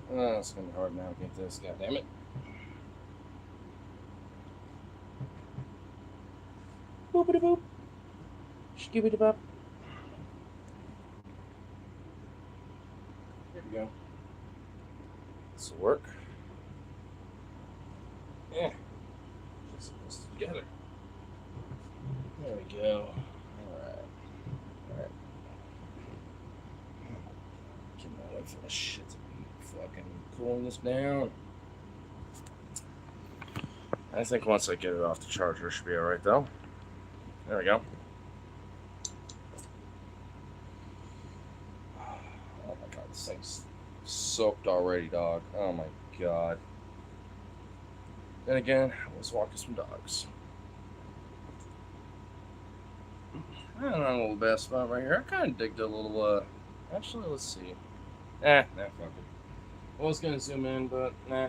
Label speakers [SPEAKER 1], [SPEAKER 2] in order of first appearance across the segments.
[SPEAKER 1] It's gonna be hard to navigate this. God damn it. Boopity boop. Skibidi bop. Here we go. This will work. Yeah. Just put this together. There we go. Alright. Alright. Cannot wait for this shit to be fucking cooling this down. I think once I get it off the charger, it should be alright though. There we go. Oh my god, this thing's soaked already, dog. Oh my god. Then again, I was walking some dogs. I don't know, a little bad spot right here. I kind of digged a little, actually, let's see. Nah, fuck it. I was gonna zoom in, but nah.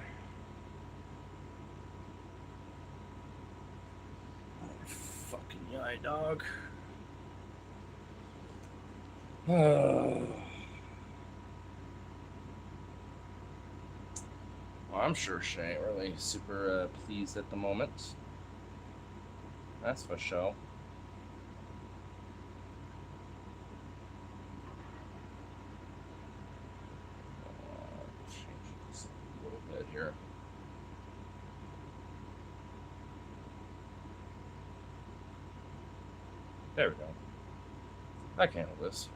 [SPEAKER 1] Fucking yay, dog. Well, I'm sure she ain't really super pleased at the moment. That's for sure. Change this a little bit here. There we go. I can handle this.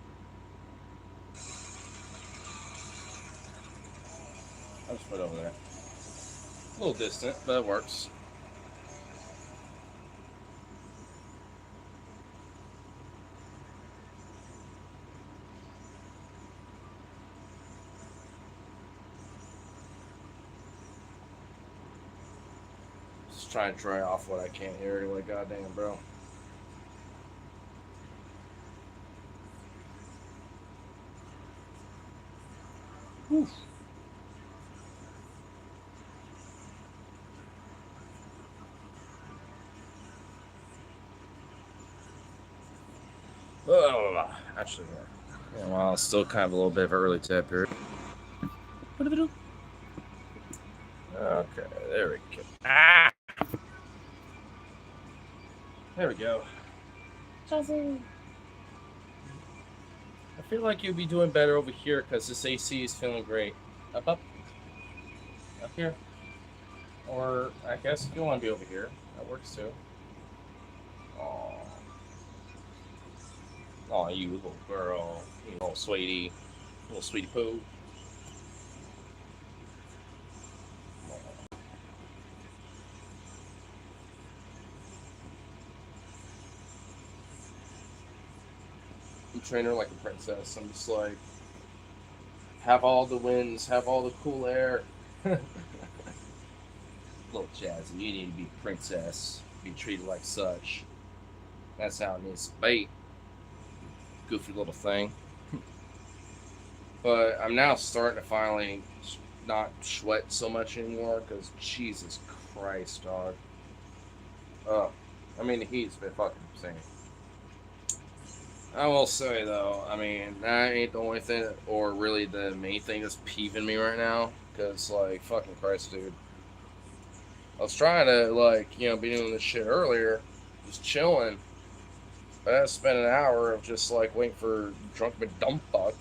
[SPEAKER 1] I'll just put it over there. A little distant, but it works. Just trying to dry off what I can't hear anyway. Goddamn, bro. Whew. Oh, actually, yeah. Well, still kind of a little bit of an early tip here. Okay, there we go. Ah, there we go. Chelsea. I feel like you'd be doing better over here because this AC is feeling great. Up, up here. Or I guess if you want to be over here, that works too. Oh, oh, you little girl, you little sweetie poo. You train her like a princess. I'm just like, have all the winds, have all the cool air. Little Jazzy, you need to be a princess, be treated like such. That's how it needs to be. Goofy little thing. But I'm now starting to finally not sweat so much anymore because Jesus Christ, dog. I mean, the heat's been fucking insane. I will say though, I mean that ain't the only thing, or really the main thing that's peeving me right now. Cause like fucking Christ, dude, I was trying to be doing this shit earlier, just chilling. But I spent an hour of just like waiting for drunk dumb fuck,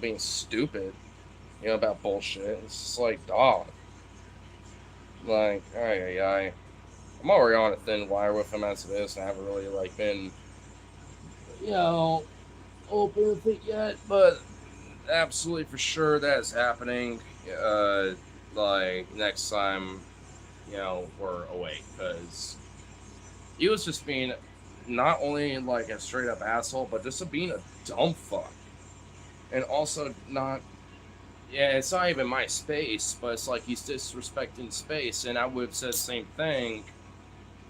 [SPEAKER 1] being stupid, about bullshit. It's just like dog, like ay. I'm already on a thin wire with him as it is, and I haven't really been you know open with it yet, but absolutely for sure that is happening. Next time, we're away, because he was just being not only like a straight up asshole, but just being a dumb fuck, and also not. Yeah, it's not even my space, but it's like he's disrespecting space, and I would have said the same thing,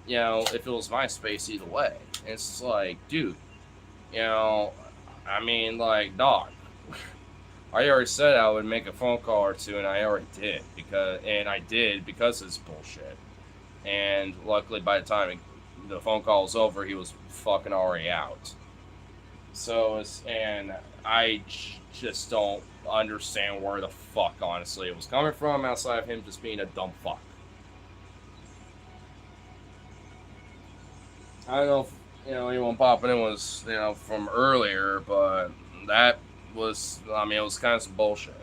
[SPEAKER 1] if it was my space either way. And it's like, dude, you know, I mean, like, dog. I already said I would make a phone call or two, and I already did because of this bullshit. And luckily, by the time the phone call was over, he was fucking already out. So and I just don't understand where the fuck, honestly, it was coming from outside of him just being a dumb fuck. I don't know if, anyone popping in was, from earlier, but that was, I mean, it was kind of some bullshit.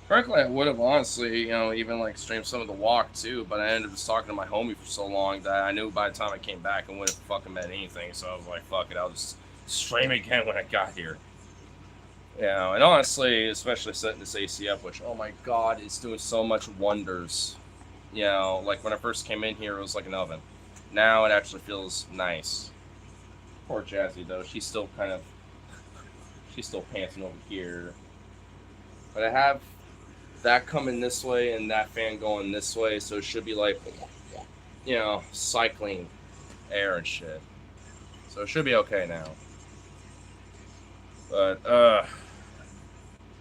[SPEAKER 1] Frankly, I would have honestly, even like streamed some of the walk too, but I ended up just talking to my homie for so long that I knew by the time I came back I wouldn't have fucking met anything. So I was like, fuck it, I'll just stream again when I got here. And honestly, especially setting this AC up, which, oh my god, it's doing so much wonders. Like when I first came in here, it was like an oven. Now it actually feels nice. Poor Jazzy, though. She's still panting over here. But I have that coming this way and that fan going this way, so it should be like, cycling air and shit. So it should be okay now. But,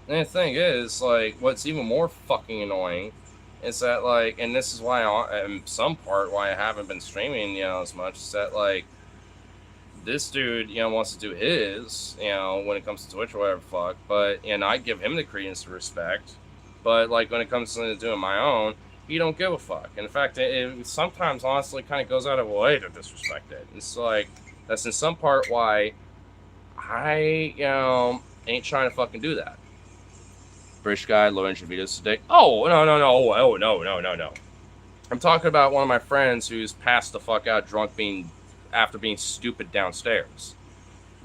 [SPEAKER 1] and the thing is, like, what's even more fucking annoying is that, like, and this is why, in some part, why I haven't been streaming, as much, is that, like, this dude, wants to do his, when it comes to Twitch or whatever fuck, but, and I give him the credence and respect, but, like, when it comes to doing my own, he don't give a fuck. And in fact, it sometimes, honestly, kind of goes out of a way to disrespect it. It's like, that's in some part why I, ain't trying to fucking do that. British guy, low energy videos today. Oh, no. I'm talking about one of my friends who's passed the fuck out drunk after being stupid downstairs.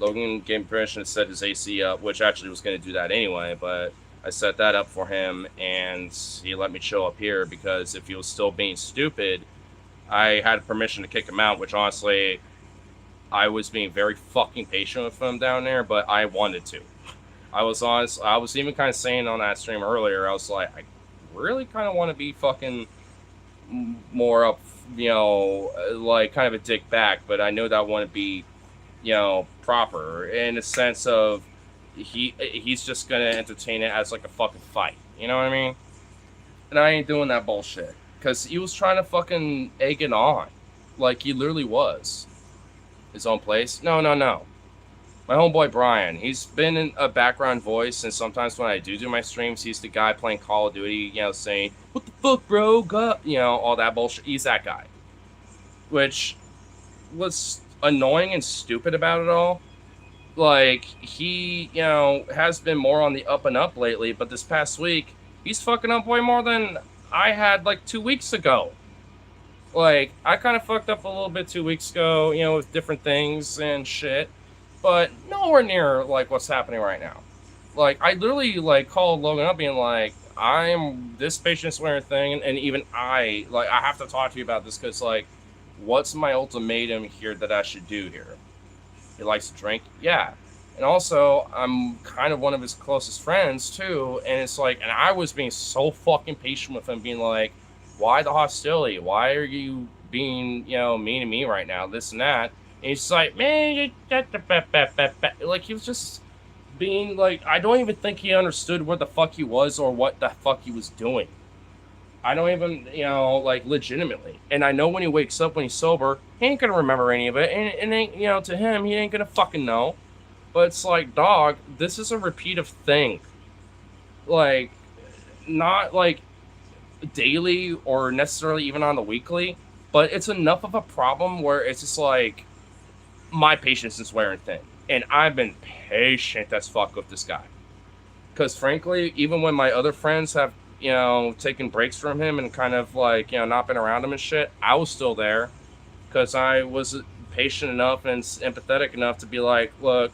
[SPEAKER 1] Logan gave me permission to set his AC up, which actually was going to do that anyway, but I set that up for him and he let me chill up here because if he was still being stupid, I had permission to kick him out, which honestly, I was being very fucking patient with him down there, but I wanted to. I was honest. I was even kind of saying on that stream earlier, I was like, I really kind of want to be fucking more up, like kind of a dick back, but I know that I want to be, proper in the sense of he's just gonna entertain it as like a fucking fight. You know what I mean? And I ain't doing that bullshit because he was trying to fucking egg it on, like he literally was. His own place? No. My homeboy Brian, he's been in a background voice, and sometimes when I do my streams, he's the guy playing Call of Duty, saying, "What the fuck, bro? Go," all that bullshit. He's that guy. Which was annoying and stupid about it all. Like, he, has been more on the up and up lately, but this past week, he's fucking up way more than I had, like, 2 weeks ago. Like, I kind of fucked up a little bit 2 weeks ago, with different things and shit. But nowhere near, like, what's happening right now. Like, I literally, like, called Logan up being like, I'm this patient swearing thing, and even I have to talk to you about this, because, like, what's my ultimatum here that I should do here? He likes to drink? Yeah. And also, I'm kind of one of his closest friends, too, and it's like, and I was being so fucking patient with him, being like, why the hostility? Why are you being, mean to me right now? This and that. And he's like, man, like, he was just being like, I don't even think he understood what the fuck he was or what the fuck he was doing. I don't even, like, legitimately. And I know when he wakes up, when he's sober, he ain't gonna remember any of it. And ain't, to him, he ain't gonna fucking know. But it's like, dog, this is a repeative thing. Like, not, like, daily or necessarily even on the weekly, but it's enough of a problem where it's just like, my patience is wearing thin, and I've been patient as fuck with this guy. Because frankly, even when my other friends have, taken breaks from him and kind of like, not been around him and shit, I was still there because I was patient enough and empathetic enough to be like, look,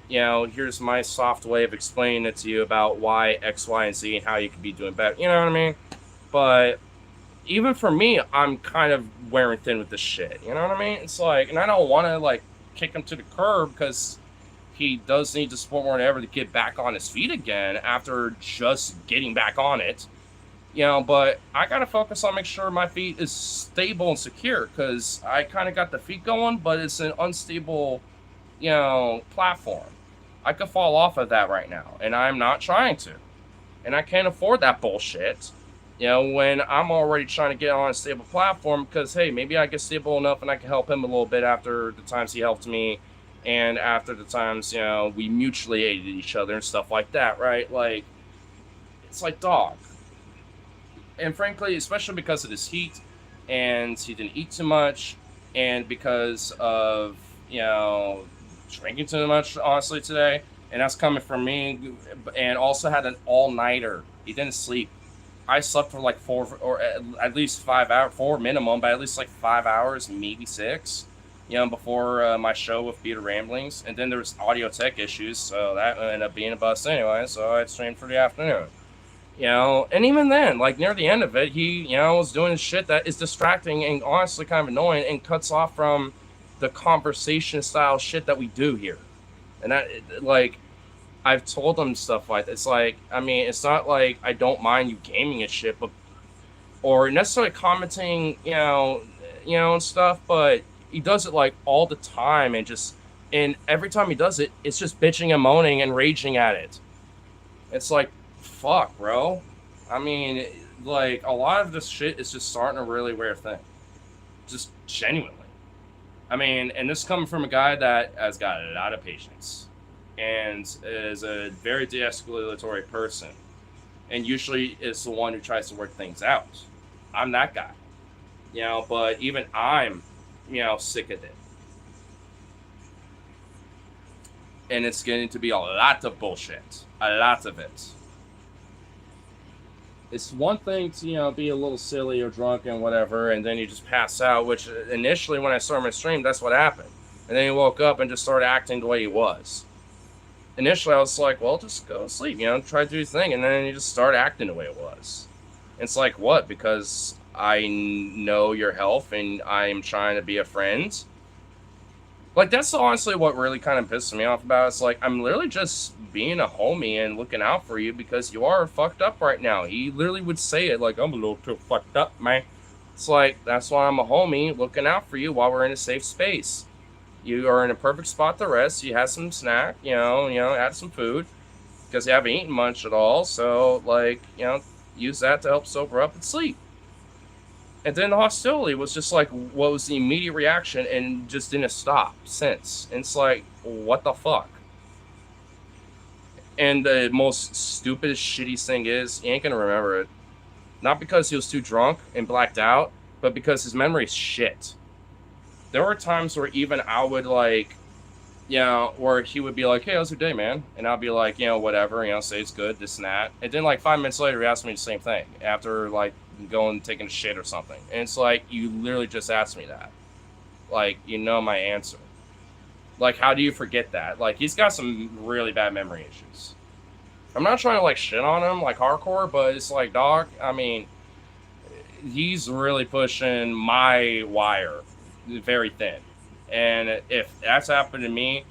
[SPEAKER 1] here's my soft way of explaining it to you about why X, Y, and Z and how you could be doing better. You know what I mean? But even for me, I'm kind of wearing thin with this shit. You know what I mean? It's like, and I don't want to like kick him to the curb because he does need to support more than ever to get back on his feet again after just getting back on it. But I got to focus on make sure my feet is stable and secure because I kind of got the feet going, but it's an unstable, platform. I could fall off of that right now, and I'm not trying to. And I can't afford that bullshit. When I'm already trying to get on a stable platform because, hey, maybe I get stable enough and I can help him a little bit after the times he helped me And after the times, we mutually aided each other and stuff like that, right? Like, it's like, dog. And frankly, especially because of this heat, and he didn't eat too much, and because of, drinking too much, honestly, today, and that's coming from me, and also had an all-nighter. He didn't sleep. I slept for like 4 or at least 5 hours, 4 minimum, but at least like 5 hours, maybe 6, before my show with Peter Ramblings. And then there was audio tech issues, so that ended up being a bust anyway, so I streamed for the afternoon. And even then, like near the end of it, he, was doing shit that is distracting and honestly kind of annoying and cuts off from the conversation style shit that we do here. And that, like, I've told him stuff like that. It's like, I mean, it's not like I don't mind you gaming and shit, but or necessarily commenting, and stuff, but he does it like all the time and every time he does it, it's just bitching and moaning and raging at it. It's like, fuck, bro. I mean, like, a lot of this shit is just starting to really wear thin. Just genuinely. I mean, and this coming from a guy that has got a lot of patience and is a very de-escalatory person, and usually is the one who tries to work things out. I'm that guy, but even I'm, sick of it. And it's getting to be a lot of bullshit. A lot of it. It's one thing to, be a little silly or drunk and whatever, and then you just pass out, which initially when I started my stream, that's what happened. And then he woke up and just started acting the way he was. Initially, I was like, well, just go to sleep, try to do your thing. And then you just start acting the way it was. It's like, what? Because I know your health and I'm trying to be a friend? Like, that's honestly what really kind of pisses me off about it. It's like, I'm literally just being a homie and looking out for you because you are fucked up right now. He literally would say it like, I'm a little too fucked up, man. It's like, that's why I'm a homie looking out for you while we're in a safe space. You are in a perfect spot to rest. You had some snack, had some food because you haven't eaten much at all. So, like, use that to help sober up and sleep. And then the hostility was just like, what was the immediate reaction and just didn't stop since. And it's like, what the fuck? And the most stupidest, shittiest thing is, he ain't gonna remember it. Not because he was too drunk and blacked out, but because his memory's shit. There were times where even I would like, where he would be like, hey, how's your day, man? And I'll be like, whatever, say it's good, this and that. And then like 5 minutes later, he asked me the same thing after like going taking a shit or something. And it's like, you literally just asked me that. Like, my answer. Like, how do you forget that? Like, he's got some really bad memory issues. I'm not trying to like shit on him like hardcore, but it's like, dog, I mean, he's really pushing my wire very thin. And if that's happened to me,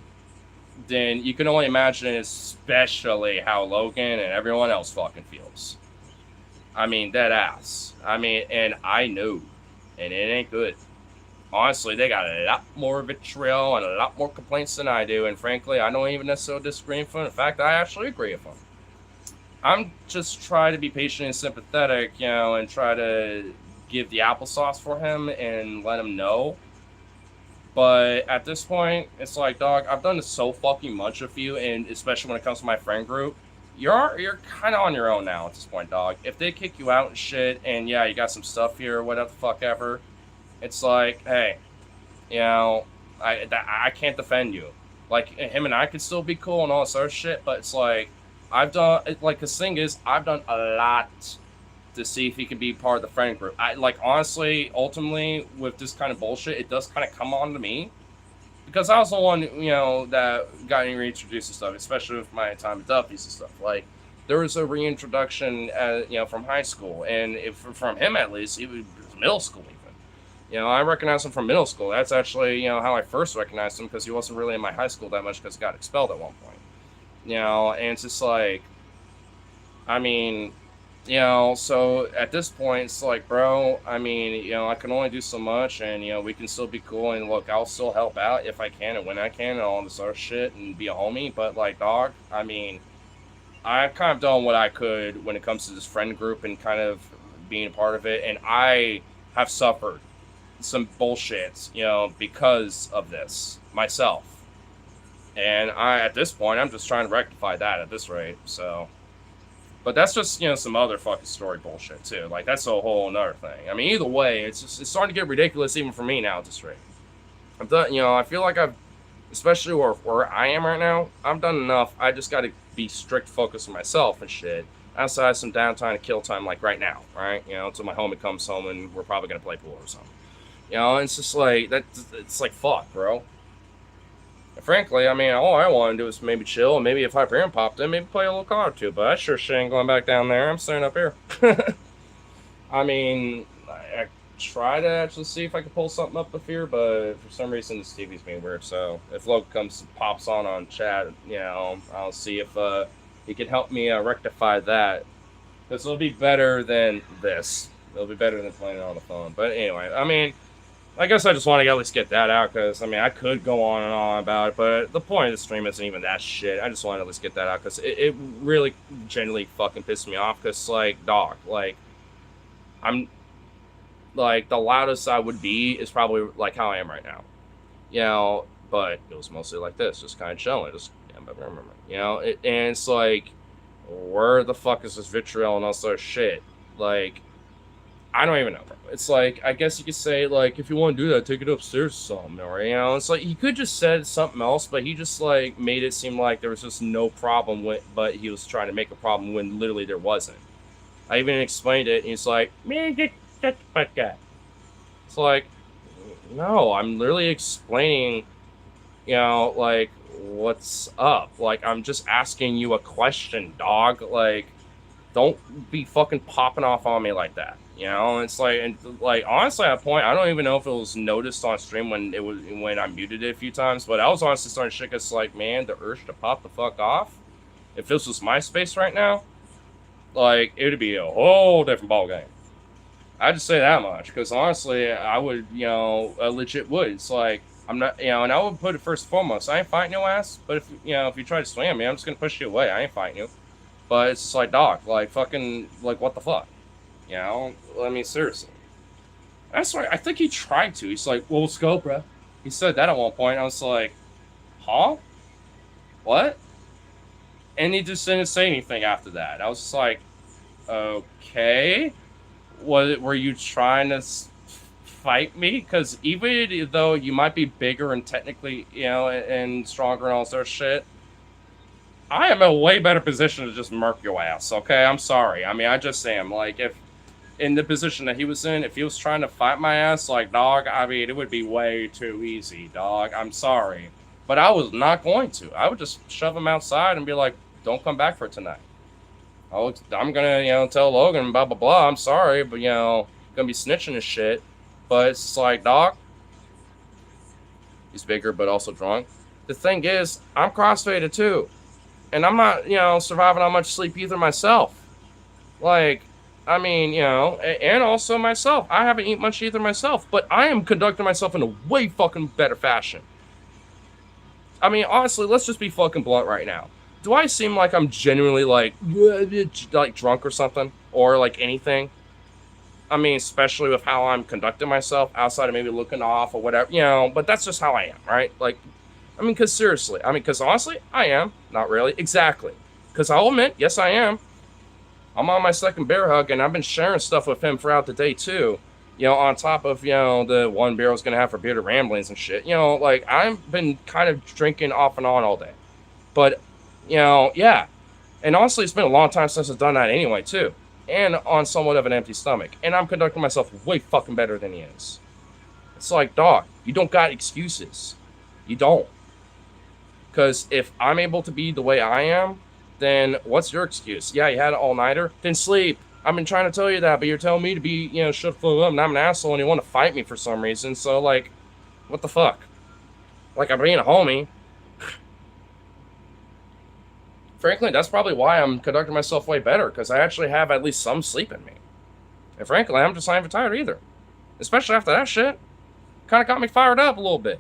[SPEAKER 1] then you can only imagine especially how Logan and everyone else fucking feels. I mean, dead ass. I mean, and I know. And it ain't good. Honestly, they got a lot more vitriol and a lot more complaints than I do. And frankly, I don't even necessarily disagree with them. In fact, I actually agree with them. I'm just trying to be patient and sympathetic, and try to give the applesauce for him and let him know. But at this point, it's like, dog, I've done so fucking much of you, and especially when it comes to my friend group, you're kind of on your own now at this point, dog. If they kick you out and shit, and yeah, you got some stuff here or whatever the fuck ever, it's like, hey, I can't defend you. Like, him and I could still be cool and all this other shit, but it's like, I've done, like, the thing is, I've done a lot to see if he can be part of the friend group. Honestly, ultimately, with this kind of bullshit, it does kind of come on to me. Because I was the one, that got me reintroduced and stuff, especially with my time at Duffy's and stuff. Like, there was a reintroduction, from high school. And from him, at least, it was middle school even. I recognized him from middle school. That's actually, how I first recognized him, because he wasn't really in my high school that much because he got expelled at one point. And it's just like, I mean, so at this point, it's like, bro, I mean, I can only do so much, and, we can still be cool, and look, I'll still help out if I can and when I can and all this other shit and be a homie, but, like, dog, I mean, I've kind of done what I could when it comes to this friend group and kind of being a part of it, and I have suffered some bullshit, because of this myself. And at this point, I'm just trying to rectify that at this rate. So, but that's just some other fucking story bullshit too. Like that's a whole another thing. I mean, either way, it's starting to get ridiculous even for me now at this rate. I'm done. I feel like I've, especially where I am right now, I'm done enough. I just got to be strict focus on myself and shit. Outside some downtime and kill time, like right now, right? Until my homie comes home and we're probably gonna play pool or something. It's just like that. It's like fuck, bro. And frankly, I mean, all I want to do is maybe chill, and maybe if Hyperion popped in, maybe play a little card or two. But I sure shit ain't going back down there. I'm staying up here. I mean, I try to actually see if I can pull something up with here, but for some reason this TV's being weird. So if Logan pops on chat, I'll see if he can help me rectify that. This will be better than this. It'll be better than playing it on the phone. But anyway, I mean, I guess I just want to at least get that out because, I mean, I could go on and on about it, but the point of the stream isn't even that shit. I just want to at least get that out because it really genuinely fucking pissed me off because, like, dog, like, I'm, like, the loudest I would be is probably, like, how I am right now. But it was mostly like this, just kind of chilling, just, and it's like, where the fuck is this vitriol and all sort of shit? Like, I don't even know, bro. It's like, I guess you could say, like, if you want to do that, take it upstairs or something, or, it's like, he could just said something else, but he just, like, made it seem like there was just no problem with, but he was trying to make a problem when literally there wasn't. I even explained it, and he's like, man, get the fuck out. It's like, no, I'm literally explaining, like, what's up. Like, I'm just asking you a question, dog. Like, don't be fucking popping off on me like that. It's like, and like, honestly, at a point, I don't even know if it was noticed on stream when I muted it a few times, but I was honestly starting to shake. It's like, man, the urge to pop the fuck off. If this was my space right now, like, it would be a whole different ball game. I just say that much because honestly, I would, I legit would. It's like, I'm not, and I would put it first and foremost. I ain't fighting your ass, but if you try to swing at me, I'm just gonna push you away. I ain't fighting you. But it's just like, dog, like, fucking, like, what the fuck? I mean, seriously. That's right. I think he tried to. He's like, well, let's go, bro. He said that at one point. I was like, huh? What? And he just didn't say anything after that. I was just like, okay. Were you trying to fight me? Because even though you might be bigger and technically, and stronger and all sort of shit, I am in a way better position to just murk your ass, okay? I'm sorry. I mean, I just am. Like, if in the position that he was in, if he was trying to fight my ass, like, dog, I mean, it would be way too easy, dog. I'm sorry. But I was not going to. I would just shove him outside and be like, don't come back for tonight. I'm going to, tell Logan, blah, blah, blah. I'm sorry, but, going to be snitching and shit. But it's just like, dog, he's bigger but also drunk. The thing is, I'm crossfaded too. And I'm not, surviving on much sleep either myself. Like, I mean, and also myself. I haven't eaten much either myself, but I am conducting myself in a way fucking better fashion. I mean, honestly, let's just be fucking blunt right now. Do I seem like I'm genuinely, like drunk or something? Or, like, anything? I mean, especially with how I'm conducting myself, outside of maybe looking off or whatever, but that's just how I am, right? Like, I mean, because seriously, because honestly, I am. Not really. Exactly. Because I'll admit, yes, I am. I'm on my second bear hug, and I've been sharing stuff with him throughout the day, too. On top of, the one beer I was going to have for bearded ramblings and shit. Like, I've been kind of drinking off and on all day. But, yeah. And honestly, it's been a long time since I've done that anyway, too. And on somewhat of an empty stomach. And I'm conducting myself way fucking better than he is. It's like, dog, you don't got excuses. You don't. Because if I'm able to be the way I am, then what's your excuse? Yeah, you had an all-nighter? Then sleep. I've been trying to tell you that, but you're telling me to be, shut the fuck up, and I'm an asshole, and you want to fight me for some reason. So, like, what the fuck? Like, I'm being a homie. Frankly, that's probably why I'm conducting myself way better, because I actually have at least some sleep in me. And frankly, I'm just not even tired either. Especially after that shit. Kind of got me fired up a little bit.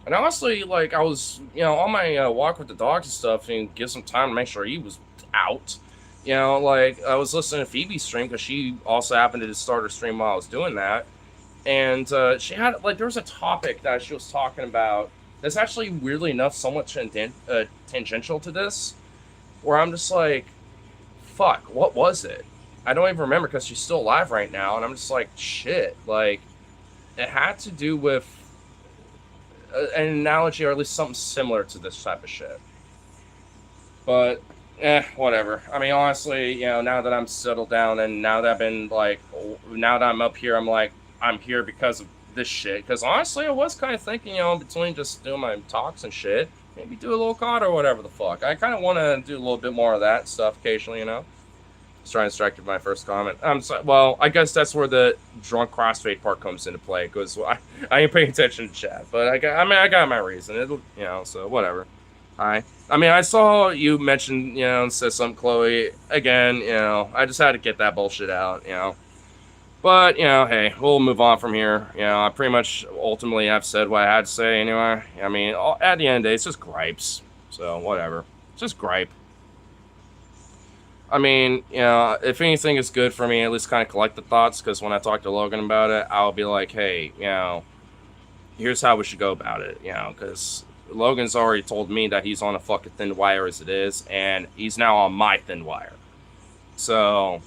[SPEAKER 1] And honestly, like, I was, on my walk with the dogs and stuff, and give some time to make sure he was out. Like, I was listening to Phoebe's stream, because she also happened to start her stream while I was doing that. And she had, like, there was a topic that she was talking about that's actually weirdly enough somewhat tangential to this, where I'm just like, fuck, what was it? I don't even remember because she's still alive right now, and I'm just like, shit. Like, it had to do with an analogy, or at least something similar to this type of shit. But, whatever. I mean, honestly, now that I'm settled down, and now that I've been like, now that I'm up here, I'm like, I'm here because of this shit. Because honestly, I was kind of thinking, between just doing my talks and shit, maybe do a little COD or whatever the fuck. I kind of want to do a little bit more of that stuff occasionally. Just trying to distract my first comment. Well, I guess that's where the drunk crossfade part comes into play, because I ain't paying attention to chat, but I got my reason. It'll, so whatever. Hi. I mean, I saw you mention, said something, Chloe. Again, I just had to get that bullshit out. But, hey, we'll move on from here. I pretty much ultimately have said what I had to say anyway. I mean, at the end of the day, it's just gripes. So, whatever. It's just gripe. I mean, if anything is good for me, at least kind of collect the thoughts, because when I talk to Logan about it, I'll be like, hey, here's how we should go about it, because Logan's already told me that he's on a fucking thin wire as it is, and he's now on my thin wire. So,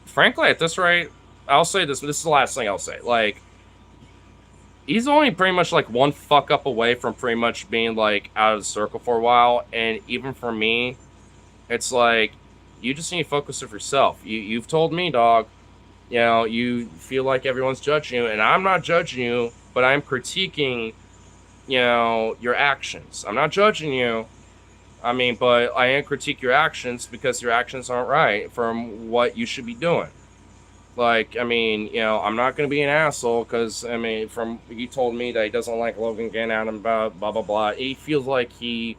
[SPEAKER 1] frankly, at this rate, I'll say this is the last thing I'll say. Like, he's only pretty much like one fuck up away from pretty much being like out of the circle for a while, and even for me, it's like, you just need to focus on yourself. You've told me, dog, you feel like everyone's judging you, and I'm not judging you, but I'm critiquing, your actions. I'm not judging you. I mean, but I am critique your actions, because your actions aren't right from what you should be doing. Like, I mean, I'm not going to be an asshole, because, I mean, from, he told me that he doesn't like Logan getting at him about blah, blah, blah. He feels like he,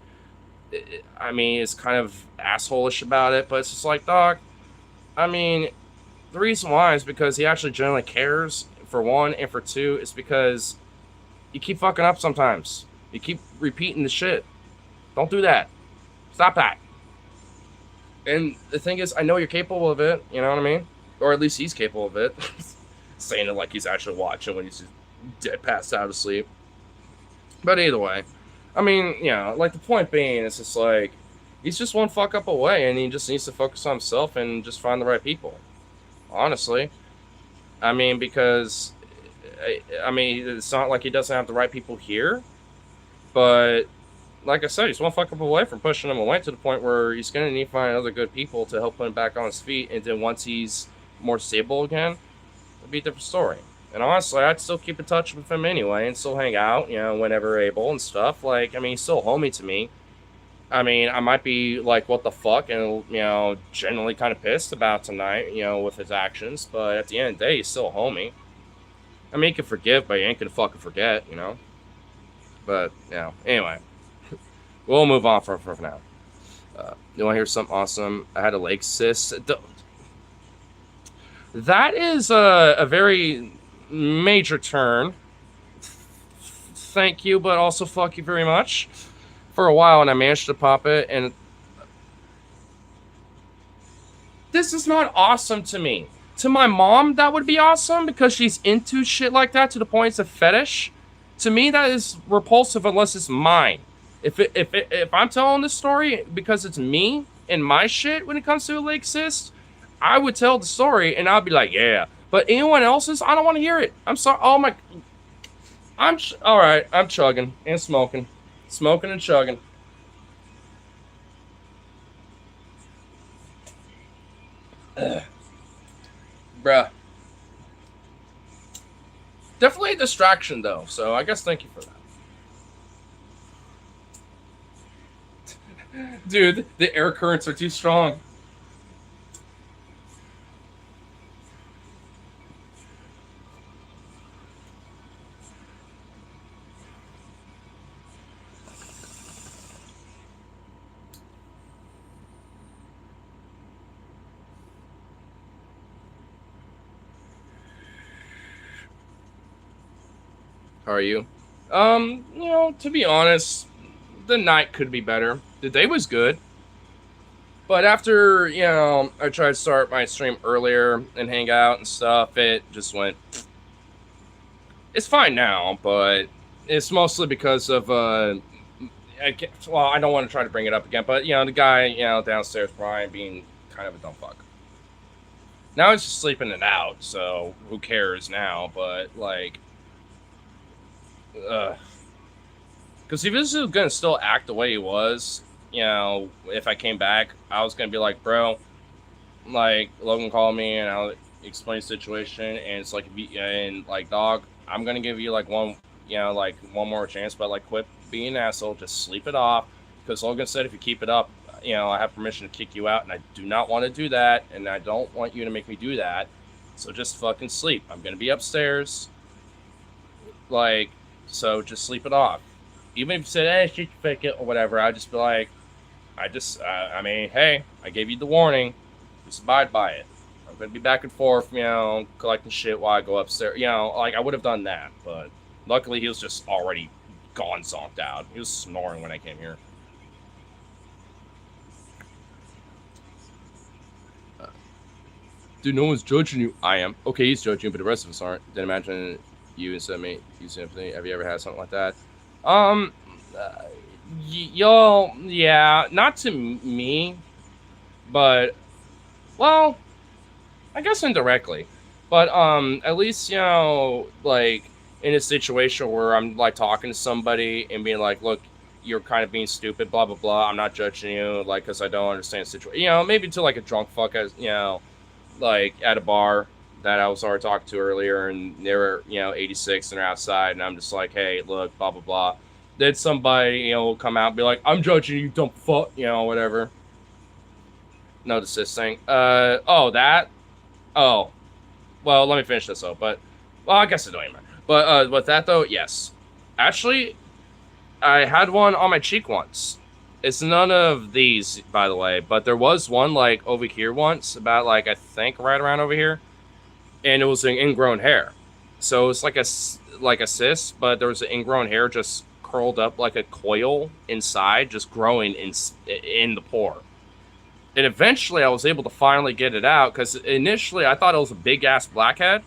[SPEAKER 1] I mean, is kind of asshole-ish about it, but it's just like, dog, I mean, the reason why is because he actually genuinely cares, for one, and for two, is because you keep fucking up sometimes. You keep repeating the shit. Don't do that. Stop that. And the thing is, I know you're capable of it, you know what I mean? Or at least he's capable of it. Saying it like he's actually watching when he's just dead passed out of sleep. But either way, I mean, like the point being, it's just like, he's just one fuck up away, and he just needs to focus on himself and just find the right people. Honestly. I mean, because, I mean, it's not like he doesn't have the right people here, but like I said, he's one fuck up away from pushing him away to the point where he's going to need to find other good people to help put him back on his feet, and then once he's more stable again, it'll be a different story. And honestly, I'd still keep in touch with him anyway, and still hang out, whenever able and stuff. Like, I mean, he's still a homie to me. I mean, I might be like, what the fuck, and, generally kind of pissed about tonight, with his actions, but at the end of the day, he's still a homie. I mean, he can forgive, but he ain't gonna fucking forget, But, anyway. We'll move on for now. You want to hear something awesome? I had a leg cyst. That is a very major turn. Thank you, but also fuck you very much. For a while, and I managed to pop it, and this is not awesome to me. To my mom, that would be awesome, because she's into shit like that to the point it's a fetish. To me, that is repulsive unless it's mine. If I'm telling this story because it's me and my shit when it comes to a leg cyst, I would tell the story and I'd be like, yeah. But anyone else's, I don't want to hear it. I'm sorry. Oh my. All right. I'm chugging and smoking and chugging. Bruh. Definitely a distraction though. So I guess thank you for that. Dude, the air currents are too strong. How are you? To be honest, the night could be better. The day was good. But after, I tried to start my stream earlier and hang out and stuff, it just went. It's fine now, but It's mostly because of well, I don't want to try to bring it up again, but the guy downstairs, Brian, being kind of a dumb fuck. Now he's just sleeping it out, so who cares now? But like, because if he was gonna still act the way he was, if I came back, I was gonna be like, bro, like Logan called me and I'll explain the situation, and it's like, and like, dog, I'm gonna give you like like one more chance, but like, quit being an asshole, just sleep it off, because Logan said if you keep it up, I have permission to kick you out, and I do not want to do that, and I don't want you to make me do that, so just fucking sleep. I'm gonna be upstairs, like, so just sleep it off. Even if you said, hey, shit, fake it, or whatever, I'd just be like, I mean, hey, I gave you the warning, just abide by it. I'm gonna be back and forth, collecting shit while I go upstairs. Like, I would have done that, but luckily he was just already gone, zonked out. He was snoring when I came here. Dude, no one's judging you. I am. Okay, he's judging you, but the rest of us aren't. Then imagine you instead of me using empathy. Have you ever had something like that? Um, uh, y'all, yeah, not to me, but, well, I guess indirectly. But at least like in a situation where I'm like talking to somebody and being like, "Look, you're kind of being stupid, blah blah blah. I'm not judging you, like, because I don't understand the situation." Maybe to like a drunk fuck, as like at a bar that I was already talking to earlier, and they were 86 and they're outside, and I'm just like, "Hey, look, blah blah blah." Then somebody will come out and be like, "I'm judging you, dumb fuck," whatever. No desisting. Oh, that. Oh, well, let me finish this though. But, well, I guess it don't even matter. But with that though, yes, actually, I had one on my cheek once. It's none of these, by the way, but there was one like over here once, about like I think right around over here, and it was an ingrown hair. So it's like a cyst, but there was an ingrown hair just curled up like a coil inside, just growing in the pore. And eventually, I was able to finally get it out, because initially I thought it was a big ass blackhead.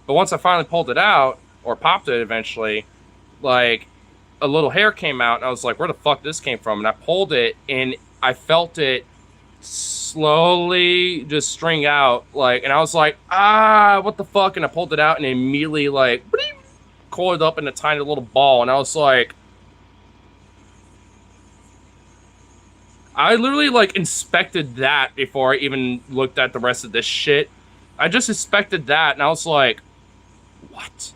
[SPEAKER 1] But once I finally pulled it out, or popped it eventually, like, a little hair came out, and I was like, where the fuck this came from? And I pulled it, and I felt it slowly just string out, like, and I was like, what the fuck? And I pulled it out, and it immediately, like, coiled up in a tiny little ball, and I was like, I literally, like, inspected that before I even looked at the rest of this shit. I just inspected that, and I was like, what?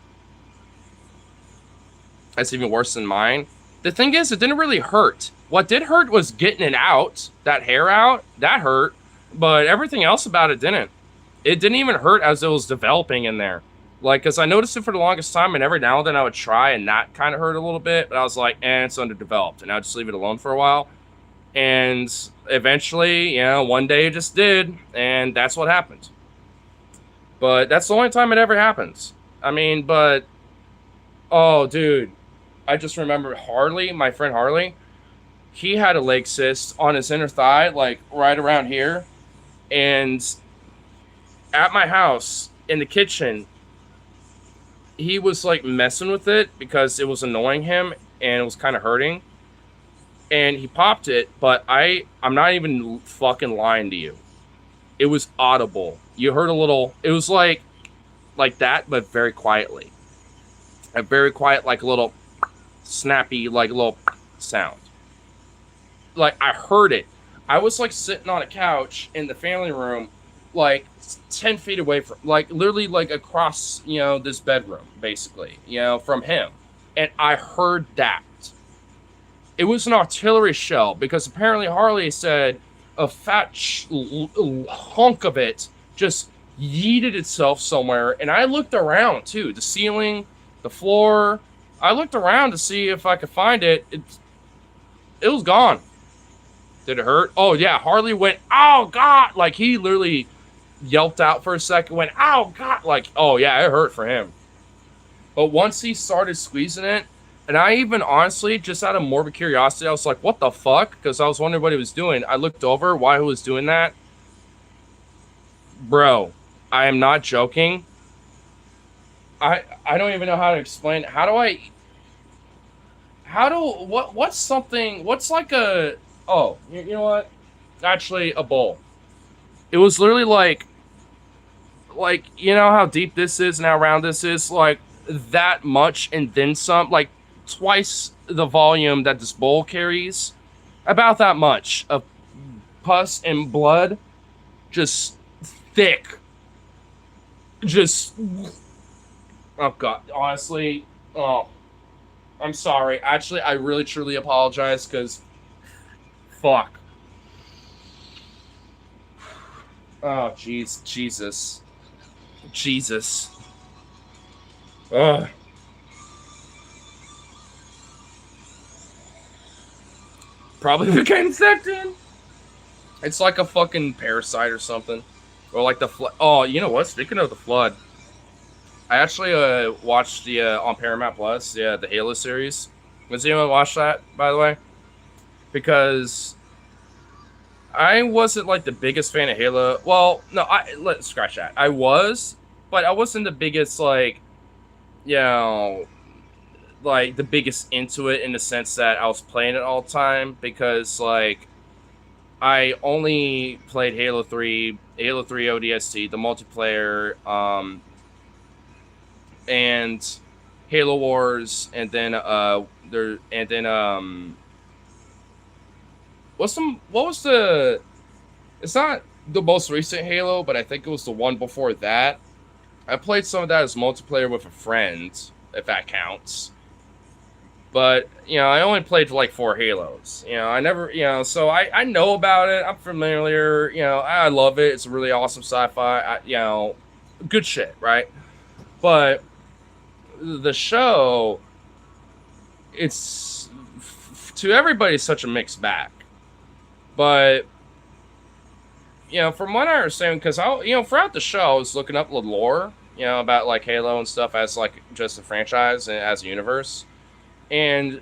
[SPEAKER 1] That's even worse than mine. The thing is, it didn't really hurt. What did hurt was getting it out, that hair out. That hurt. But everything else about it didn't. It didn't even hurt as it was developing in there. Like, because I noticed it for the longest time, and every now and then I would try, and that kind of hurt a little bit. But I was like, it's underdeveloped. And I'd just leave it alone for a while. And eventually, one day it just did. And that's what happened. But that's the only time it ever happens. I mean, but... Oh, dude. I just remember Harley, my friend Harley. He had a leg cyst on his inner thigh, like, right around here. And at my house, in the kitchen, he was, like, messing with it because it was annoying him and it was kind of hurting. And he popped it, but I'm not even fucking lying to you. It was audible. You heard a little... It was like that, but very quietly. A very quiet, like, a little snappy, like, little sound. Like, I heard it. I was, like, sitting on a couch in the family room, like, 10 feet away from, like, literally, like, across, this bedroom, basically, from him. And I heard that. It was an artillery shell, because apparently Harley said a fat hunk of it just yeeted itself somewhere. And I looked around, too. The ceiling, the floor. I looked around to see if I could find it. It was gone. Did it hurt? Oh, yeah. Harley went, oh, God. Like, he literally yelped out for a second, went, oh, God. Like, oh, yeah, it hurt for him. But once he started squeezing it, and I even honestly, just out of morbid curiosity, I was like, what the fuck? Because I was wondering what he was doing. I looked over why he was doing that. Bro, I am not joking. I don't even know how to explain. How do I... what's something, what's like a, oh, you know what? Actually, a bowl. It was literally like, you know how deep this is and how round this is? Like, that much and then some, like, twice the volume that this bowl carries. About that much of pus and blood, just thick. Just, oh god, honestly, oh, I'm sorry. Actually, I really truly apologize because fuck. Oh jeez, Jesus. Ugh. Probably became infected. It's like a fucking parasite or something, or like the flood. Oh, you know what? Speaking of the flood, I actually watched the on Paramount Plus, yeah, the Halo series. Has anyone watched that, by the way? Because I wasn't like the biggest fan of Halo. Well, no, let's scratch that. I was, but I wasn't the biggest like, you know, like the biggest into it in the sense that I was playing it all the time because like I only played Halo 3 ODST, the multiplayer, and Halo Wars, and then what was the, it's not the most recent Halo, but I think it was the one before that. I played some of that as multiplayer with a friend, if that counts. But, you know, I only played like 4 Halos. You know, I never, you know, so I know about it. I'm familiar. You know, I love it. It's a really awesome sci-fi. You know, good shit, right? But the show, it's to everybody such a mixed bag. But you know, from what I understand, because you know, throughout the show, I was looking up the lore, you know, about like Halo and stuff as like just a franchise and as a universe. And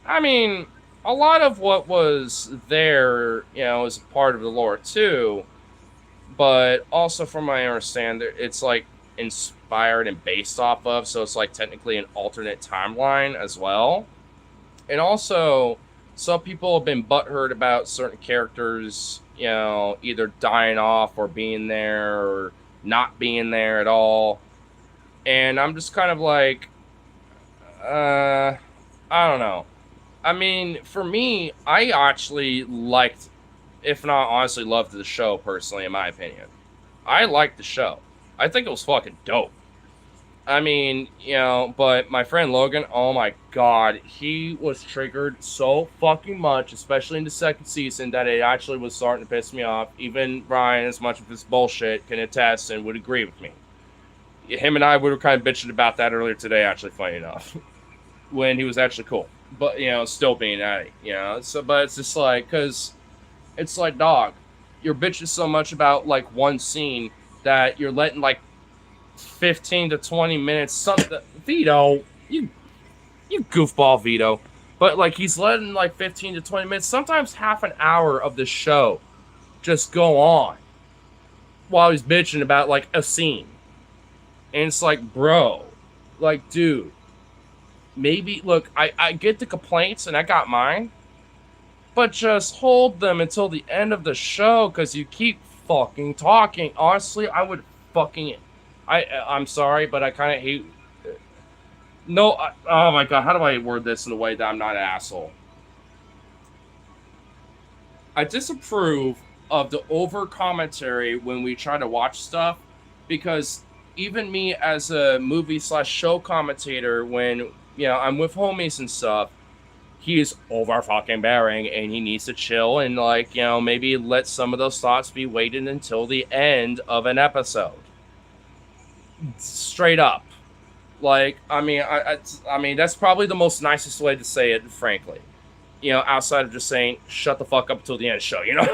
[SPEAKER 1] I mean, a lot of what was there, you know, is part of the lore too. But also, from my understanding, it's like inspired and based off of, so it's like technically an alternate timeline as well. And also, some people have been butthurt about certain characters, you know, either dying off or being there or not being there at all. And I'm just kind of like, I don't know. I mean, for me, I actually liked, if not honestly loved the show personally, in my opinion. I liked the show. I think it was fucking dope. I mean, you know, but my friend Logan, oh my god, he was triggered so fucking much, especially in the second season, that it actually was starting to piss me off. Even Ryan, as much of this bullshit, can attest and would agree with me. Him and I were kind of bitching about that earlier today, actually, funny enough, when he was actually cool. But, you know, still being at it, you know, so, but it's just like, because it's like, dog, you're bitching so much about, like, one scene that you're letting, like, 15 to 20 minutes, something, Vito, you goofball Vito. But, like, he's letting, like, 15 to 20 minutes, sometimes half an hour of the show just go on while he's bitching about, like, a scene. And it's like, bro, like, dude, maybe, look, I get the complaints and I got mine, but just hold them until the end of the show because you keep fucking talking. Honestly, I would fucking, I'm sorry, but I kind of hate, no, oh my god, how do I word this in a way that I'm not an asshole? I disapprove of the over commentary when we try to watch stuff because even me as a movie slash show commentator, when you know I'm with homies and stuff, he is over fucking bearing and he needs to chill and like you know maybe let some of those thoughts be waited until the end of an episode. Straight up, like I mean that's probably the most nicest way to say it, frankly. You know, outside of just saying "shut the fuck up" until the end of the show. You know,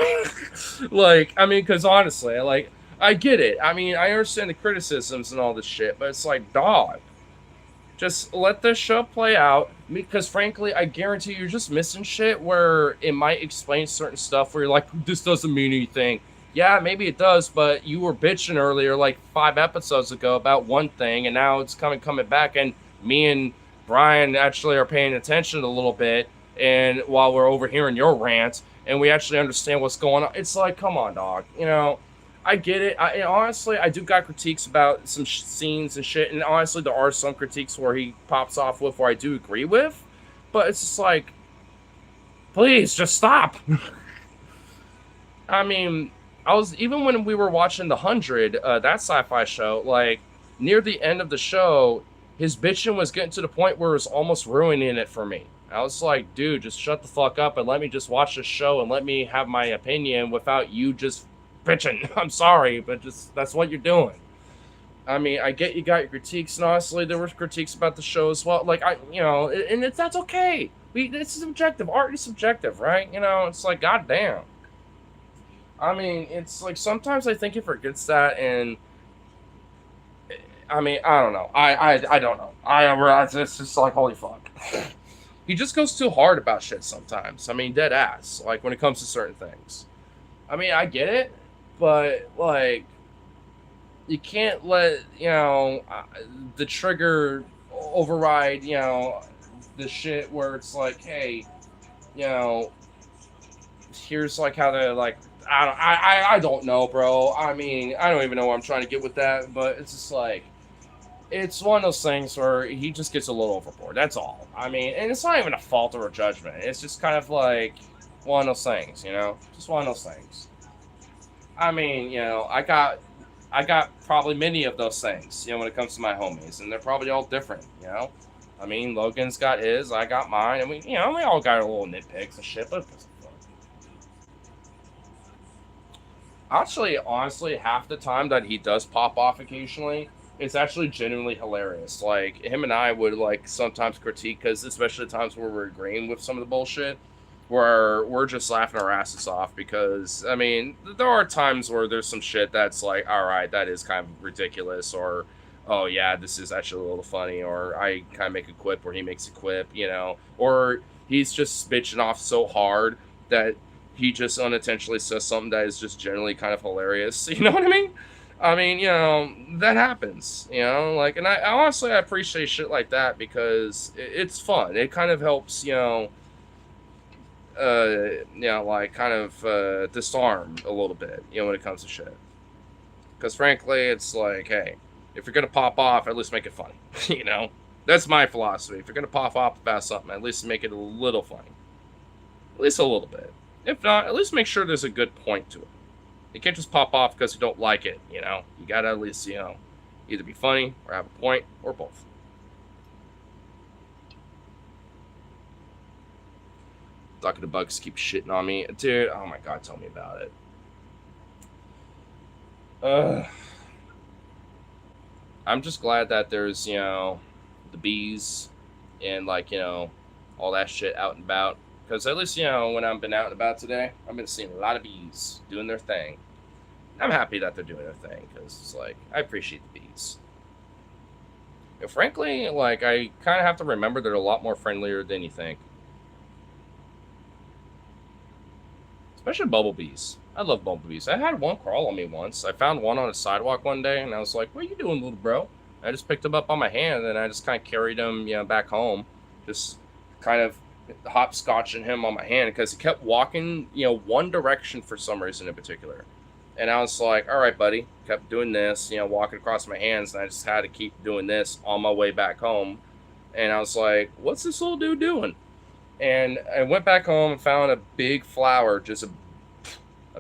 [SPEAKER 1] like I mean, because honestly, like I get it. I mean, I understand the criticisms and all this shit, but it's like, dog, just let this show play out. Because frankly, I guarantee you're just missing shit where it might explain certain stuff where you're like, this doesn't mean anything. Yeah, maybe it does, but you were bitching earlier, like 5 episodes ago, about one thing, and now it's coming back, and me and Brian actually are paying attention a little bit, and while we're overhearing your rant, and we actually understand what's going on. It's like, come on, dog. You know, I get it. Honestly, I do got critiques about some scenes and shit, and honestly, there are some critiques where he pops off with where I do agree with, but it's just like, please, just stop. I mean, I was even when we were watching The 100, that sci-fi show, like near the end of the show, his bitching was getting to the point where it was almost ruining it for me. I was like, dude, just shut the fuck up and let me just watch this show and let me have my opinion without you just bitching. I'm sorry, but just that's what you're doing. I mean, I get you got your critiques, and honestly, there were critiques about the show as well. Like and that's okay. It's subjective. Art is subjective, right? You know, it's like, goddamn. I mean, it's like sometimes I think he forgets that, and I mean, I don't know. I don't know. It's just like, holy fuck. He just goes too hard about shit sometimes. I mean, dead ass. Like when it comes to certain things. I mean, I get it, but like you can't let the trigger override the shit where it's like, hey, you know, here's like how to like I don't know, bro. I mean, I don't even know what I'm trying to get with that, but it's just like it's one of those things where he just gets a little overboard. That's all. I mean, and it's not even a fault or a judgment. It's just kind of like one of those things, just one of those things. I mean, I got probably many of those things, when it comes to my homies, and they're probably all different. I mean, Logan's got his, I got mine, and we all got our little nitpicks and shit, but actually, honestly, half the time that he does pop off occasionally, it's actually genuinely hilarious. Like him and I would like sometimes critique because, especially the times where we're agreeing with some of the bullshit, where we're just laughing our asses off. Because I mean, there are times where there's some shit that's like, all right, that is kind of ridiculous, or oh yeah, this is actually a little funny, or I kind of make a quip, or he makes a quip, or he's just bitching off so hard that he just unintentionally says something that is just generally kind of hilarious. You know what I mean? I mean, that happens, like, and I honestly, I appreciate shit like that because it's fun. It kind of helps, like kind of disarm a little bit, when it comes to shit. Because frankly, it's like, hey, if you're going to pop off, at least make it funny, you know? That's my philosophy. If you're going to pop off about something, at least make it a little funny. At least a little bit. If not, at least make sure there's a good point to it. You can't just pop off because you don't like it, You gotta at least, either be funny or have a point or both. Talking to Bugs keep shitting on me. Dude, oh my god, tell me about it. I'm just glad that there's, the bees and like, all that shit out and about. Because at least, when I've been out and about today, I've been seeing a lot of bees doing their thing. I'm happy that they're doing their thing because it's like, I appreciate the bees. And frankly, like, I kind of have to remember they're a lot more friendlier than you think. Especially bumblebees. I love bumblebees. I had one crawl on me once. I found one on a sidewalk one day, and I was like, what are you doing, little bro? I just picked him up on my hand, and I just kind of carried him, back home. Just kind of hopscotching him on my hand because he kept walking, one direction for some reason in particular. And I was like, all right, buddy. Kept doing this, walking across my hands, and I just had to keep doing this on my way back home. And I was like, what's this little dude doing? And I went back home and found a big flower, just a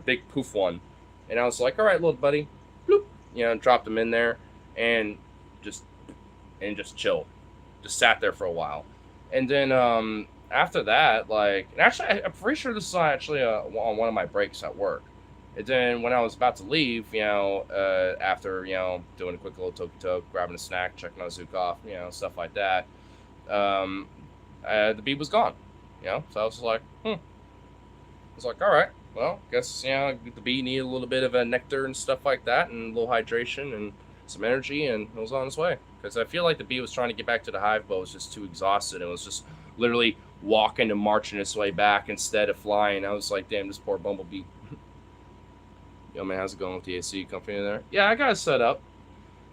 [SPEAKER 1] big poof one. And I was like, all right, little buddy. Bloop. Dropped him in there and just chilled. Just sat there for a while. And then after that, like, and actually, I'm pretty sure this is actually on one of my breaks at work. And then when I was about to leave, after, doing a quick little toke, grabbing a snack, checking on Zukov, stuff like that, the bee was gone, So I was like, I was like, all right, well, guess, the bee needed a little bit of a nectar and stuff like that and a little hydration and some energy, and it was on its way. Because I feel like the bee was trying to get back to the hive, but was just too exhausted. It was just literally walking and marching its way back instead of flying. I was like, damn, this poor bumblebee. Yo, man, how's it going with the AC company there? Yeah, I got it set up.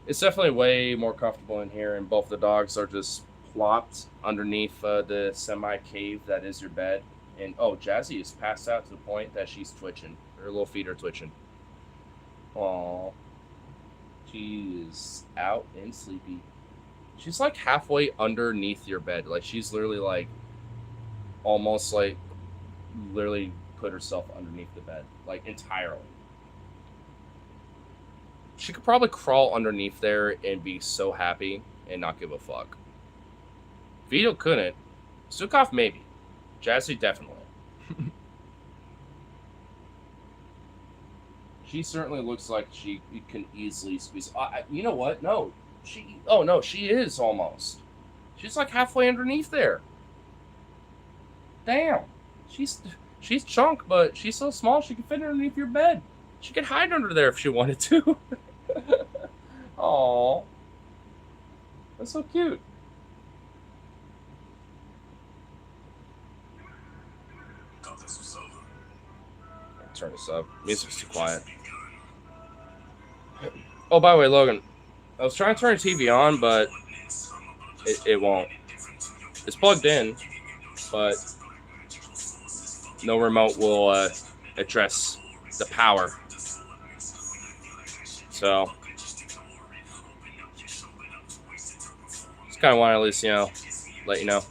[SPEAKER 1] It's definitely way more comfortable in here, and both the dogs are just plopped underneath the semi cave that is your bed. And oh, Jazzy is passed out to the point that she's twitching. Her little feet are twitching. Aww. She is out and sleepy. She's like halfway underneath your bed. Like she's literally like almost like literally put herself underneath the bed. Like entirely. She could probably crawl underneath there and be so happy and not give a fuck. Vito couldn't. Sukov maybe. Jazzy definitely. She certainly looks like she can easily squeeze. You know what? No, she. Oh no, she is almost. She's like halfway underneath there. Damn, she's chunk, but she's so small she can fit underneath your bed. She could hide under there if she wanted to. Aww, that's so cute. Turn this up. Music's too quiet. Oh, by the way, Logan, I was trying to turn the TV on, but it won't. It's plugged in, but no remote will address the power. So, just kind of want to at least, let you know.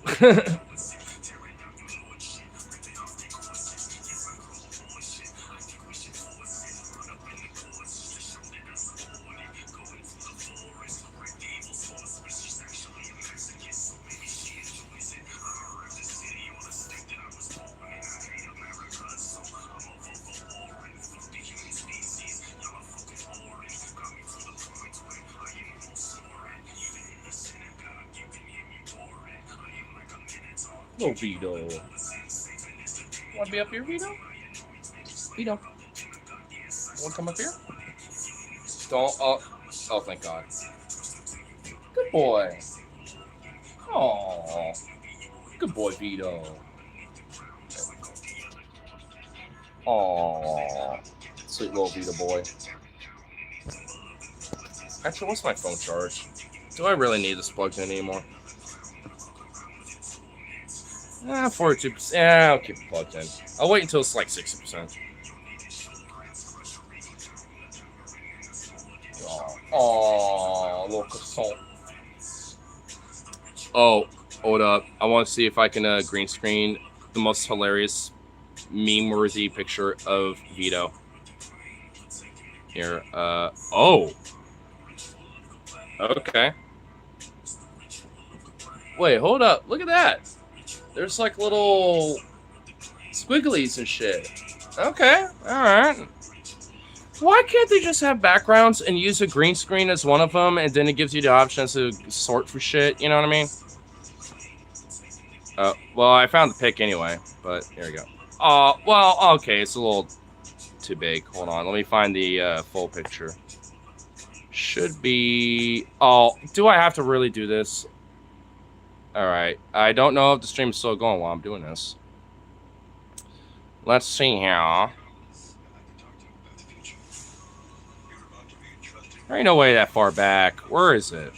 [SPEAKER 1] Oh, Vito. Want to be up here, Vito? Vito. Want to come up here? Don't. Oh, thank God. Good boy. Oh, good boy, Vito. Oh, sweet little Vito boy. Actually, what's my phone charge? Do I really need this plugged in anymore? 42%. Yeah, I'll keep it plugged in. I'll wait until it's like 60%. Oh, little croissant. Oh, hold up. I want to see if I can green screen the most hilarious meme-worthy picture of Vito. Here. Oh. Okay. Wait, hold up. Look at that. There's like little squigglies and shit. Okay, alright. Why can't they just have backgrounds and use a green screen as one of them, and then it gives you the option to sort for shit, you know what I mean? Well, I found the pic anyway, but here we go. Oh, well, okay, it's a little too big. Hold on, let me find the full picture. Should be... Oh, do I have to really do this? Alright, I don't know if the stream is still going while I'm doing this. Let's see here. There ain't no way that far back. Where is it?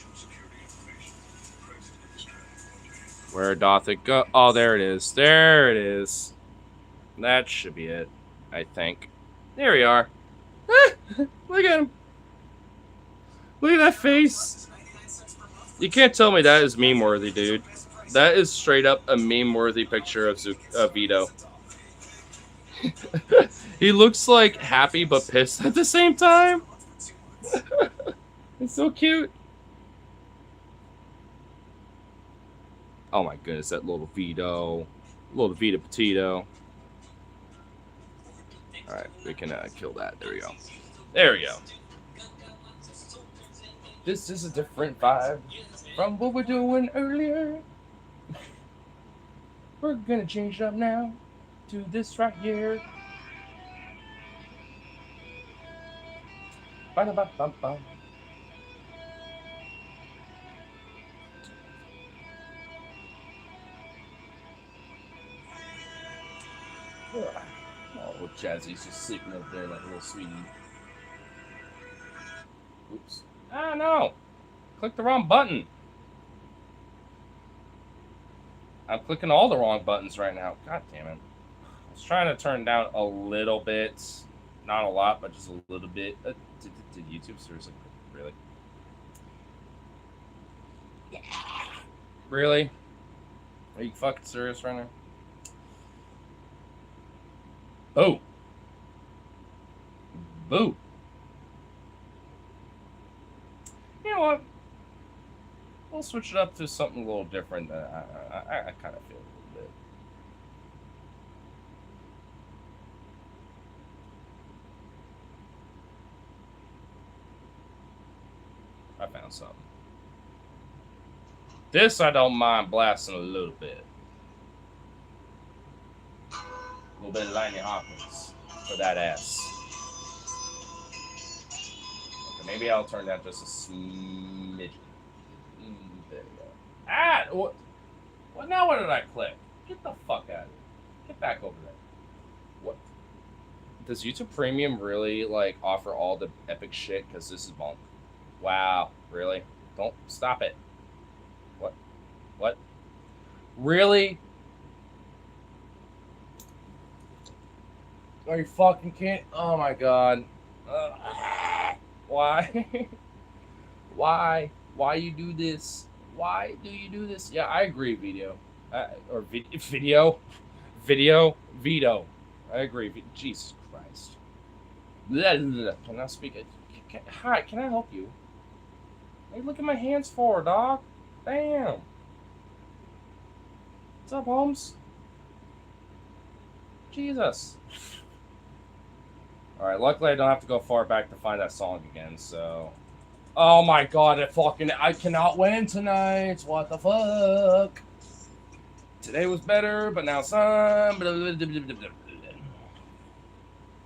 [SPEAKER 1] Where doth it go? Oh, there it is. There it is. That should be it, I think. There we are. Look at him. Look at that face. You can't tell me that is meme-worthy, dude. That is straight up a meme-worthy picture of Vito. He looks like happy but pissed at the same time. It's so cute. Oh my goodness, that little Vito. Little Vito Petito. Alright, we can kill that. There we go. There we go. This is a different vibe from what we're doing earlier. We're gonna change it up now to this right here. Ba-da-ba-bum-bum. Oh, Jazzy's just sleeping up there like a little sweetie. Oops. Ah, no! Click the wrong button. I'm clicking all the wrong buttons right now. God damn it. I was trying to turn down a little bit. Not a lot, but just a little bit. Did YouTube seriously? Really? Yeah. Really? Are you fucking serious right now? Oh. Boo. You know what? We'll switch it up to something a little different. I kind of feel a little bit. I found something. This I don't mind blasting a little bit. A little bit of Lightning Hopkins for that ass. Okay, maybe I'll turn that just a smidgen. There you go. Ah! What? Now what did I click? Get the fuck out of here. Get back over there. What? Does YouTube Premium really, like, offer all the epic shit? Because this is bonk. Wow. Really? Don't. Stop it. What? What? Really? Are you fucking kidding? Oh my god. Why? Why? Why you do this? Why do you do this? Yeah, I agree, video. Video, veto. I agree. Jesus Christ. Can I speak it? Hi, can I help you? Hey, look at my hands for, dog. Damn. What's up, Holmes? Jesus. Alright, luckily I don't have to go far back to find that song again, so... Oh my god, I cannot win tonight. What the fuck? Today was better, but now some...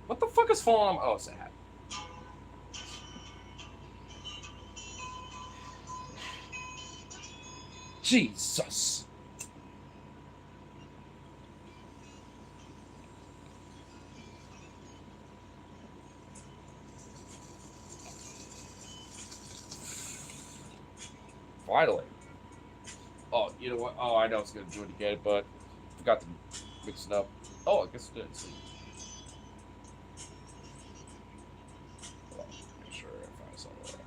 [SPEAKER 1] What the fuck is falling on... Oh, it's a hat. Jesus. Finally. Oh, you know what? Oh, I know I was going to do it again, but I forgot to mix it up. Oh, I guess it did. See. Make sure I find something.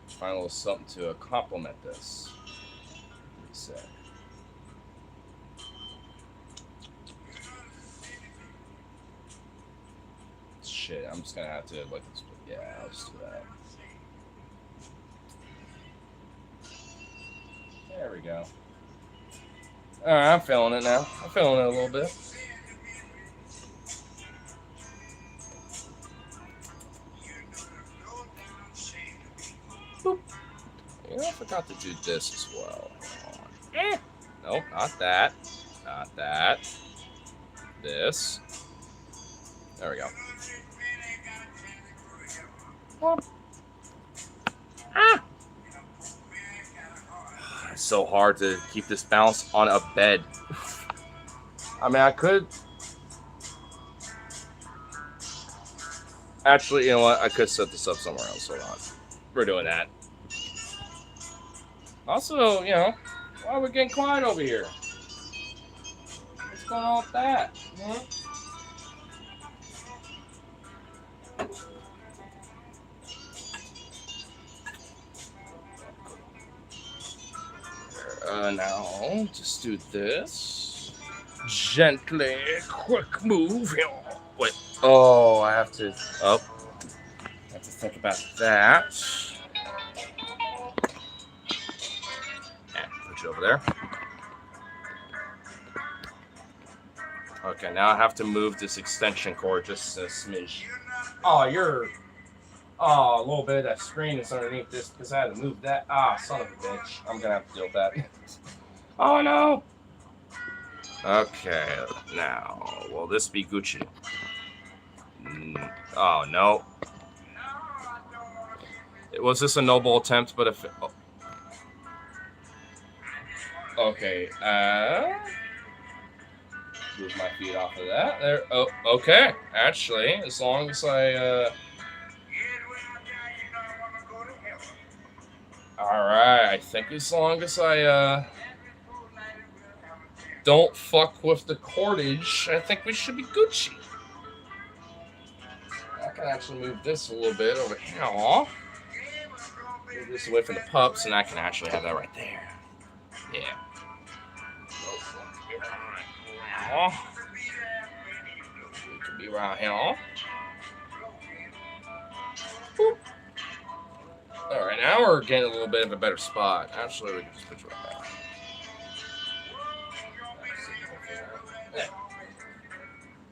[SPEAKER 1] Find a little something to complement this. Reset. Shit, I'm just going to have to like this. Yeah, I'll just do that. There we go. Alright, I'm feeling it now. I'm feeling it a little bit. Boop. You know, I forgot to do this as well. Nope, not that. Not that. This. There we go. Ah! It's so hard to keep this balance on a bed. I mean, I could... Actually, you know what? I could set this up somewhere else. Hold on. We're doing that. Also, you know, why are we getting quiet over here? What's going on with that? Now, just do this. Gently, quick move. Wait. Oh, I have to... Oh. I have to think about that. And put you over there. Okay, now I have to move this extension cord just a smidge. Oh, you're... Oh, a little bit of that screen is underneath this because I had to move that. Ah, son of a bitch. I'm going to have to deal with that. Oh, no. Okay, now, will this be Gucci? Oh, no. Was this a noble attempt, but if... Oh. Okay, move my feet off of that. There. Oh, okay. Actually, as long as I, Alright, I think as long as I don't fuck with the cordage, I think we should be Gucci. I can actually move this a little bit over here. Move this away from the pups, and I can actually have that right there. Yeah. We can be around here. Boop. Alright, now we're getting a little bit of a better spot. Actually, we can just put you right back.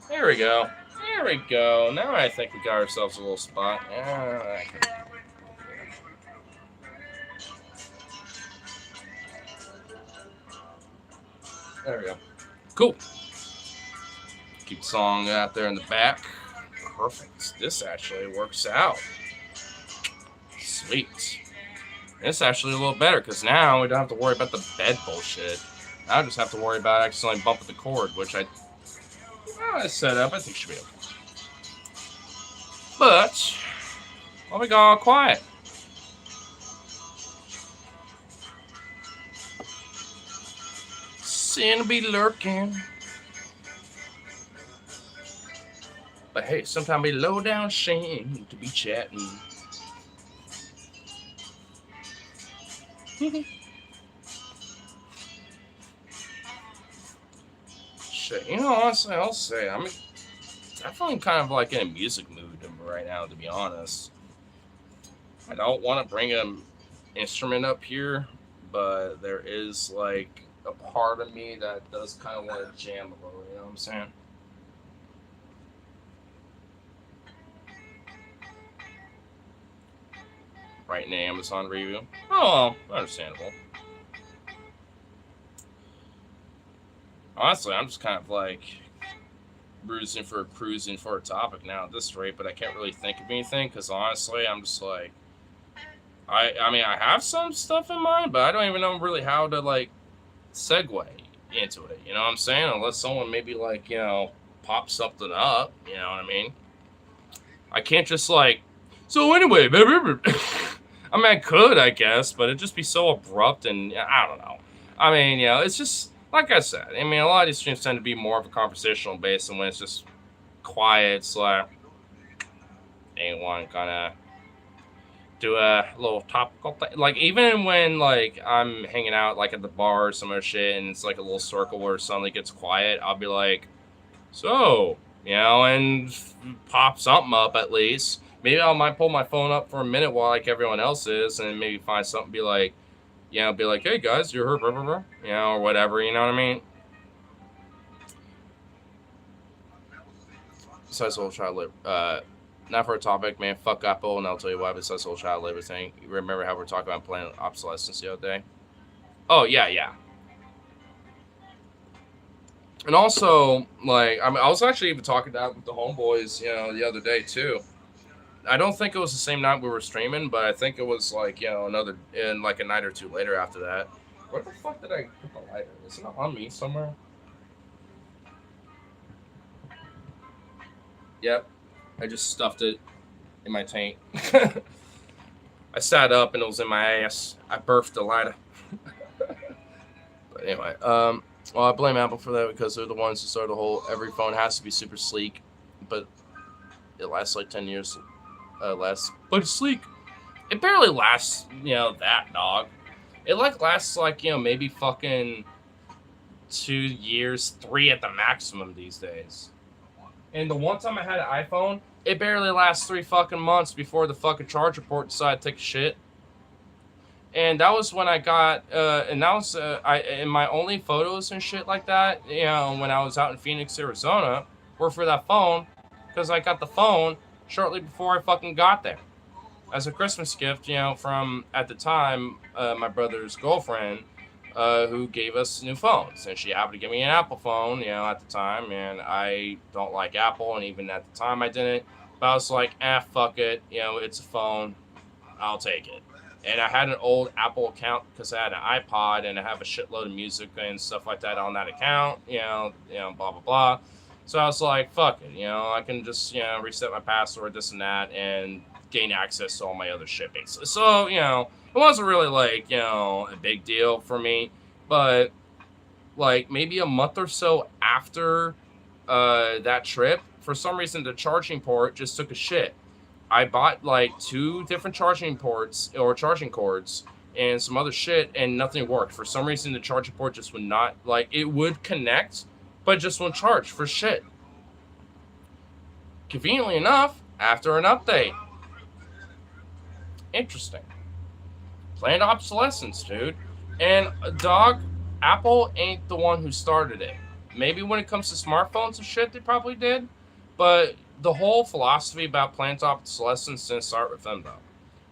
[SPEAKER 1] There we go. There we go. Now I think we got ourselves a little spot. Yeah. There we go. Cool. Keep the song out there in the back. Perfect. This actually works out. Sweet. It's actually a little better because now we don't have to worry about the bed bullshit. I just have to worry about accidentally bumping the cord, which I set up. I think should be okay. But while we go all quiet. Sin be lurking. But hey, sometimes be low down shame to be chatting. Shit, you know, honestly, I'll say I'm definitely kind of like in a music mood right now, to be honest. I don't want to bring an instrument up here, but there is like a part of me that does kind of want to jam a little, you know what I'm saying? Writing an Amazon review. Oh, understandable. Honestly, I'm just kind of like cruising for a topic now at this rate, but I can't really think of anything because honestly, I'm just like, I mean, I have some stuff in mind, but I don't even know really how to like segue into it. You know what I'm saying? Unless someone maybe like, you know, pop something up. You know what I mean? I can't just like. So anyway, I mean, I could, I guess, but it'd just be so abrupt and I don't know. I mean, you know, it's just like I said. I mean, a lot of these streams tend to be more of a conversational base, and when it's just quiet, it's like anyone gonna do a little topical thing. Like even when like I'm hanging out like at the bar or some other shit, and it's like a little circle where suddenly gets quiet, I'll be like, so you know, and pop something up at least. Maybe I might pull my phone up for a minute while like everyone else is, and maybe find something. Be like, you know, be like, hey guys, you heard, blah, blah, blah, you know, or whatever. You know what I mean? Besides whole child labor, not for a topic, man. Fuck Apple, and I'll tell you why. Besides whole child labor thing, you remember how we're talking about playing obsolescence the other day? Oh yeah. And also, like, I mean, I was actually even talking that with the homeboys, you know, the other day too. I don't think it was the same night we were streaming, but I think it was like, you know, like a night or two later after that. Where the fuck did I put the lighter? Is it not on me somewhere? Yep. I just stuffed it in my tank. I sat up and it was in my ass. I birthed the lighter. But anyway, well, I blame Apple for that because they're the ones who started the whole every phone has to be super sleek, but it lasts like 10 years. Less, but it's sleek. It barely lasts, you know, that dog. It like lasts like, you know, maybe fucking 2 years, 3 at the maximum these days. And the one time I had an iPhone, it barely lasts 3 fucking months before the fucking charger port decided to take a shit. And that was when I got, and that was in my only photos and shit like that, you know, when I was out in Phoenix, Arizona, were for that phone, because I got the phone shortly before I fucking got there as a Christmas gift, you know, from at the time my brother's girlfriend who gave us new phones, and she happened to give me an Apple phone, you know, at the time, and I don't like Apple, and even at the time I didn't, but I was like, fuck it, you know, it's a phone, I'll take it. And I had an old Apple account because I had an iPod and I have a shitload of music and stuff like that on that account, you know, blah blah blah. So I was like, fuck it, you know, I can just, you know, reset my password, this and that, and gain access to all my other shit, basically. So, you know, It wasn't really like, a big deal for me, but like maybe a month or so after that trip, for some reason the charging port just took a shit. I bought like 2 different charging ports or charging cords and some other shit, and nothing worked. For some reason, the charging port just would not, like, it would connect, but just won't charge for shit. Conveniently enough, after an update. Interesting. Planned obsolescence, dude. And dog, Apple ain't the one who started it. Maybe when it comes to smartphones and shit, they probably did. But the whole philosophy about planned obsolescence didn't start with them, though.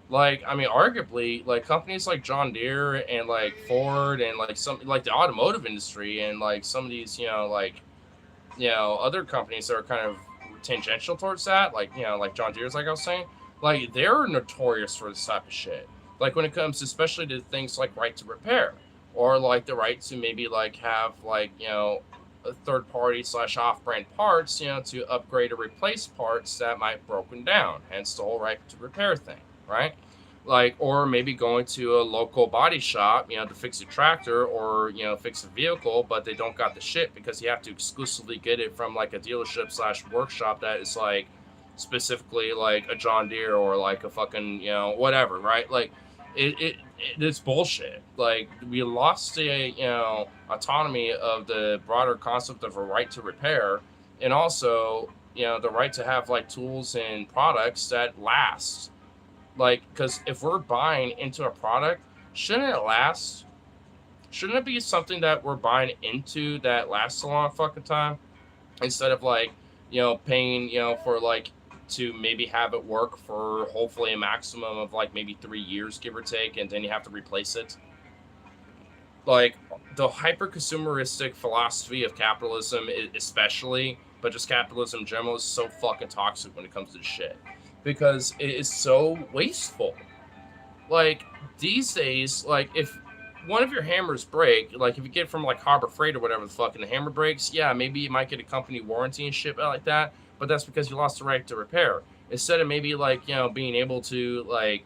[SPEAKER 1] Like, I mean, arguably, like companies like John Deere and like Ford and like some like the automotive industry and like some of these, other companies that are kind of tangential towards that, like like John Deere's, like I was saying, like they're notorious for this type of shit. Like when it comes, especially to things like right to repair, or like the right to maybe like have like a third party slash off brand parts, to upgrade or replace parts that might broken down. Hence the whole right to repair thing, right? Like, or maybe going to a local body shop, to fix a tractor or fix a vehicle, but they don't got the shit because you have to exclusively get it from like a dealership slash workshop that is like specifically like a John Deere or like a fucking whatever, right? Like it's bullshit. Like we lost the autonomy of the broader concept of a right to repair, and also the right to have like tools and products that last. Like, because if we're buying into a product, shouldn't it last? Shouldn't it be something that we're buying into that lasts a long fucking time? Instead of like, paying, for like to maybe have it work for hopefully a maximum of like maybe 3 years, give or take, and then you have to replace it. Like the hyper consumeristic philosophy of capitalism, especially, but just capitalism in general, is so fucking toxic when it comes to shit because it is so wasteful. Like these days, like if one of your hammers break, like if you get it from like Harbor Freight or whatever the fuck, and the hammer breaks, yeah, maybe you might get a company warranty and shit like that, but that's because you lost the right to repair. Instead of maybe like being able to like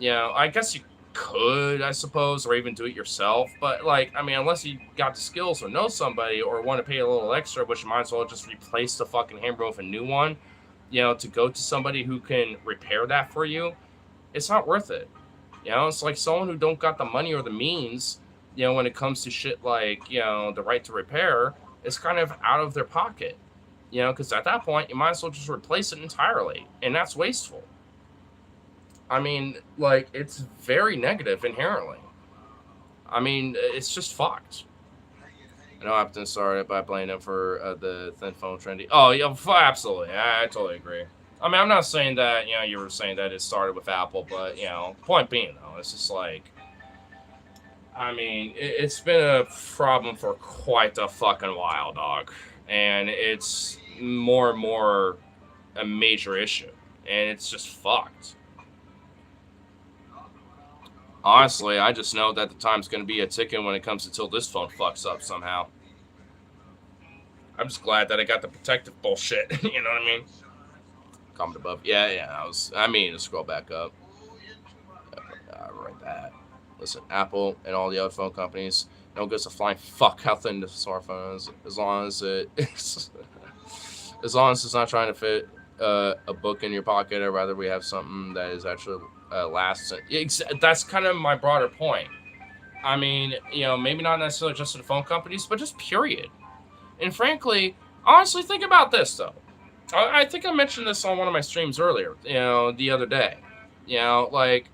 [SPEAKER 1] I guess you could, I suppose, or even do it yourself. But like, I mean, unless you got the skills or know somebody or want to pay a little extra, which you might as well just replace the fucking hammer with a new one, to go to somebody who can repair that for you, it's not worth it. It's like someone who don't got the money or the means, when it comes to shit like, the right to repair, it's kind of out of their pocket, because at that point, you might as well just replace it entirely. And that's wasteful. I mean, like, it's very negative inherently. I mean, it's just fucked. I know Upton started by blaming them for the thin phone trendy. Oh, yeah, absolutely. I totally agree. I mean, I'm not saying that, you were saying that it started with Apple, but, point being, though, it's just like, I mean, it's been a problem for quite a fucking while, dog. And it's more and more a major issue. And it's just fucked. Honestly, I just know that the time's going to be a ticking when it comes until this phone fucks up somehow. I'm just glad that I got the protective bullshit. You know what I mean? Comment above. Yeah. I mean to scroll back up. Right that. Listen, Apple and all the other phone companies don't give us a flying fuck how thin the smartphone is, as long as it's not trying to fit a book in your pocket. I'd rather we have something that is actually lasts. That's kind of my broader point. I mean, maybe not necessarily just to the phone companies, but just period. And frankly, honestly, think about this though. I think I mentioned this on one of my streams earlier, the other day. Like,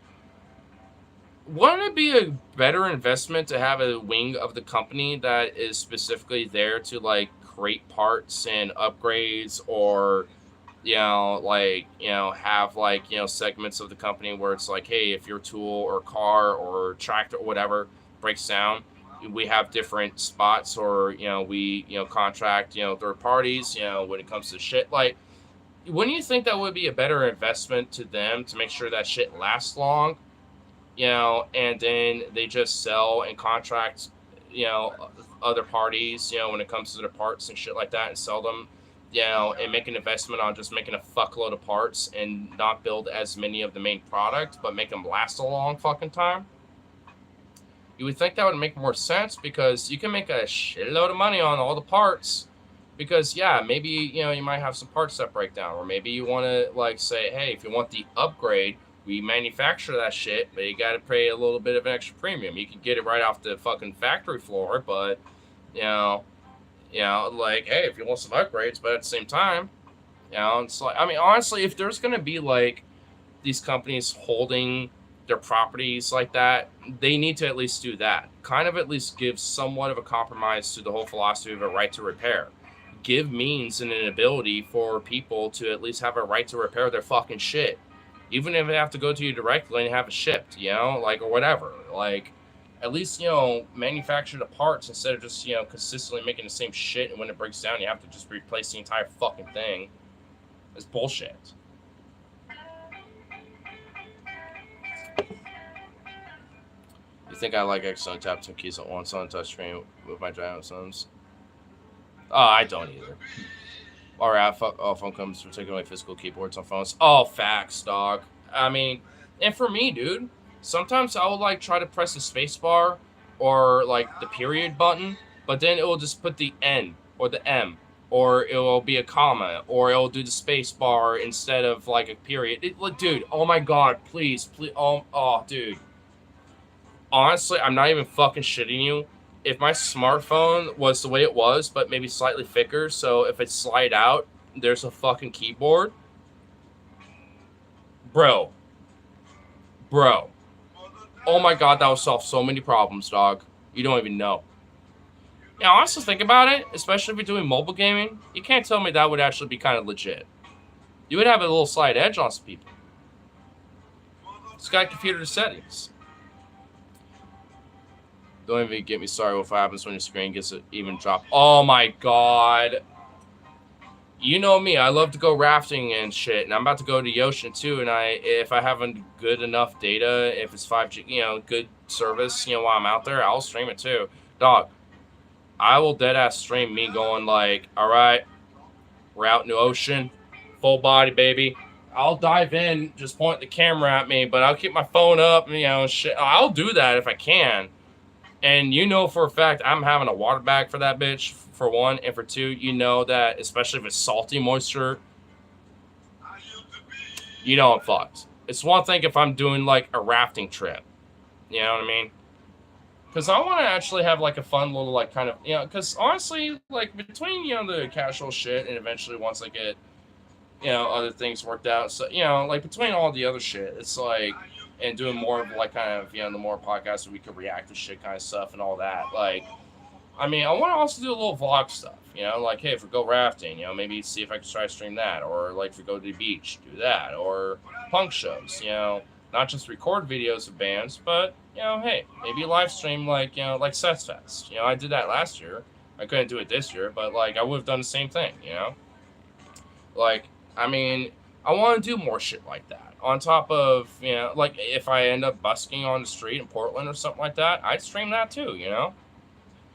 [SPEAKER 1] wouldn't it be a better investment to have a wing of the company that is specifically there to like create parts and upgrades, or have like, segments of the company where it's like, hey, if your tool or car or tractor or whatever breaks down, we have different spots, or, we, contract, third parties, when it comes to shit. Like, wouldn't you think that would be a better investment to them to make sure that shit lasts long, and then they just sell and contract, other parties, when it comes to the parts and shit like that, and sell them, and make an investment on just making a fuckload of parts and not build as many of the main product, but make them last a long fucking time. You would think that would make more sense because you can make a shitload of money on all the parts. Because yeah, maybe you might have some parts that break down, or maybe you want to like say, hey, if you want the upgrade, we manufacture that shit, but you got to pay a little bit of an extra premium. You can get it right off the fucking factory floor, but like, hey, if you want some upgrades, but at the same time, it's like, I mean, honestly, if there's gonna be like these companies holding their properties like that, they need to at least do that. Kind of at least give somewhat of a compromise to the whole philosophy of a right to repair. Give means and an ability for people to at least have a right to repair their fucking shit. Even if they have to go to you directly and have it shipped, like, or whatever. Like, at least, manufacture the parts instead of just, consistently making the same shit, and when it breaks down, you have to just replace the entire fucking thing. It's bullshit. You think I like accidentally tap some keys at once on a touchscreen with my giant sons? Oh, I don't either. Alright, phone comes from taking away physical keyboards on phones. Oh, facts, dog. I mean, and for me, dude, sometimes I will like try to press the space bar or like the period button, but then it will just put the N or the M, or it will be a comma, or it will do the space bar instead of like a period. Dude, oh my god, please, oh, dude. Honestly, I'm not even fucking shitting you. If my smartphone was the way it was, but maybe slightly thicker, so if it slide out, there's a fucking keyboard. Bro. Oh my god, that would solve so many problems, dog. You don't even know. Yeah, honestly, think about it, especially if you're doing mobile gaming, you can't tell me that would actually be kind of legit. You would have a little slight edge on some people. It's got computer settings. Don't even get me started with what happens when your screen gets an even drop. Oh my god. You know me, I love to go rafting and shit, and I'm about to go to the ocean too, and if I have good enough data, if it's 5G, good service, while I'm out there, I'll stream it too. Dog, I will deadass stream me going like, alright, we're out in the ocean, full body, baby. I'll dive in, just point the camera at me, but I'll keep my phone up, shit. I'll do that if I can. And for a fact, I'm having a water bag for that bitch, for one. And for two, that, especially if it's salty moisture, I'm fucked. It's one thing if I'm doing, like, a rafting trip. You know what I mean? Because I want to actually have, like, a fun little, like, kind of, because honestly, like, between, the casual shit and eventually once I get, other things worked out. So, like, between all the other shit, it's like, and doing more of like kind of the more podcasts where we could react to shit kind of stuff and all that. Like, I mean, I want to also do a little vlog stuff. Like, hey, if we go rafting, maybe see if I can try to stream that, or like if we go to the beach, do that, or punk shows. Not just record videos of bands, but hey, maybe live stream like like Sets Fest. I did that last year. I couldn't do it this year, but like I would have done the same thing. Like, I mean, I want to do more shit like that. On top of, like, if I end up busking on the street in Portland or something like that, I'd stream that too,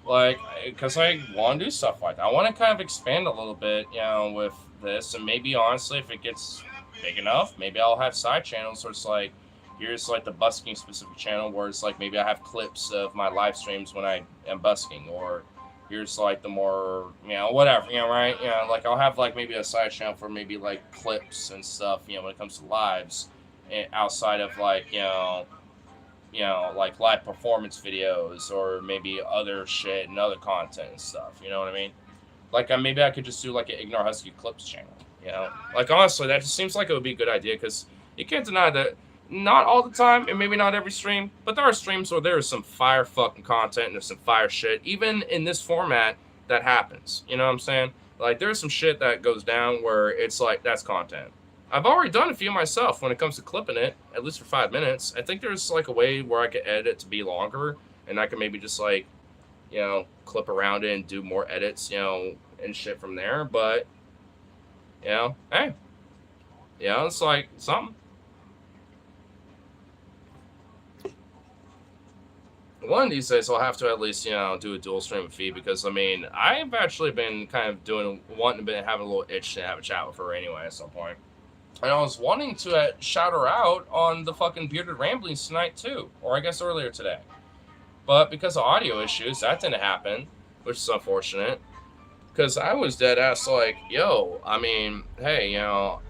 [SPEAKER 1] Like, because I want to do stuff like that. I want to kind of expand a little bit, with this. And maybe, honestly, if it gets big enough, maybe I'll have side channels where it's like, here's, like, the busking specific channel where it's like, maybe I have clips of my live streams when I am busking. Or here's, like, the more, whatever, right? Like, I'll have, like, maybe a side channel for maybe, like, clips and stuff, when it comes to lives, outside of, like, like, live performance videos, or maybe other shit and other content and stuff, you know what I mean? Like, maybe I could just do, like, an Ignore Husky Clips channel, Like, honestly, that just seems like it would be a good idea, because you can't deny that not all the time, and maybe not every stream, but there are streams where there is some fire fucking content and there's some fire shit, even in this format, that happens. You know what I'm saying? Like, there's some shit that goes down where it's like, that's content. I've already done a few myself when it comes to clipping it, at least for 5 minutes. I think there's, like, a way where I could edit it to be longer, and I can maybe just, like, clip around it and do more edits, and shit from there, but, hey. It's like, something. one of these days I'll have to at least, you know, do a dual stream feed because I mean I've actually been kind of wanting to have a little itch to have a chat with her anyway at some point. And I was wanting to shout her out on the fucking Bearded Ramblings tonight too, or I guess earlier today. But because of audio issues, that didn't happen, which is unfortunate. Because I was dead ass like, yo, I mean, hey, you know,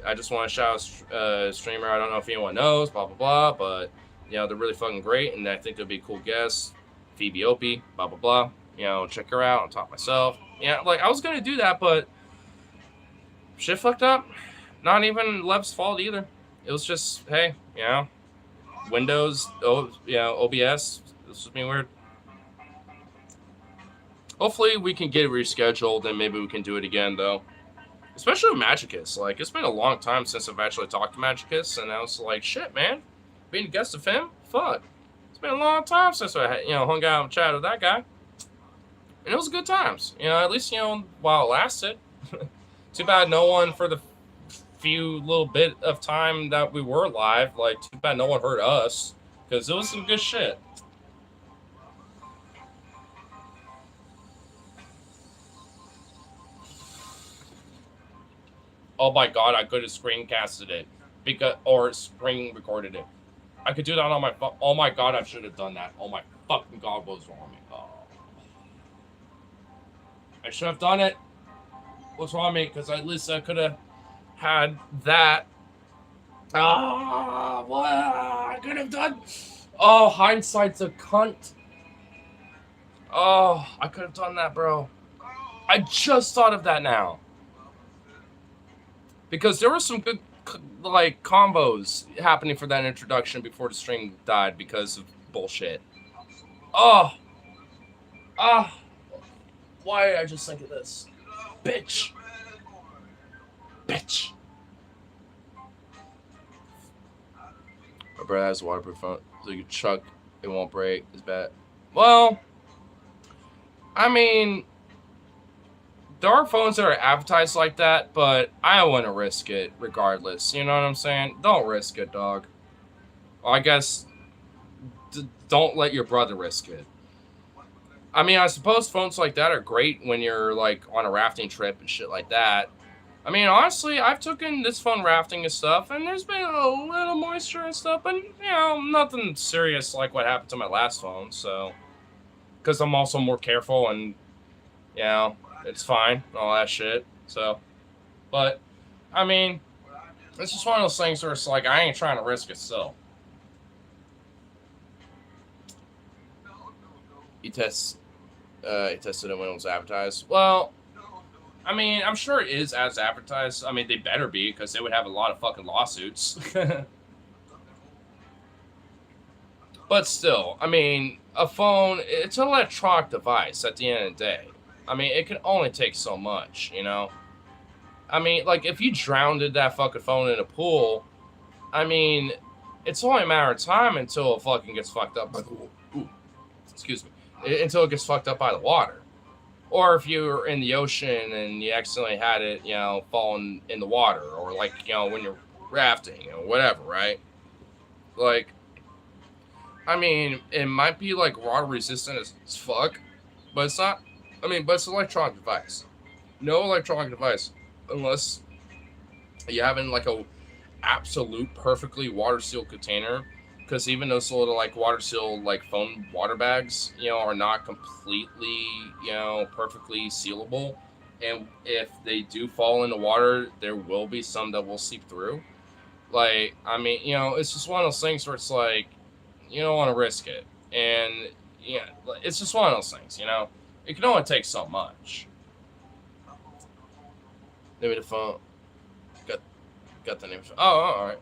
[SPEAKER 1] I just want to shout out a streamer. I don't know if anyone knows, blah, blah, blah, but, you know, they're really fucking great, and I think they'll be a cool guest. Phoebe Opie, blah, blah, blah. You know, check her out on top myself. Yeah, like, I was going to do that, but shit fucked up. Not even Lev's fault either. It was just, hey, you know, Windows, OBS. This was being weird. Hopefully we can get it rescheduled and maybe we can do it again, though. Especially with Magicus. Like, it's been a long time since I've actually talked to Magicus, and I was like, shit, man. Being a guest of him? Fuck. It's been a long time since I, you know, hung out and chatted with that guy. And it was good times. You know, at least, you know, while it lasted. Too bad no one for the few little bit of time that we were live, like, too bad no one heard us. Because it was some good shit. Oh my god, I could have screencasted it or screen recorded it. I could do that on my phone. Oh my god, I should have done that. Oh my fucking god, what was wrong with me? Oh. I should have done it. What's wrong with me? Because at least I could have had that. Ah, what I could have done. Oh, hindsight's a cunt. Oh, I could have done that, bro. I just thought of that now. Because there were some good, like, combos happening for that introduction before the stream died because of bullshit. Oh. Ah. Why did I just think of this? Bitch. Bitch. My brother has a waterproof phone, so you can chuck, it won't break. It's bad. Well, I mean, there are phones that are advertised like that, but I don't want to risk it regardless. You know what I'm saying? Don't risk it, dog. Well, I guess don't let your brother risk it. I mean, I suppose phones like that are great when you're, like, on a rafting trip and shit like that. I mean, honestly, I've taken this phone rafting and stuff, and there's been a little moisture and stuff, but, you know, nothing serious like what happened to my last phone, so. Because I'm also more careful and, you know, it's fine, all that shit, so. But, I mean, it's just one of those things where it's like, I ain't trying to risk it still. He tested it when it was advertised. Well, I mean, I'm sure it is as advertised. I mean, they better be, because they would have a lot of fucking lawsuits. But still, I mean, a phone, it's an electronic device at the end of the day. I mean, it can only take so much, you know? I mean, like, if you drowned that fucking phone in a pool, I mean, it's only a matter of time until it fucking gets fucked up by the... excuse me. Until it gets fucked up by the water. Or if you're in the ocean and you accidentally had it, you know, falling in the water. Or, like, you know, when you're rafting or whatever, right? Like, I mean, it might be, like, water resistant as fuck. But it's not... I mean, but it's an electronic device. No electronic device. Unless you have in, like, a absolute perfectly water-sealed container. Because even those little, like, water-sealed, like, phone water bags, you know, are not completely, you know, perfectly sealable. And if they do fall in the water, there will be some that will seep through. Like, I mean, you know, it's just one of those things where it's like, you don't want to risk it. And, yeah, it's just one of those things, you know? It can only take so much. Maybe the phone. Got the name. Oh, alright.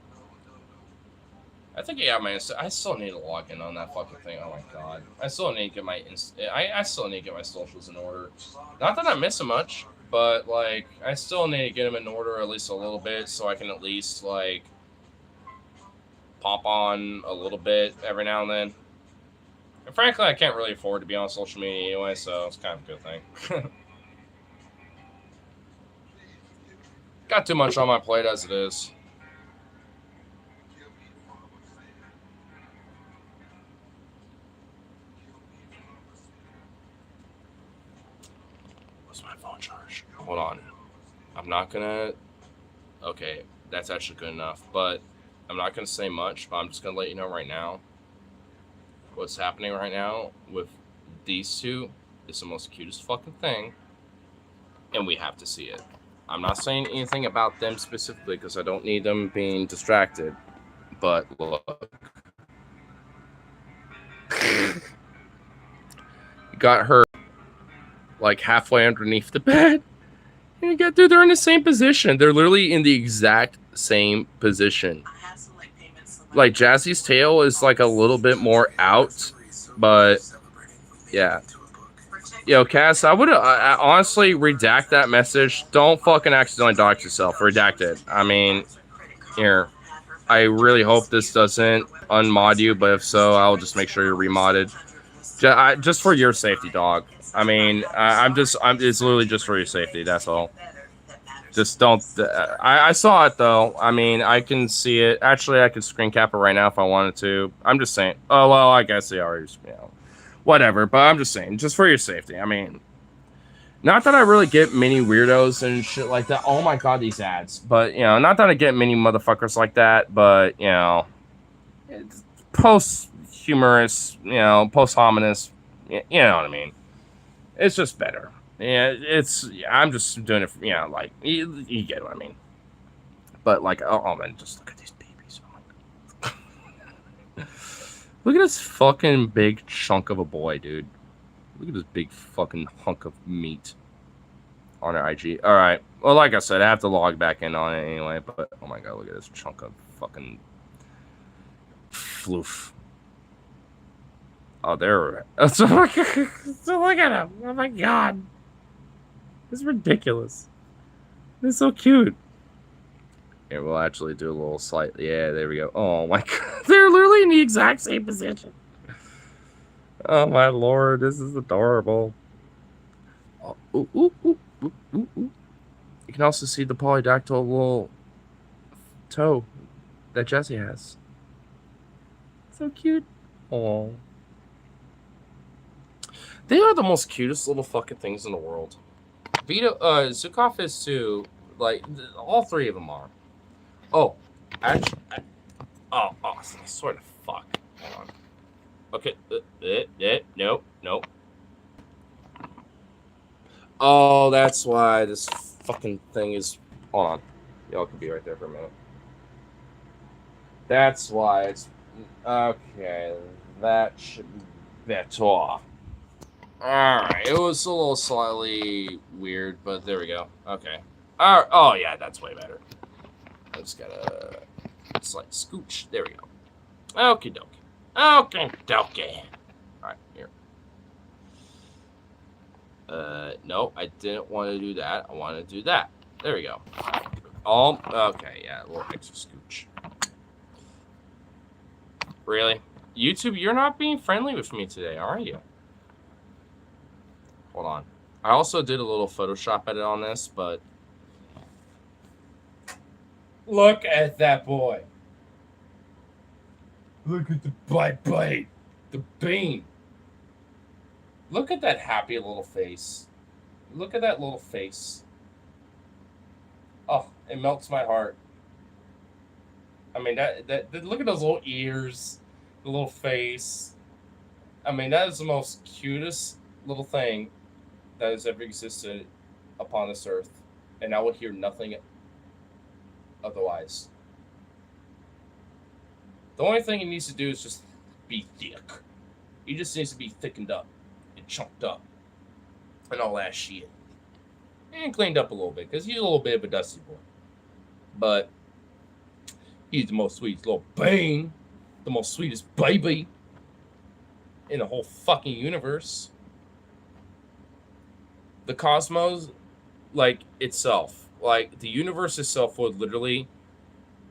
[SPEAKER 1] I think yeah, man. I still need to log in on that fucking thing. Oh my god, I still need to get my I still need to get my socials in order. Not that I'm missing much, but like I still need to get them in order at least a little bit, so I can at least like pop on a little bit every now and then. And frankly, I can't really afford to be on social media anyway, so it's kind of a good thing. Got too much on my plate as it is. not gonna. Okay, that's actually good enough, but I'm not gonna say much. But I'm just gonna let you know right now. What's happening right now with these two is the most cutest fucking thing, and we have to see it. I'm not saying anything about them specifically because I don't need them being distracted. But look, got her like halfway underneath the bed. And you got, dude, they're in the same position. They're literally in the exact same position. Like Jazzy's tail is like a little bit more out, but yeah. Yo, Cass, I would honestly redact that message. Don't fucking accidentally dox yourself. Redact it. I mean, here. I really hope this doesn't unmod you, but if so, I'll just make sure you're remodded. Just for your safety, dog. I mean, it's literally just for your safety. That's all. Just don't. I saw it though. I mean, I can see it. Actually, I could screen cap it right now if I wanted to. I'm just saying. Oh well, I guess they already, whatever. But I'm just saying, just for your safety. I mean, not that I really get many weirdos and shit like that. Oh my god, these ads. But not that I get many motherfuckers like that. But it's post-humorous. Post-hominous. You know what I mean? It's just better. Yeah, I'm just doing it for, like, you get what I mean. But, like, oh man, just look at these babies. Oh my god. Look at this fucking big chunk of a boy, dude. Look at this big fucking hunk of meat on our IG. Alright, well, like I said, I have to log back in on it anyway, but, oh my god, look at this chunk of fucking floof. Oh, there. So look at him. Oh my god. This is ridiculous. This is so cute. Here, we'll actually do a little slight. Yeah, there we go. Oh my god. They're literally in the exact same position. Oh my lord. This is adorable. Oh, ooh, ooh, ooh, ooh, ooh, ooh. You can also see the polydactyl little toe that Jessie has. So cute. Oh. They are the most cutest little fucking things in the world. Vito, Zukov is too. Like, all three of them are. Oh, actually, I swear to fuck. Hold on. Okay, nope. Oh, that's why this fucking thing is. Hold on, y'all can be right there for a minute. That's why it's okay. That should be better. Alright, it was a little slightly weird, but there we go. Okay. Alright, oh yeah, that's way better. I just gotta slight scooch. There we go. Okie dokie. Okie dokie. Alright, here. No, I didn't want to do that. I want to do that. There we go. Okay, yeah, a little extra scooch. Really? YouTube, you're not being friendly with me today, are you? Hold on. I also did a little Photoshop edit on this, but look at that boy. Look at the bite. The bean. Look at that happy little face. Look at that little face. Oh, it melts my heart. I mean, that look at those little ears, the little face. I mean, that is the most cutest little thing that has ever existed upon this earth, and I will hear nothing otherwise. The only thing he needs to do is just be thick. He just needs to be thickened up and chunked up and all that shit. And cleaned up a little bit, because he's a little bit of a dusty boy. But he's the most sweetest little bang, the most sweetest baby in the whole fucking universe. The cosmos, like, itself, like, the universe itself would literally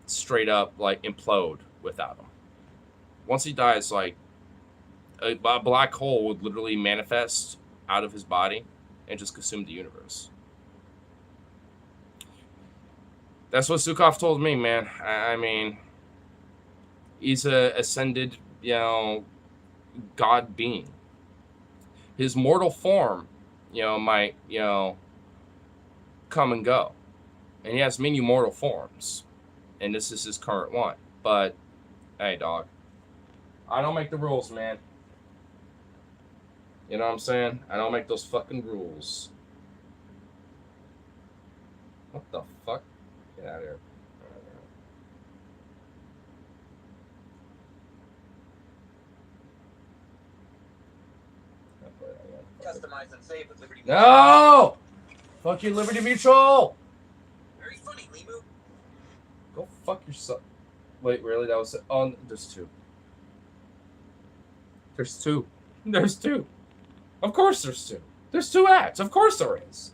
[SPEAKER 1] straight up, like, implode without him. Once he dies, like, a black hole would literally manifest out of his body and just consume the universe. That's what Zukov told me, man. I mean, he's a ascended, God being. His mortal form, might, come and go. And he has many mortal forms. And this is his current one. But, hey, dog. I don't make the rules, man. You know what I'm saying? I don't make those fucking rules. What the fuck? Get out of here.
[SPEAKER 2] Customize and save with Liberty
[SPEAKER 1] Mutual. No! Fuck you, Liberty Mutual!
[SPEAKER 2] Very funny, Limu.
[SPEAKER 1] Go fuck yourself. Wait, really? That was... Oh, there's two. There's two. There's two. Of course there's two. There's two ads. Of course there is.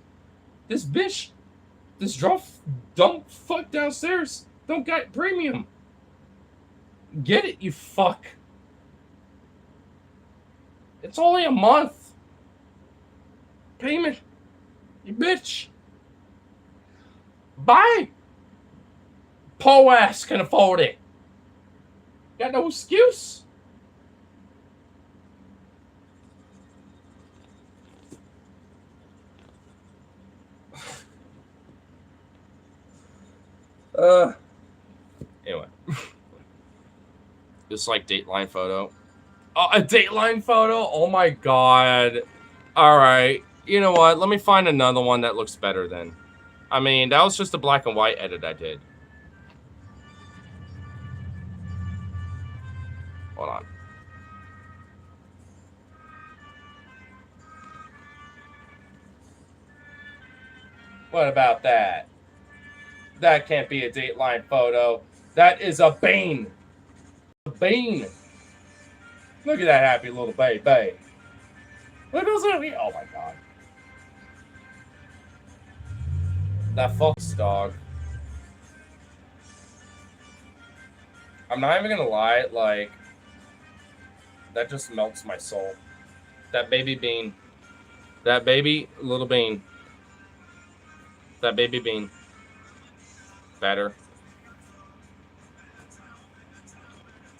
[SPEAKER 1] This bitch... This dumb fuck downstairs don't got premium. Get it, you fuck. It's only a month. Payment. You bitch. Buy. Po ass can afford it. Got no excuse. Anyway. It's like Dateline photo. Oh, a Dateline photo? Oh my god. Alright. You know what? Let me find another one that looks better then. I mean, that was just a black and white edit I did. Hold on. What about that? That can't be a Dateline photo. That is a bean. A bean. Look at that happy little baby. What does it mean? Oh my god. That fucks dog. I'm not even gonna lie, like, that just melts my soul. That baby bean. That baby little bean. That baby bean. Better.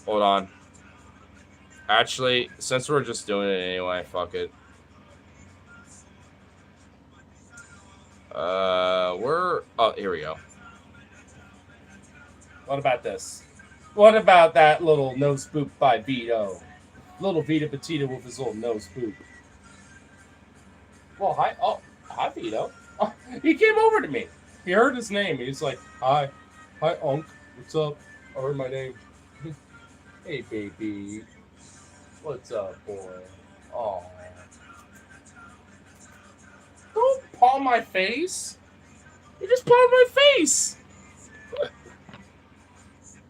[SPEAKER 1] Hold on. Actually, since we're just doing it anyway, fuck it. Oh, here we go. What about this? What about that little nose boop by Vito? Little Vito Petito with his little nose boop. Well, hi. Oh, hi, Vito. Oh, he came over to me. He heard his name. He's like, hi. Hi, Unc. What's up? I heard my name. Hey, baby. What's up, boy? Aw. Don't paw my face. You just pawed my face.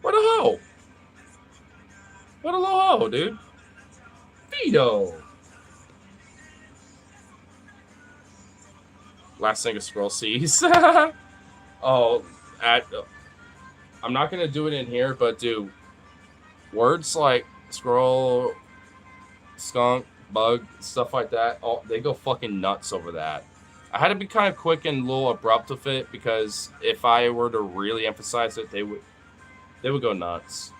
[SPEAKER 1] What a hoe. What a low hoe, dude. Vito. Last thing a scroll sees. Oh, I'm not going to do it in here, but do words like scroll, skunk, bug, stuff like that. Oh, they go fucking nuts over that. I had to be kind of quick and a little abrupt with it because if I were to really emphasize it, they would go nuts.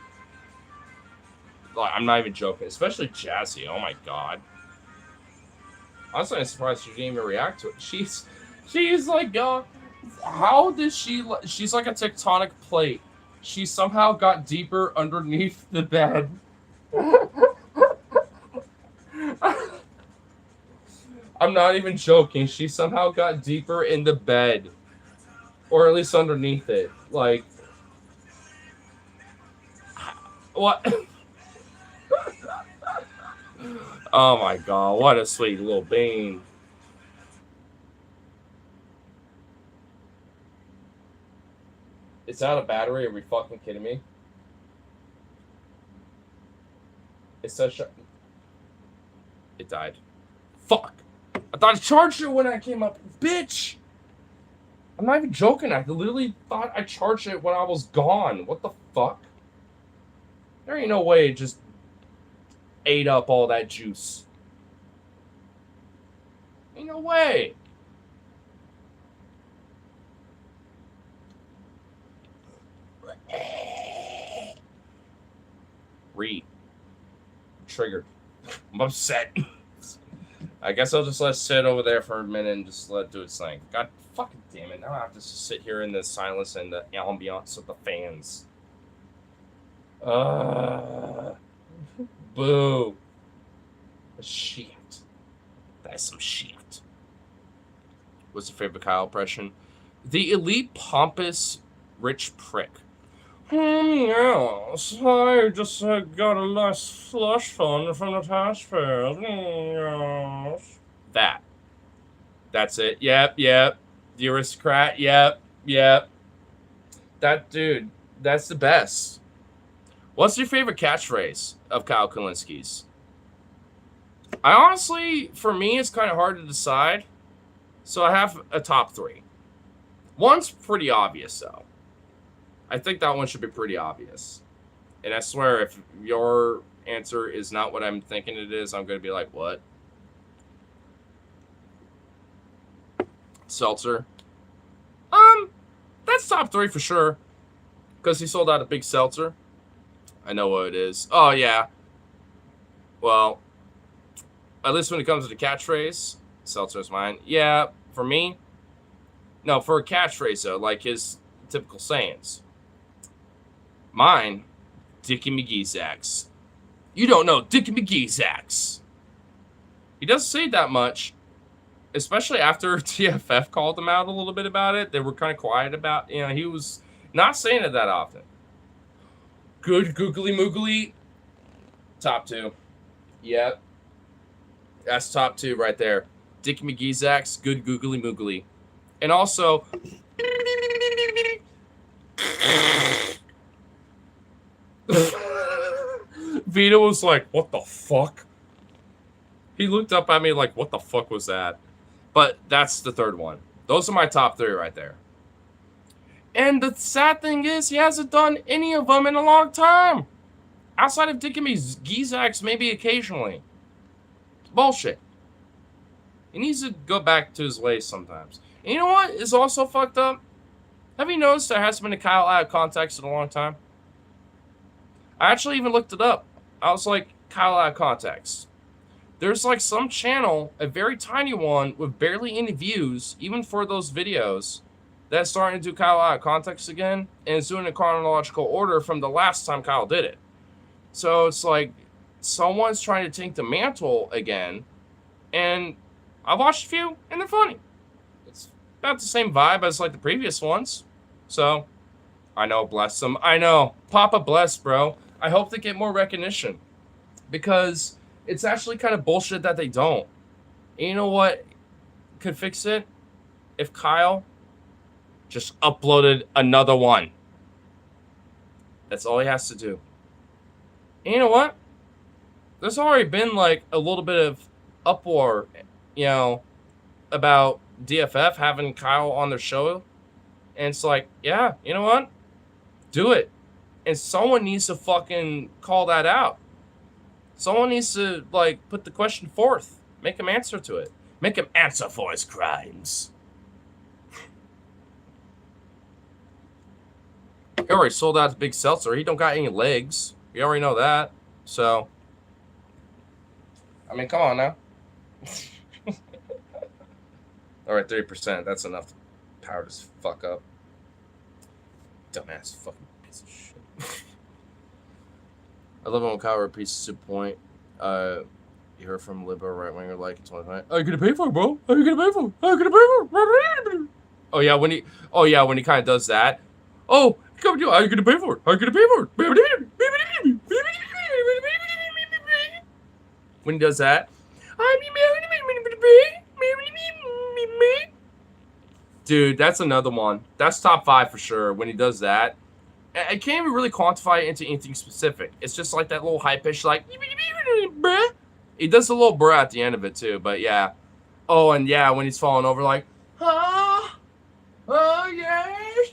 [SPEAKER 1] Like, I'm not even joking, especially Jazzy. Oh my god. Honestly, I'm surprised she didn't even react to it. She's like, how does she? She's like a tectonic plate. She somehow got deeper underneath the bed. I'm not even joking. She somehow got deeper in the bed. Or at least underneath it. Like, what? Oh my god, what a sweet little bean. It's out of battery, are we fucking kidding me? It's such a... It died. Fuck! I thought I charged it when I came up. Bitch! I'm not even joking. I literally thought I charged it when I was gone. What the fuck? There ain't no way it just ate up all that juice. Ain't no way. Triggered. I'm upset. I guess I'll just let it sit over there for a minute and just let it do its thing. God fucking damn it. Now I have to just sit here in the silence and the ambiance of the fans. Boo. Shit. That's some shit. What's your favorite Kyle impression? The elite, pompous, rich prick. Yes, I just got a nice slush fund from the taxpayers. Yes. That's it. Yep. The aristocrat. Yep. That dude, that's the best. What's your favorite catchphrase of Kyle Kulinski's? I honestly, for me, it's kind of hard to decide. So I have a top 3. One's pretty obvious, though. I think that one should be pretty obvious. And I swear, if your answer is not what I'm thinking it is, I'm going to be like, what? Seltzer. That's top 3 for sure. Because he sold out a big seltzer. I know what it is. Oh, yeah. Well, at least when it comes to the catchphrase, seltzer's mine. Yeah, for me. No, for a catchphrase, though, like his typical sayings. Mine, Dickie McGee's axe. You don't know Dickie McGee's axe. He doesn't say that much, especially after TFF called him out a little bit about it. They were kind of quiet about, he was not saying it that often. Good googly moogly. Top 2. Yep. That's top 2 right there. Dickie McGee's axe, good googly moogly. And also, Vito was like, what the fuck? He looked up at me like, what the fuck was that? But that's the third one. Those are my top 3 right there. And the sad thing is, he hasn't done any of them in a long time. Outside of Dickie McGee's axe, maybe occasionally. Bullshit. He needs to go back to his ways sometimes. And you know what is also fucked up? Have you noticed there hasn't been a Kyle out of context in a long time? I actually even looked it up. I was like, Kyle out of context. There's like some channel, a very tiny one, with barely any views, even for those videos, that's starting to do Kyle out of context again, and it's doing a chronological order from the last time Kyle did it. So it's like, someone's trying to take the mantle again, and I watched a few, and they're funny. It's about the same vibe as like the previous ones. So, I know, bless them. I know, Papa bless, bro. I hope they get more recognition, because it's actually kind of bullshit that they don't. And you know what could fix it? If Kyle just uploaded another one. That's all he has to do. And you know what? There's already been like a little bit of uproar, about DFF having Kyle on their show. And it's like, yeah, you know what? Do it. And someone needs to fucking call that out. Someone needs to, like, put the question forth. Make him answer to it. Make him answer for his crimes. He already sold out the big seltzer. He don't got any legs. We already know that. So, I mean, come on now. All right, 30%. That's enough to power this fuck up. Dumbass fucking piece of shit. I love it when Kyle repeats the point. You heard from liberal right winger like it's 29. Are you gonna pay for it, bro? Are you gonna pay for it? Are you gonna pay for it? Oh yeah, when he kind of does that. Oh, come to you. Are you gonna pay for it? Are you gonna pay for it? When he does that. Dude, that's another one. That's top 5 for sure. When he does that, I can't even really quantify it into anything specific. It's just like that little high pitch, like he does a little bruh at the end of it too. But yeah, oh and yeah, when he's falling over, like oh yes,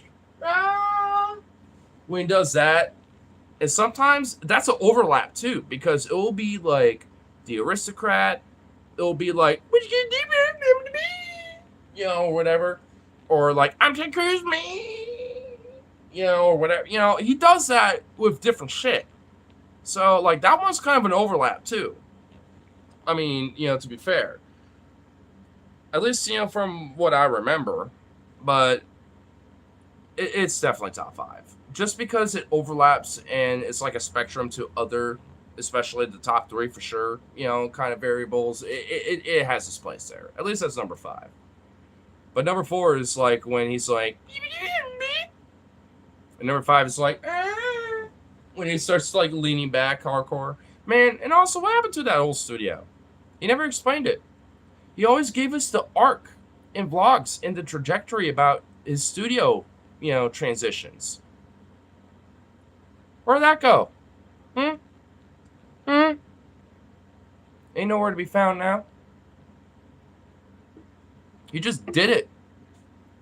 [SPEAKER 1] when he does that, and sometimes that's an overlap too, because it will be like the aristocrat, it will be like what you gonna do, or whatever. Or like, I'm Ted Cruz, me, or whatever. He does that with different shit. So, like, that one's kind of an overlap, too. I mean, to be fair. At least, from what I remember. but it's definitely top 5. Just because it overlaps and it's like a spectrum to other, especially the top 3 for sure, kind of variables. It has its place there. At least that's number 5. But number 4 is like when he's like, and number 5 is like, when he starts like leaning back hardcore. Man, and also what happened to that old studio? He never explained it. He always gave us the arc in vlogs and the trajectory about his studio, transitions. Where'd that go? Ain't nowhere to be found now. He just did it.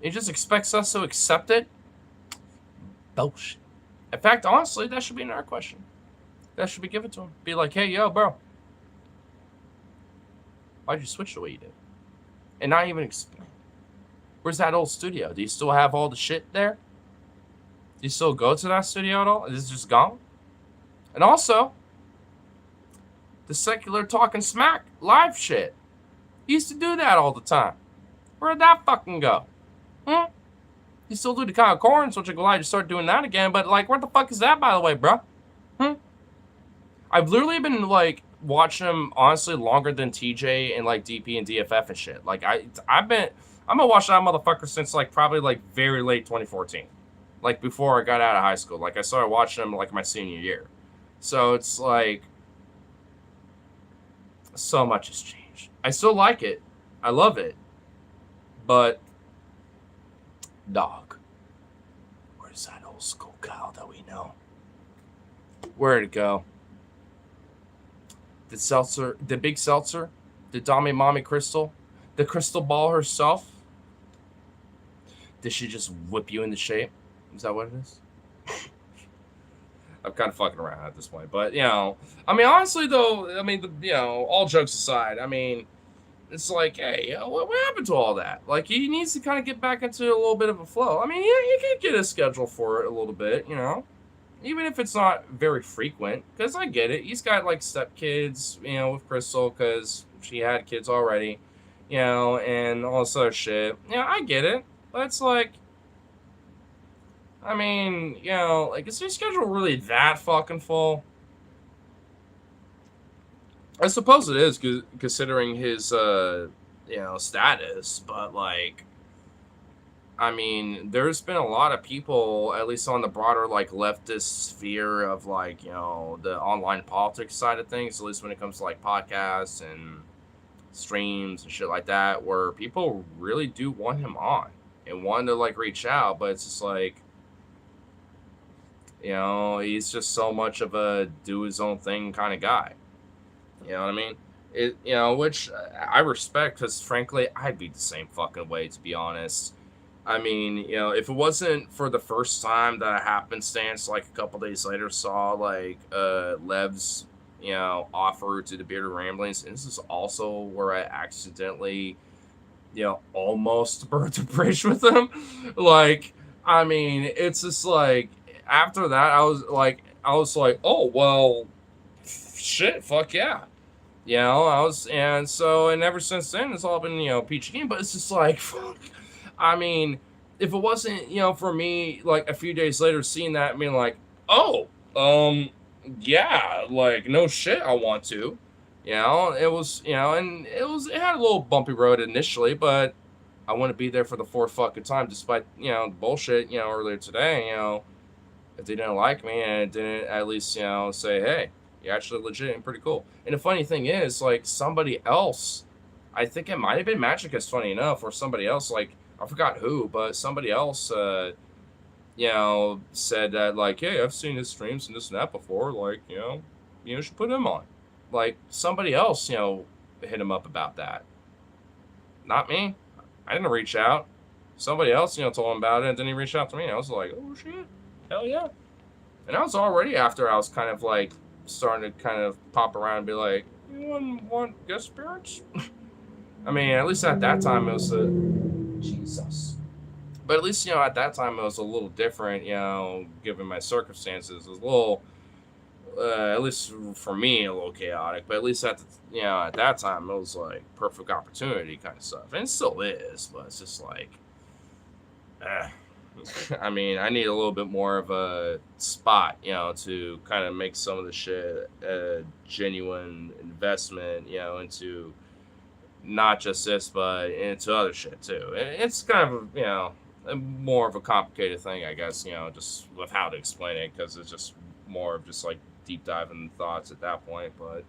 [SPEAKER 1] He just expects us to accept it. Bullshit. In fact, honestly, that should be another question. That should be given to him. Be like, hey, yo, bro. Why'd you switch the way you did? And not even explain. Where's that old studio? Do you still have all the shit there? Do you still go to that studio at all? Is it just gone? And also, the secular talking smack live shit. He used to do that all the time. Where'd that fucking go? You still do the kind of corns, which I'm glad you start doing that again, but like, what the fuck is that, by the way, bro? I've literally been like watching him honestly longer than TJ and like DP and DFF and shit. Like I'm gonna watch that motherfucker since like probably like very late 2014, like before I got out of high school. Like I started watching him like my senior year, so it's like so much has changed. I still like it, I love it, but dog, where's that old school Kyle that we know? Where'd it go? Did Seltzer, the big Seltzer, the Dami Mommy Crystal, the crystal ball herself? Did she just whip you into shape? Is that what it is? I'm kind of fucking around at this point, but I mean, honestly though, I mean, all jokes aside, I mean, it's like, hey, what happened to all that? Like, he needs to kind of get back into a little bit of a flow. I mean, he could get a schedule for it a little bit, even if it's not very frequent, because I get it. He's got like stepkids, with Crystal, because she had kids already, and all this other shit. I get it. But it's like, I mean, like, is his schedule really that fucking full? I suppose it is, considering his, status, but like, I mean, there's been a lot of people, at least on the broader, like, leftist sphere of, like, the online politics side of things, at least when it comes to, like, podcasts and streams and shit like that, where people really do want him on and want to, like, reach out, but it's just, like, he's just so much of a do-his-own-thing kind of guy. You know what I mean? Which I respect, because, frankly, I'd be the same fucking way, to be honest. I mean, if it wasn't for the first time that I happenstance, like, a couple days later, saw, like, Lev's, offer to the Bearded Ramblings, and this is also where I accidentally, almost burnt a bridge with him. Like, I mean, it's just, like, after that, I was like, oh, well, shit, fuck yeah. And ever since then, it's all been, peachy keen, but it's just like, fuck. I mean, if it wasn't, for me, like, a few days later, seeing that, and being like, oh, yeah, like, no shit, I want to, it was, and it had a little bumpy road initially, but I want to be there for the fourth fucking time, despite, the bullshit, earlier today, if they didn't like me, and it didn't at least, say, hey, you're actually legit and pretty cool. And the funny thing is, like, somebody else, I think it might have been Magicus, funny enough, or somebody else, like, I forgot who, but somebody else, said that, like, hey, I've seen his streams and this and that before, like, you should put him on. Like, somebody else, hit him up about that. Not me. I didn't reach out. Somebody else, told him about it, and then he reached out to me. I was like, oh, shit. Hell yeah. And I was already after I was kind of, like, starting to kind of pop around and be like, you want guest spirits? I mean, at least at that time, it was Jesus. But at least, at that time, it was a little different, given my circumstances. It was a little, at least for me, a little chaotic. But at least at that time, it was like perfect opportunity kind of stuff. And it still is, but it's just like, I mean, I need a little bit more of a spot, to kind of make some of the shit a genuine investment, into not just this, but into other shit too. It's kind of, more of a complicated thing, I guess, just with how to explain it, because it's just more of just like deep diving thoughts at that point. But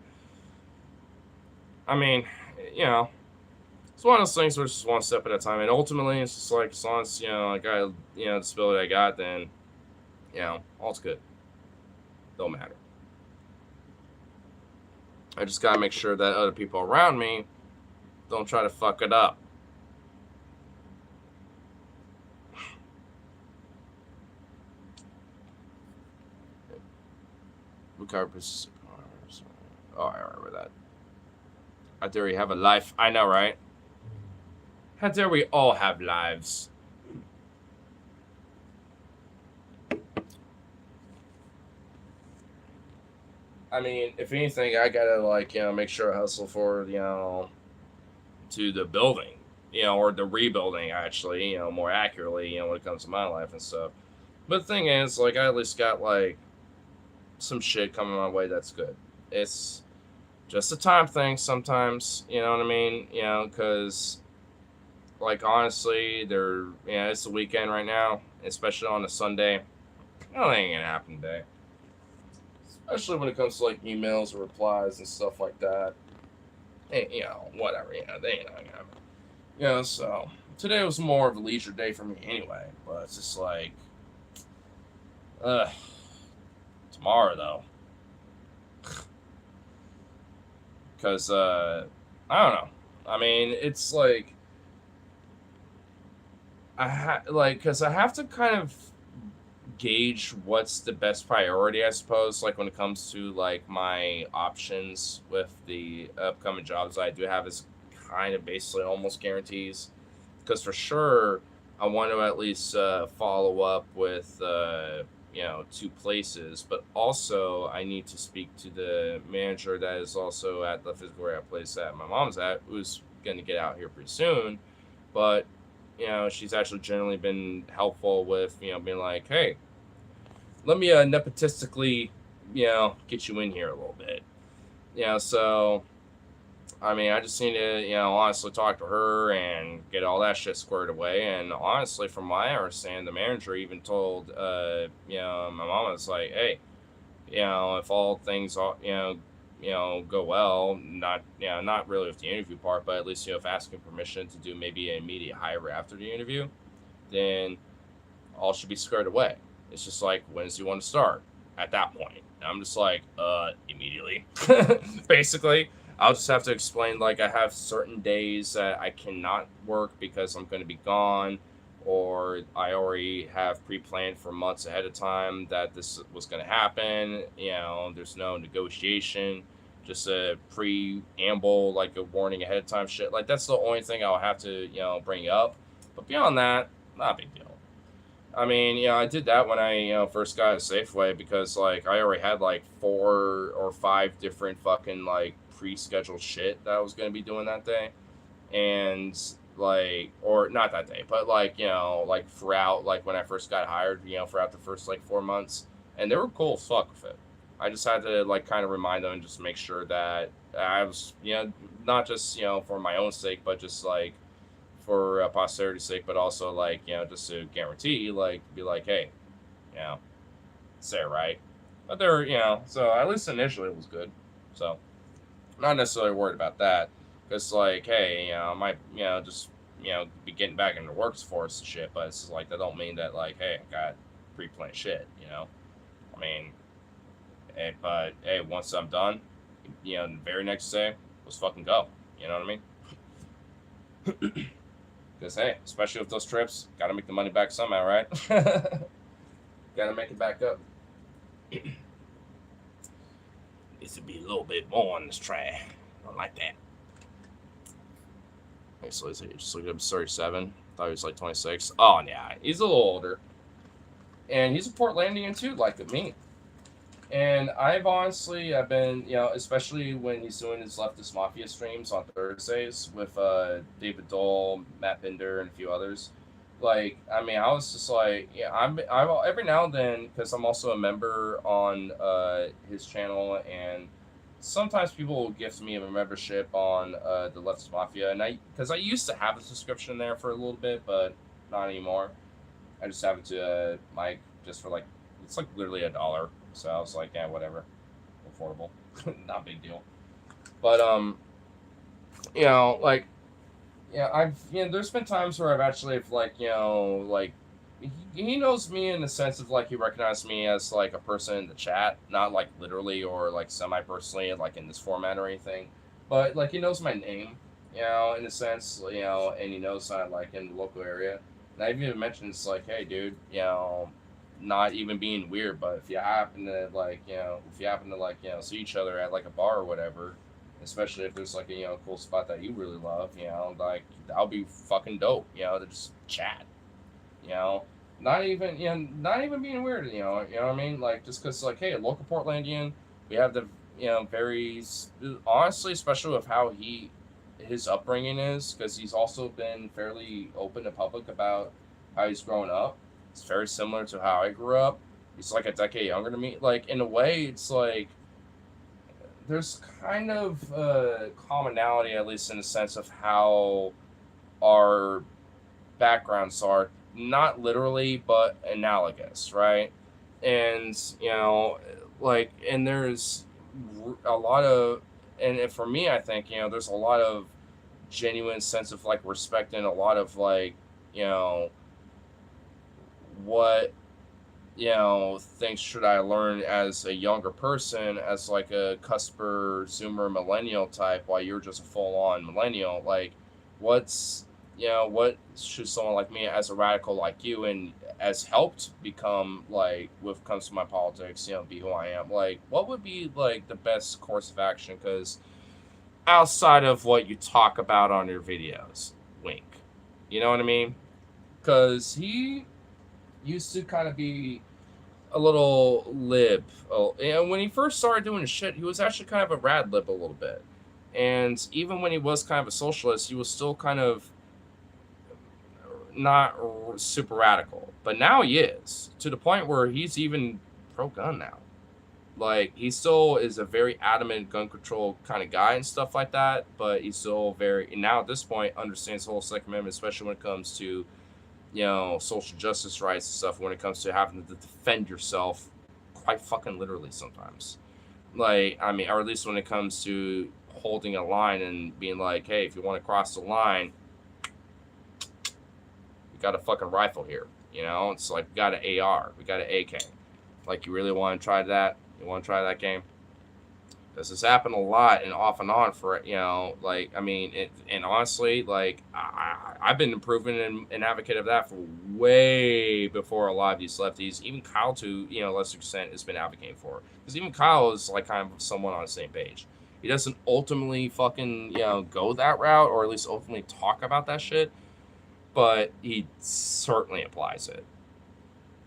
[SPEAKER 1] I mean, you know, it's one of those things where it's just one step at a time. And ultimately, it's just like, as long as, I got, the disability I got, then, all's good. Don't matter. I just got to make sure that other people around me don't try to fuck it up. Oh, I remember that. How dare you have a life? I know, right? How dare we all have lives? I mean, if anything, I gotta make sure I hustle for to the building, or the rebuilding actually, more accurately, when it comes to my life and stuff. But the thing is, I at least got some shit coming my way that's good. It's just a time thing sometimes, you know what I mean? Because honestly, it's the weekend right now, especially on a Sunday. Nothing ain't gonna happen today. Especially when it comes to emails or replies and stuff like that. And, whatever, they ain't gonna happen. So today was more of a leisure day for me anyway. But it's just tomorrow though. Because I don't know. I mean, it's because I have to kind of gauge what's the best priority, I suppose, when it comes to my options with the upcoming jobs I do have is kind of basically almost guarantees. Because for sure, I want to at least follow up with 2 places, but also I need to speak to the manager that is also at the physical rehab place that my mom's at, who's going to get out here pretty soon. But she's actually generally been helpful with being like, hey, let me nepotistically get you in here a little bit. So I mean, I just need to honestly talk to her and get all that shit squared away. And honestly, from my understanding, the manager even told my mom, was like, hey, if all things go well, not really with the interview part, but at least if asking permission to do maybe an immediate hire after the interview, then all should be squared away. It's just when do you want to start? At that point, and I'm just immediately. Basically, I'll just have to explain I have certain days that I cannot work because I'm going to be gone, or I already have pre-planned for months ahead of time that this was going to happen. There's no negotiation, just a preamble, a warning ahead of time shit. That's the only thing I'll have to, bring up. But beyond that, not a big deal. I mean, I did that when I, first got a Safeway because, I already had, 4 or 5 different fucking, pre-scheduled shit that I was going to be doing that day. And, or not that day, but, throughout, when I first got hired, throughout the first, 4 months. And they were cool as fuck with it. I just had to, kind of remind them and just make sure that I was, not just, for my own sake, but just, for posterity's sake, but also just to guarantee, be hey, say it right. But they're, so at least initially it was good. So not necessarily worried about that, because hey, I might just be getting back into the workforce and shit. But it's that don't mean that hey, I got pre-planned shit. I mean, but hey, once I'm done, the very next day, let's fucking go. You know what I mean? Because, hey, especially with those trips, got to make the money back somehow, right? Got to make it back up. Needs to be a little bit more on this track. I don't like that. Okay, so he's just looking up 37. Thought he was 26. Oh, yeah, he's a little older. And he's a Portlandian, too, like me. And I've been, especially when he's doing his Leftist Mafia streams on Thursdays with David Dole, Matt Binder, and a few others. like, I mean, I was just like, yeah, I'm every now and then, because I'm also a member on his channel, and sometimes people will gift me a membership on the Leftist Mafia, and because I used to have a subscription there for a little bit, but not anymore. I just have it to Mike just for like, it's like literally $1, so I was like, yeah, whatever, affordable, not a big deal. But like, yeah, there's been times where I've actually, like, like, he knows me in the sense of, like, he recognized me as, like, a person in the chat, not, like, literally or, like, semi-personally, like, in this format or anything, but, like, he knows my name, in a sense, and he knows I'm, like, in the local area, and I've even mentioned, it's like, hey, dude, not even being weird, but if you happen to, like, like, see each other at, like, a bar or whatever, especially if there's like a cool spot that you really love, like that'll be fucking dope, to just chat, you know, not even being weird, you know what I mean, like just because like hey, a local Portlandian, we have the very honestly, especially with how his upbringing is, because he's also been fairly open to public about how he's grown up. It's very similar to how I grew up. He's like a decade younger than me. Like in a way, it's like there's kind of a commonality, at least in the sense of how our backgrounds are, not literally, but analogous, right? And, like, and there's a lot of, and for me, I think, there's a lot of genuine sense of like respect and a lot of like, you know, what things should I learn as a younger person, as like a cusper Zoomer millennial type, while you're just a full on millennial? Like, what should someone like me, as a radical like you, and as helped become like with comes to my politics, be who I am? Like, what would be like the best course of action? Because outside of what you talk about on your videos, wink, you know what I mean? Because he used to kind of be a little lib. Oh, and when he first started doing his shit, he was actually kind of a rad lib a little bit. And even when he was kind of a socialist, he was still kind of not super radical. But now he is, to the point where he's even pro gun now. Like, he still is a very adamant gun control kind of guy and stuff like that. But he's still very, now at this point, understands the whole Second Amendment, especially when it comes to social justice rights and stuff, when it comes to having to defend yourself quite fucking literally sometimes. Like, I mean, or at least when it comes to holding a line and being like, hey, if you want to cross the line, we got a fucking rifle here. It's like, we got an AR, we got an AK. Like, you really want to try that? You want to try that game? This has happened a lot and off and on for like, I mean, and honestly, like, I've been improving and advocate of that for way before a lot of these lefties. Even Kyle, to lesser extent, has been advocating for, because even Kyle is like kind of someone on the same page. He doesn't ultimately fucking go that route, or at least ultimately talk about that shit, but he certainly applies it.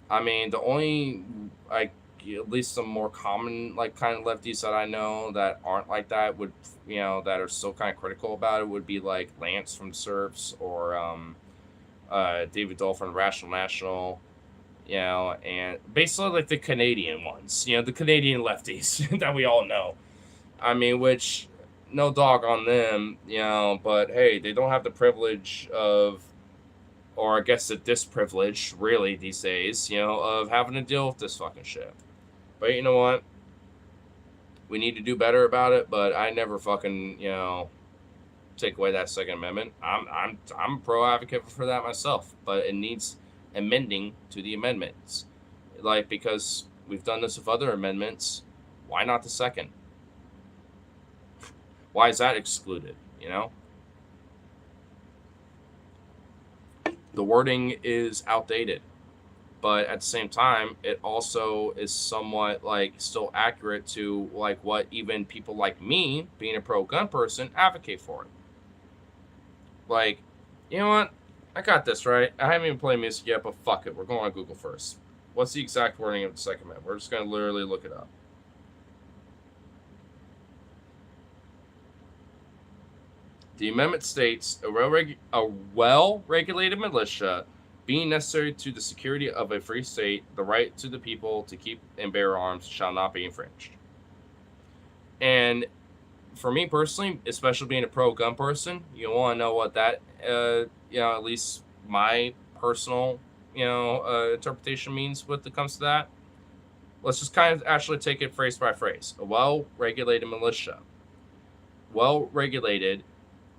[SPEAKER 1] I mean, the only like at least some more common like kind of lefties that I know that aren't like that would that are still kind of critical about it would be like Lance from Serfs, or David Dole from Rational National, and basically like the Canadian ones, the Canadian lefties that we all know. I mean, which no dog on them, but hey, they don't have the privilege of, or I guess the disprivilege, really, these days, of having to deal with this fucking shit. But you know what? We need to do better about it. But I never fucking take away that Second Amendment. I'm a pro advocate for that myself. But it needs amending to the amendments, like, because we've done this with other amendments. Why not the second? Why is that excluded? The wording is outdated, but at the same time, it also is somewhat like still accurate to like what even people like me, being a pro gun person, advocate for it. Like, you know what? I got this, right? I haven't even played music yet, but fuck it. We're going on Google first. What's the exact wording of the Second Amendment? We're just going to literally look it up. The amendment states a well-regulated militia being necessary to the security of a free state, the right to the people to keep and bear arms shall not be infringed. And for me personally, especially being a pro-gun person, you want to know what that, at least my personal, interpretation means when it comes to that. Let's just kind of actually take it phrase by phrase. A well-regulated militia. Well-regulated,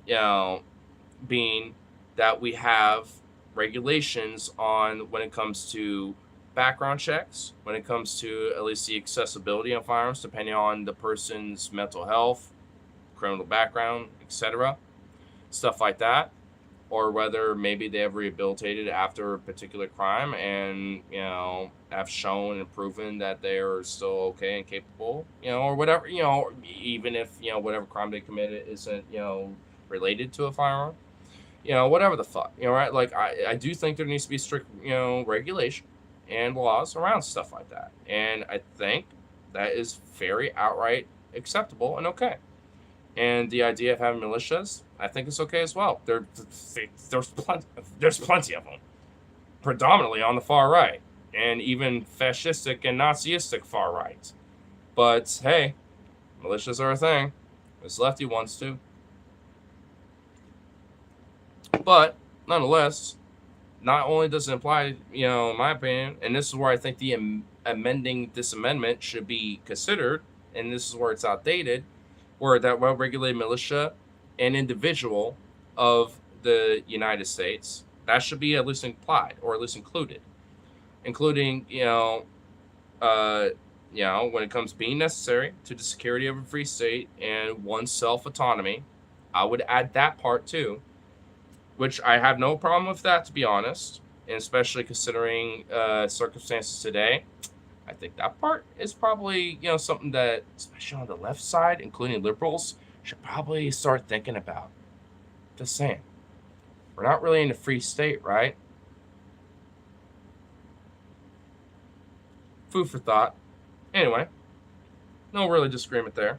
[SPEAKER 1] being that we have regulations on when it comes to background checks, when it comes to at least the accessibility of firearms, depending on the person's mental health, criminal background, etc., stuff like that, or whether maybe they have rehabilitated after a particular crime and have shown and proven that they are still okay and capable, or whatever, even if whatever crime they committed isn't related to a firearm, whatever the fuck, right? Like I do think there needs to be strict regulation and laws around stuff like that, and I think that is very outright acceptable and okay. And the idea of having militias, I think it's okay as well. There's plenty of them, predominantly on the far right, and even fascistic and Nazistic far right. But hey, militias are a thing. There's lefty ones too. But nonetheless, not only does it imply, in my opinion, and this is where I think the amending this amendment should be considered, and this is where it's outdated, where that well-regulated militia and individual of the United States, that should be at least implied or at least included, including when it comes being necessary to the security of a free state and one's self-autonomy. I would add that part too, which I have no problem with that, to be honest, and especially considering circumstances today. I think that part is probably, something that, especially on the left side, including liberals, should probably start thinking about. Just saying. We're not really in a free state, right? Food for thought. Anyway, no really disagreement there.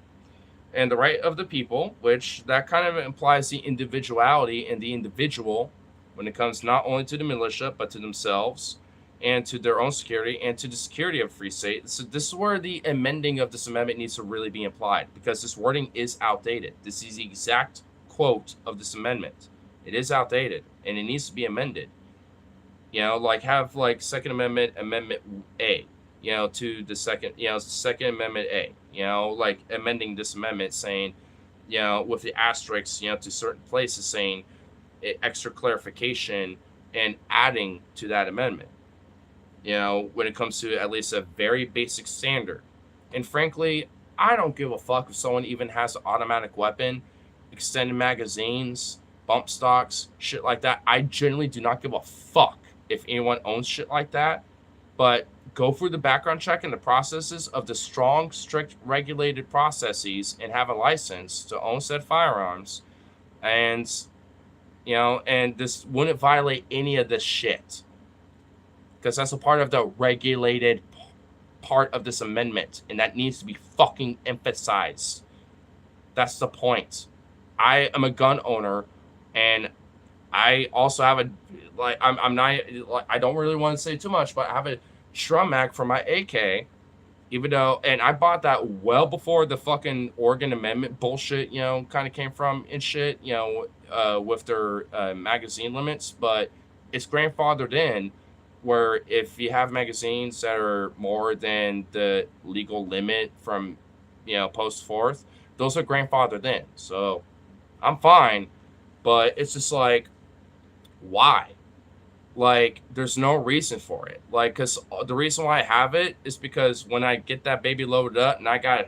[SPEAKER 1] And the right of the people, which that kind of implies the individuality and the individual when it comes not only to the militia, but to themselves and to their own security and to the security of a free state. So this is where the amending of this amendment needs to really be applied, because this wording is outdated. This is the exact quote of this amendment. It is outdated and it needs to be amended. Have Second Amendment, Amendment A, to the Second Amendment A, amending this amendment saying, with the asterisks, to certain places saying extra clarification and adding to that amendment. When it comes to at least a very basic standard. And frankly, I don't give a fuck if someone even has an automatic weapon, extended magazines, bump stocks, shit like that. I generally do not give a fuck if anyone owns shit like that. But go through the background check and the processes of the strong, strict, regulated processes and have a license to own said firearms. And, and this wouldn't violate any of this shit. Because that's a part of the regulated part of this amendment, and that needs to be fucking emphasized. That's the point. I am a gun owner, and I also have I don't really want to say too much, but I have a drum mag for my AK, and I bought that well before the fucking Oregon Amendment bullshit, kind of came from and shit, with their magazine limits, but it's grandfathered in, where if you have magazines that are more than the legal limit from, post forth, those are grandfathered in. So I'm fine, but it's just why? There's no reason for it. Because the reason why I have it is because when I get that baby loaded up and I got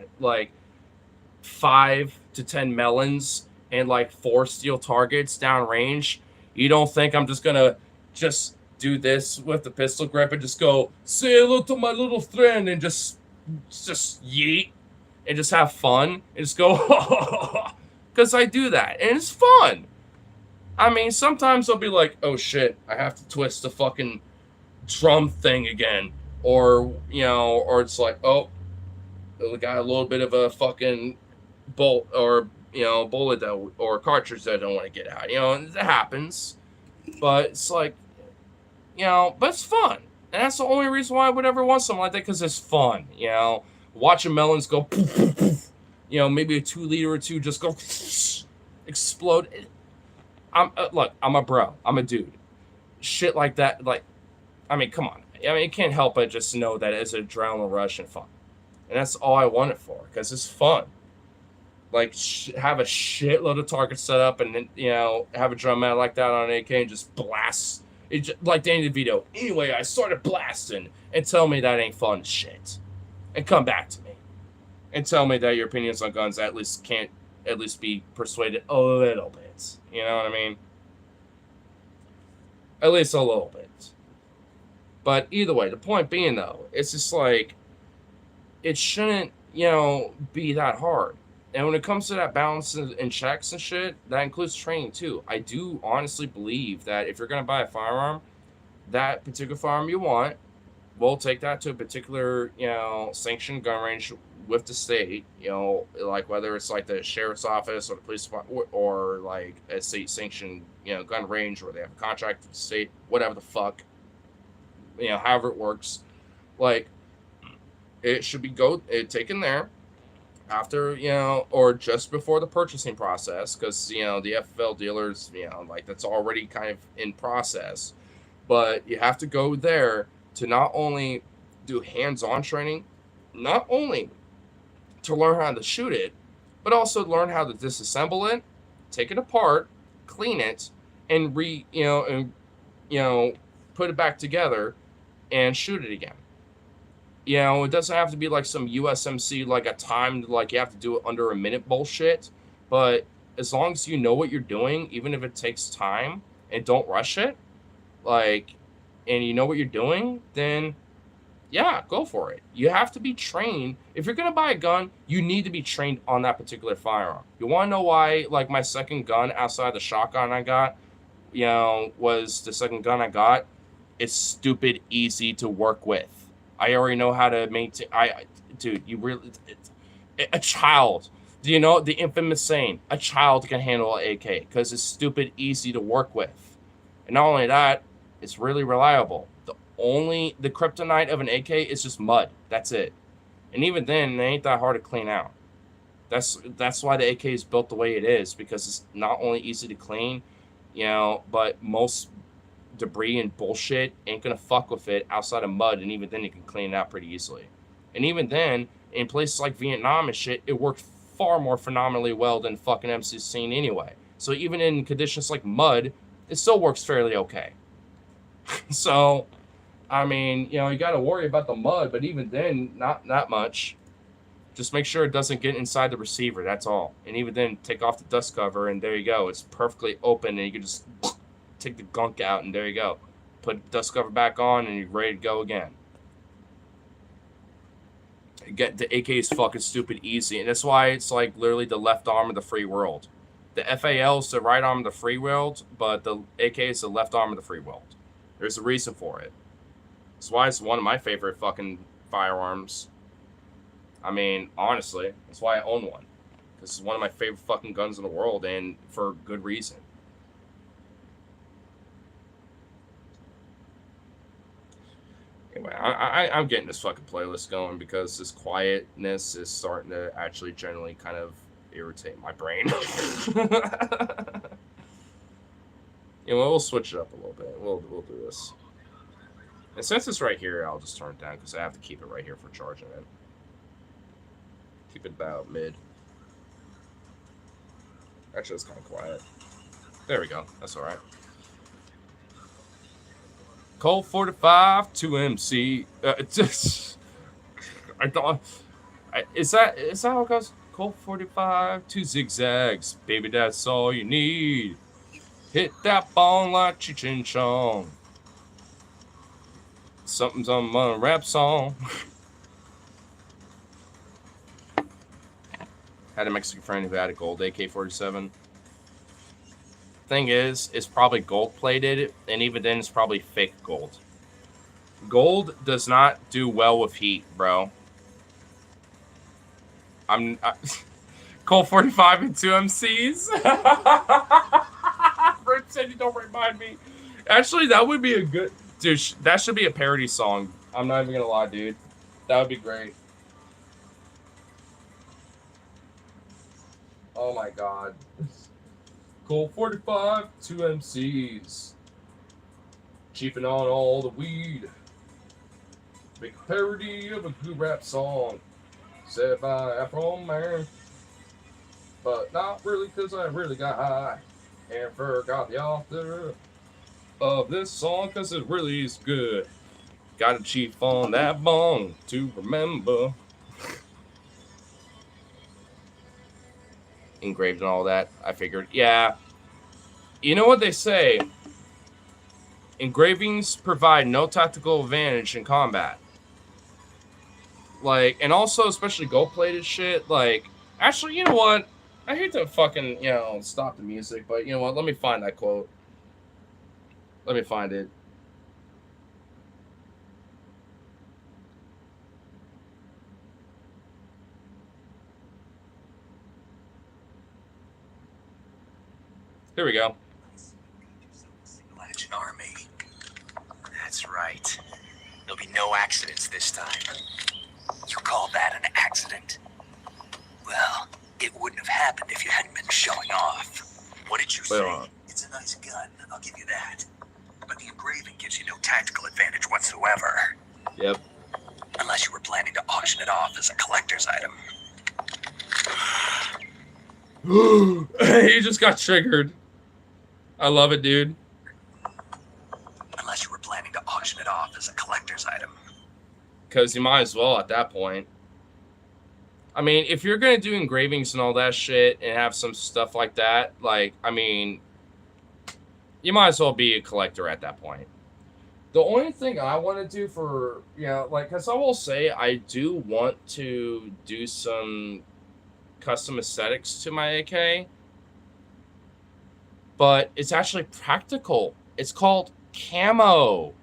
[SPEAKER 1] 5 to 10 melons and 4 steel targets downrange, you don't think I'm just gonna do this with the pistol grip and just go, say hello to my little friend, and just yeet and just have fun and just go, because I do that and it's fun. I mean, sometimes I'll be like, oh shit, I have to twist the fucking drum thing again, or or it's oh, we got a little bit of a fucking bolt or bullet or cartridge that I don't want to get out. It happens, but it's You know, but it's fun. And that's the only reason why I would ever want something like that, because it's fun. You know, watching melons go poof, poof, poof. You know, maybe a 2 liter or two just go explode. Look, I'm a bro. I'm a dude. Shit like that, like, I mean, come on. I mean, you can't help but just know that it's an adrenaline rush and fun. And that's all I want it for, because it's fun. Like, have a shitload of targets set up, and then, you know, have a drum mat like that on an AK and just blast. Like Danny DeVito. Anyway, I started blasting, and tell me that ain't fun shit. And come back to me. And tell me that your opinions on guns at least can't at least be persuaded a little bit. You know what I mean? At least a little bit. But either way, the point being, though, it's just like, it shouldn't, you know, be that hard. And when it comes to that balance and checks and shit, that includes training too. I do honestly believe that if you're going to buy a firearm, that particular firearm you want, we'll take that to a particular, you know, sanctioned gun range with the state, you know, like whether it's like the sheriff's office or the police department, or like a state sanctioned, you know, gun range where they have a contract with the state, whatever the fuck, you know, however it works. Like, it should be taken there after, you know, or just before the purchasing process, because, you know, the FFL dealers, you know, like, that's already kind of in process. But you have to go there to not only do hands-on training, not only to learn how to shoot it, but also learn how to disassemble it, take it apart, clean it, and put it back together and shoot it again. You know, it doesn't have to be like some USMC, like a timed, like you have to do it under a minute bullshit. But as long as you know what you're doing, even if it takes time, and don't rush it, like, and you know what you're doing, then yeah, go for it. You have to be trained. If you're going to buy a gun, you need to be trained on that particular firearm. You want to know why, like, my second gun outside the shotgun I got, you know, was the second gun I got? It's stupid easy to work with. I already know how to maintain. Dude, you really, a child. Do you know the infamous saying? A child can handle an AK because it's stupid easy to work with. And not only that, it's really reliable. The kryptonite of an AK is just mud. That's it. And even then, it ain't that hard to clean out. That's why the AK is built the way it is, because it's not only easy to clean, you know, but most debris and bullshit ain't gonna fuck with it outside of mud, and even then you can clean it out pretty easily. And even then, in places like Vietnam and shit, it worked far more phenomenally well than fucking M16 anyway. So even in conditions like mud, it still works fairly okay. So, I mean, you know, you gotta worry about the mud, but even then, not that much. Just make sure it doesn't get inside the receiver, that's all. And even then, take off the dust cover, and there you go. It's perfectly open, and you can just take the gunk out, and there you go. Put the dust cover back on, and you're ready to go again. Get the AK is fucking stupid easy, and that's why it's like literally the left arm of the free world. The FAL is the right arm of the free world, but the AK is the left arm of the free world. There's a reason for it. That's why it's one of my favorite fucking firearms. I mean, honestly, that's why I own one. This is one of my favorite fucking guns in the world, and for good reason. Anyway, I'm getting this fucking playlist going because this quietness is starting to actually generally kind of irritate my brain. You know, we'll switch it up a little bit. We'll do this. And since it's right here, I'll just turn it down because I have to keep it right here for charging it. Keep it about mid. Actually, it's kind of quiet. There we go. That's all right. Colt 45 2MC. I thought. Is that how it goes? Colt 45 2 zigzags. Baby, that's all you need. Hit that ball like Cheech and Chong. Something's on my rap song. Had a Mexican friend who had a gold AK-47. Thing is, it's probably gold plated, and even then, it's probably fake gold. Gold does not do well with heat, bro. Colt 45 and 2 MCs. Rip said you don't remind me. Actually, that would be a good. Dude, that should be a parody song. I'm not even gonna lie, dude. That would be great. Oh my god. Colt 45, 2 MCs. Cheaping on all the weed. Make a parody of a good rap song. Said by Afro Man. But not really, because I really got high. And forgot the author of this song, because it really is good. Got to chief on that bong to remember. Engraved and all that. I figured, yeah. You know what they say? Engravings provide no tactical advantage in combat. Like, and also, especially gold-plated shit. Like, actually, you know what? I hate to fucking, stop the music, but you know what? Let me find that quote. Let me find it. Here we go.
[SPEAKER 2] Legend Army. That's right. There'll be no accidents this time. You call that an accident? Well, it wouldn't have happened if you hadn't been showing off. What did you say? It's a nice gun, I'll give you that. But the engraving gives you no tactical advantage whatsoever.
[SPEAKER 1] Yep.
[SPEAKER 2] Unless you were planning to auction it off as a collector's item.
[SPEAKER 1] He just got triggered. I love it, dude.
[SPEAKER 2] Unless you were planning to auction it off as a collector's item.
[SPEAKER 1] Because you might as well at that point. I mean, if you're going to do engravings and all that shit and have some stuff like that, like, I mean, you might as well be a collector at that point. The only thing I want to do for, because I will say I do want to do some custom aesthetics to my AK. But it's actually practical. It's called camo.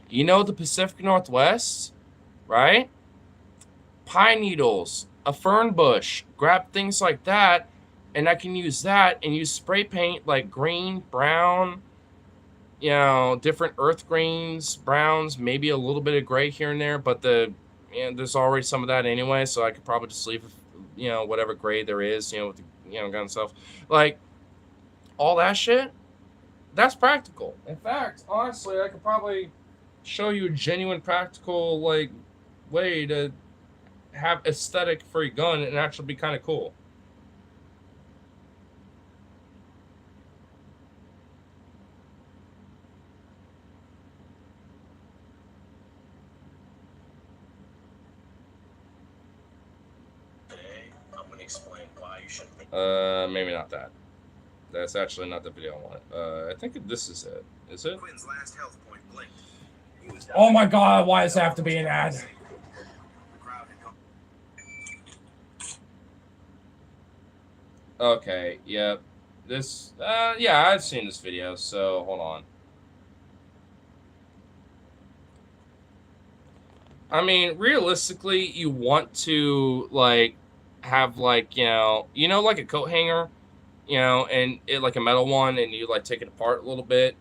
[SPEAKER 1] You know the Pacific Northwest, right? Pine needles, a fern bush, grab things like that, and I can use that and use spray paint like green, brown, different earth greens, browns, maybe a little bit of gray here and there, but there's already some of that anyway, so I could probably just leave, whatever gray there is, with the, gun stuff. Like, all that shit, that's practical. In fact, honestly, I could probably show you a genuine practical, like, way to have aesthetic for your gun and actually be kind of cool.
[SPEAKER 2] Today, I'm going to explain why you shouldn't think.
[SPEAKER 1] Maybe not that. That's actually not the video I want. I think this is it. Is it?
[SPEAKER 2] Quinn's last health point blinked.
[SPEAKER 3] Oh my god, why does it have to be an ad?
[SPEAKER 1] Okay, yep. This, yeah, I've seen this video, so hold on. I mean, realistically, you want to, like, have, like, like a coat hanger, and it, like a metal one, and you, like, take it apart a little bit.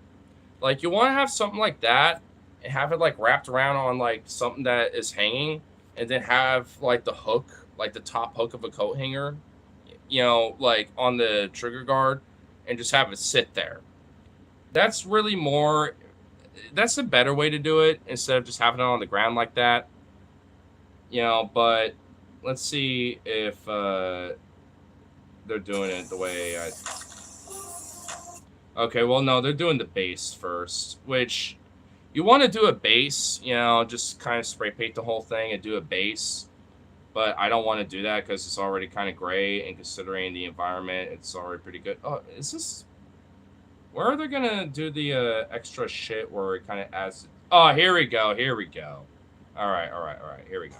[SPEAKER 1] Like, you want to have something like that, and have it, like, wrapped around on, like, something that is hanging, and then have, like, the hook, like, the top hook of a coat hanger, like, on the trigger guard, and just have it sit there. That's really more... That's a better way to do it, instead of just having it on the ground like that. But let's see if they're doing it the way I... Okay, well, no, they're doing the base first, which you want to do a base, just kind of spray paint the whole thing and do a base. But I don't want to do that because it's already kind of gray, and considering the environment, it's already pretty good. Oh, is this... Where are they going to do the extra shit where it kind of adds... Oh, here we go. Here we go. All right. Here we go.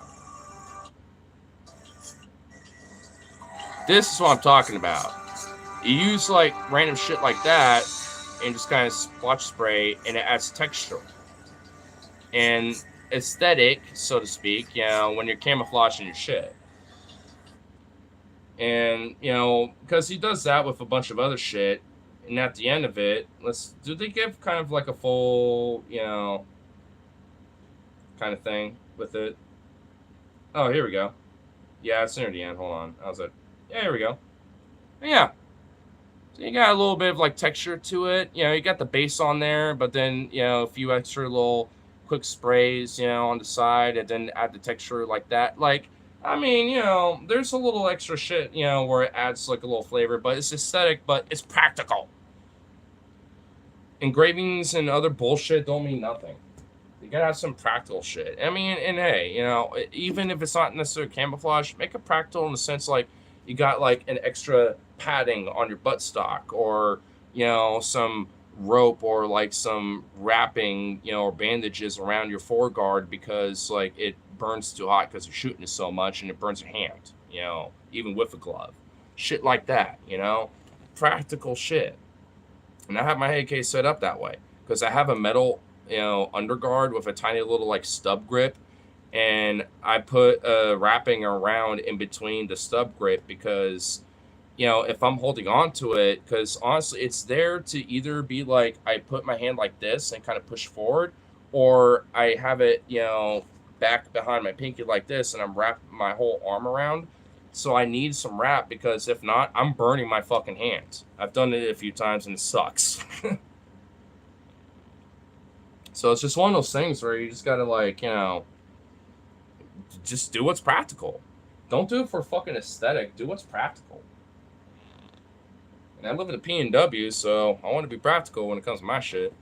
[SPEAKER 1] This is what I'm talking about. You use, like, random shit like that and just kind of splotch spray, and it adds texture and aesthetic, so to speak, when you're camouflaging your shit. And, because he does that with a bunch of other shit. And at the end of it, do they give kind of like a full, kind of thing with it. Oh, here we go. Yeah, it's near the end. Hold on. I was like, yeah, here we go. Yeah. So you got a little bit of like texture to it. You know, you got the base on there, but then, you know, a few extra little quick sprays, you know, on the side, and then add the texture like that. Like, I mean, you know, there's a little extra shit, you know, where it adds like a little flavor, but it's aesthetic, but it's practical. Engravings and other bullshit don't mean nothing. You gotta have some practical shit. I mean, and hey, you know, even if it's not necessarily camouflage, make it practical in the sense like you got like an extra padding on your buttstock, or you know, some rope, or like some wrapping, you know, or bandages around your foreguard because like it burns too hot because you're shooting it so much and it burns your hand. You know, even with a glove, shit like that. You know, practical shit. And I have my AK set up that way because I have a metal, you know, underguard with a tiny little like stub grip, and I put a wrapping around in between the stub grip because, you know, if I'm holding on to it, because honestly, it's there to either be like I put my hand like this and kind of push forward, or I have it, you know, back behind my pinky like this, and I'm wrapping my whole arm around. So I need some wrap because if not, I'm burning my fucking hands. I've done it a few times and it sucks. So it's just one of those things where you just gotta like, you know, just do what's practical. Don't do it for fucking aesthetic. Do what's practical. And I live in a PNW, so I want to be practical when it comes to my shit.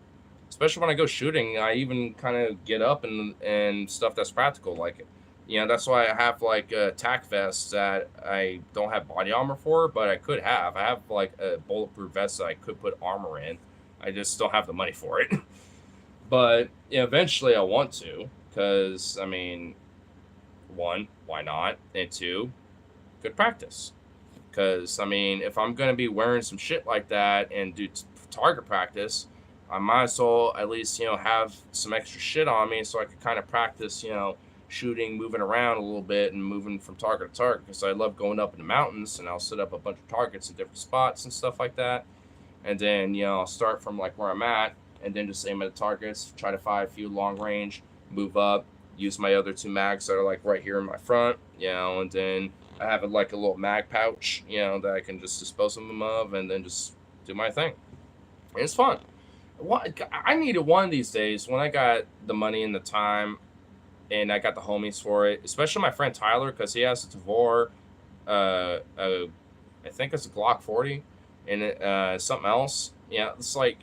[SPEAKER 1] Especially when I go shooting, I even kind of get up and stuff that's practical. Like, you know, that's why I have like a tack vest that I don't have body armor for, but I could have. I have like a bulletproof vest that I could put armor in. I just don't have the money for it. But you know, eventually I want to, because, I mean, one, why not? And two, good practice. Because, I mean, if I'm going to be wearing some shit like that and do target practice, I might as well at least, you know, have some extra shit on me so I could kind of practice, you know, shooting, moving around a little bit and moving from target to target, because I love going up in the mountains and I'll set up a bunch of targets in different spots and stuff like that. And then, you know, I'll start from like where I'm at and then just aim at the targets, try to fire a few long range, move up, use my other two mags that are like right here in my front, you know, and then I have like a little mag pouch, you know, that I can just dispose of them of and then just do my thing. And it's fun. I needed one of these days when I got the money and the time and I got the homies for it, especially my friend Tyler, because he has a Tavor, I think it's a Glock 40 and something else. Yeah, it's like,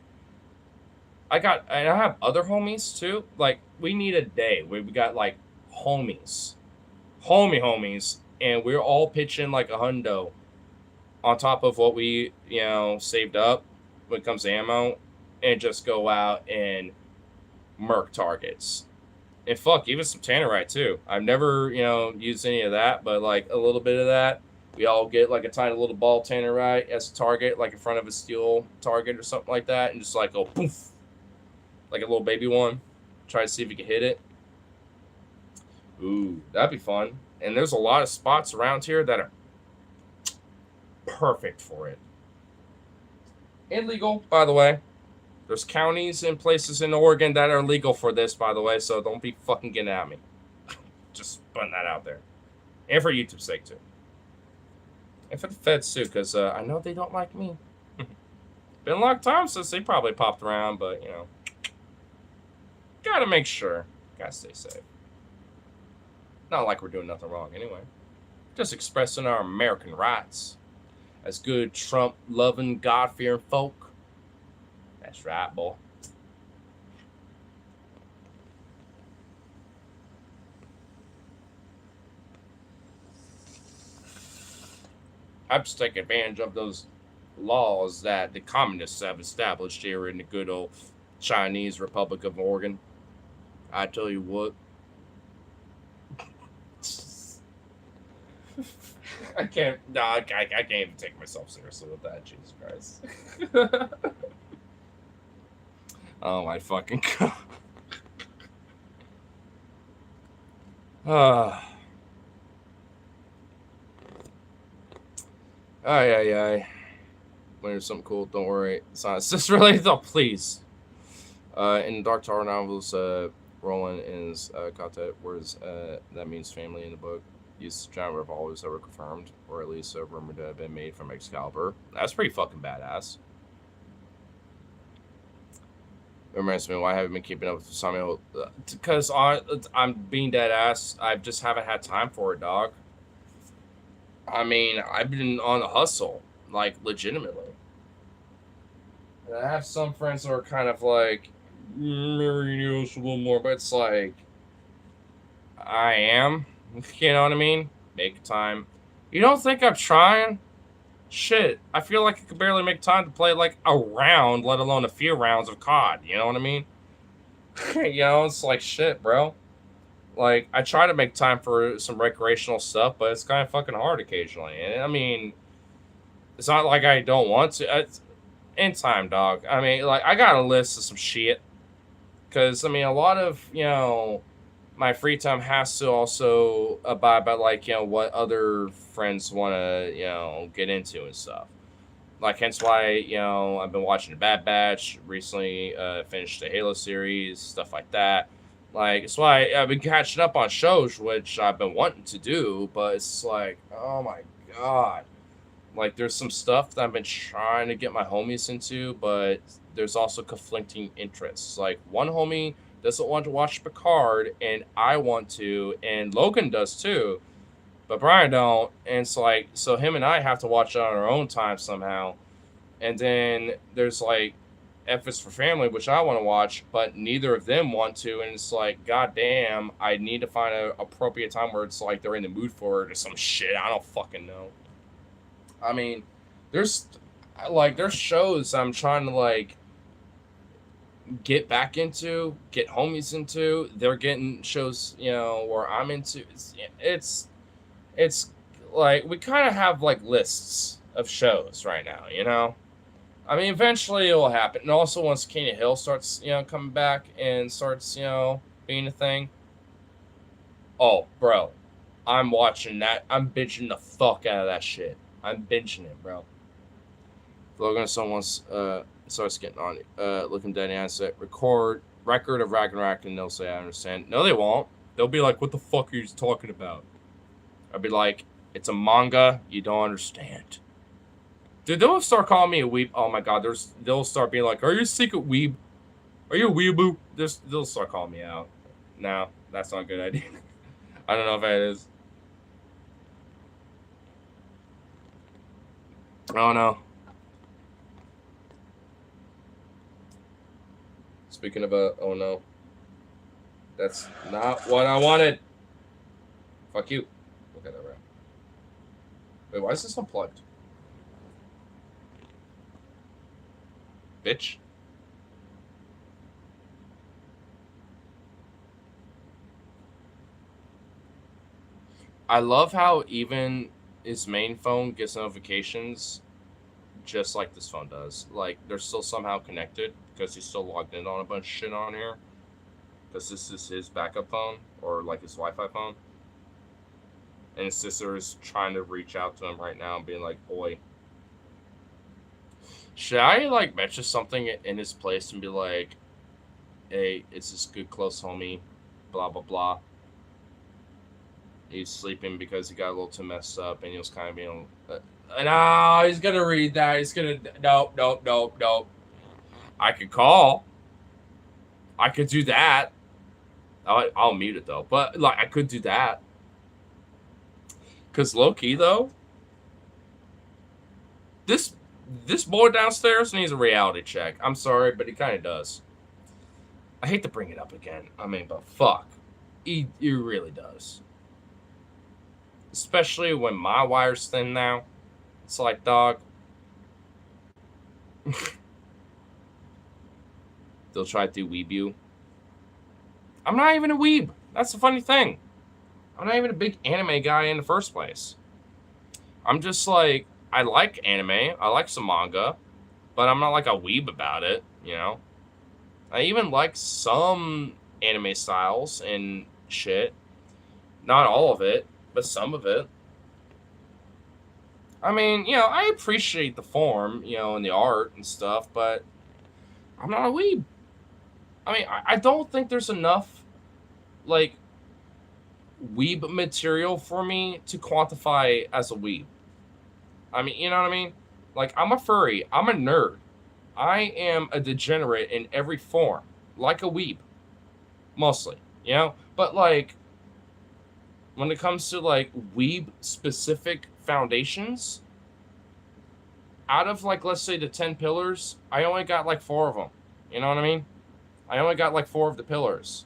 [SPEAKER 1] and I have other homies too. Like, we need a day where we got like homies, and we're all pitching like a hundo on top of what we, you know, saved up when it comes to ammo, and just go out and murk targets. And fuck, even some tannerite too. I've never, you know, used any of that, but like a little bit of that. We all get like a tiny little ball tannerite as a target, like in front of a steel target or something like that, and just like go poof, like a little baby one. Try to see if you can hit it. Ooh, that'd be fun. And there's a lot of spots around here that are perfect for it. Illegal, by the way. There's counties and places in Oregon that are legal for this, by the way, so don't be fucking getting at me. Just putting that out there. And for YouTube's sake, too. And for the feds, too, because I know they don't like me. Been a long time since they probably popped around, but, you know. Gotta make sure. Gotta stay safe. Not like we're doing nothing wrong anyway. Just expressing our American rights as good Trump-loving, God-fearing folk. That's right, boy. I'm just taking advantage of those laws that the communists have established here in the good old Chinese Republic of Oregon. I tell you what. I can't even take myself seriously with that. Jesus Christ. Oh my fucking god. Aye. When there's something cool, don't worry. It's not just related. Oh, please. In Dark Tower novels, Roland in his content, whereas that means family in the book. Use giant revolvers that were confirmed, or at least rumored to have been made from Excalibur. That's pretty fucking badass. It reminds me, why haven't I been keeping up with Samuel? Because I'm being dead ass. I just haven't had time for it, dog. I mean, I've been on the hustle, like, legitimately. And I have some friends that are kind of like, maybe you know, a little more, but it's like, I am. You know what I mean? Make time. You don't think I'm trying? Shit, I feel like I could barely make time to play like a round, let alone a few rounds of COD. You know what I mean? You know, it's like shit, bro. Like, I try to make time for some recreational stuff, but it's kind of fucking hard occasionally. And I mean, it's not like I don't want to. It's in time, dog. I mean, like, I got a list of some shit. Because, I mean, a lot of, you know, my free time has to also abide by, like, you know, what other friends want to, you know, get into and stuff. Like, hence why, you know, I've been watching The Bad Batch, recently finished the Halo series, stuff like that. Like, it's why I've been catching up on shows, which I've been wanting to do, but it's like, oh my God. Like, there's some stuff that I've been trying to get my homies into, but there's also conflicting interests. Like, one homie doesn't want to watch Picard, and I want to, and Logan does too, but Brian don't. And it's like, so him and I have to watch it on our own time somehow. And then there's like F is for Family, which I want to watch, but neither of them want to. And it's like, goddamn, I need to find an appropriate time where it's like they're in the mood for it or some shit. I don't fucking know. I mean, there's shows I'm trying to like get back into, get homies into. They're getting shows, you know, where I'm into. It's like we kind of have like lists of shows right now, you know. I mean, eventually it will happen. And also, once Kenya Hill starts, you know, coming back and starts, you know, being a thing. Oh, bro, I'm watching that. I'm binging the fuck out of that shit. I'm binging it, bro. If Logan someone's starts getting on it, looking dead and set record of Ragnarok, and they'll say, I understand. No, they won't. They'll be like, what the fuck are you talking about? I'll be like, it's a manga, you don't understand. Dude, they'll start calling me a weeb. Oh my God, they'll start being like, are you a secret weeb? Are you a weeaboo? They'll start calling me out. No, that's not a good idea. I don't know if that is. Oh no. Speaking of oh no. That's not what I wanted. Fuck you. Look at that right. Wait, why is this unplugged? Bitch. I love how even his main phone gets notifications just like this phone does. Like, they're still somehow connected because he's still logged in on a bunch of shit on here. Because this is his backup phone, or like his Wi-Fi phone. And his sister is trying to reach out to him right now and being like, boy. Should I, like, mention something in his place and be like, hey, it's this good close homie, blah, blah, blah. He's sleeping because he got a little too messed up and he was kind of being... no, he's going to read that. He's going to... Nope. I could call. I could do that. I'll mute it, though. But, like, I could do that. Because low-key, though, this boy downstairs needs a reality check. I'm sorry, but he kind of does. I hate to bring it up again. I mean, but fuck. He really does. Especially when my wire's thin now. It's like, dog. They'll try to do weeb. I'm not even a weeb. That's the funny thing. I'm not even a big anime guy in the first place. I'm just like, I like anime. I like some manga. But I'm not like a weeb about it, you know? I even like some anime styles and shit. Not all of it, but some of it. I mean, you know, I appreciate the form, you know, and the art and stuff, but I'm not a weeb. I mean, I don't think there's enough like weeb material for me to quantify as a weeb. I mean, you know what I mean? Like, I'm a furry. I'm a nerd. I am a degenerate in every form, like a weeb, mostly, you know? But, like, when it comes to, like, weeb-specific foundations, out of, like, let's say the 10 pillars, I only got, like, 4 of them. You know what I mean? I only got, like, 4 of the pillars.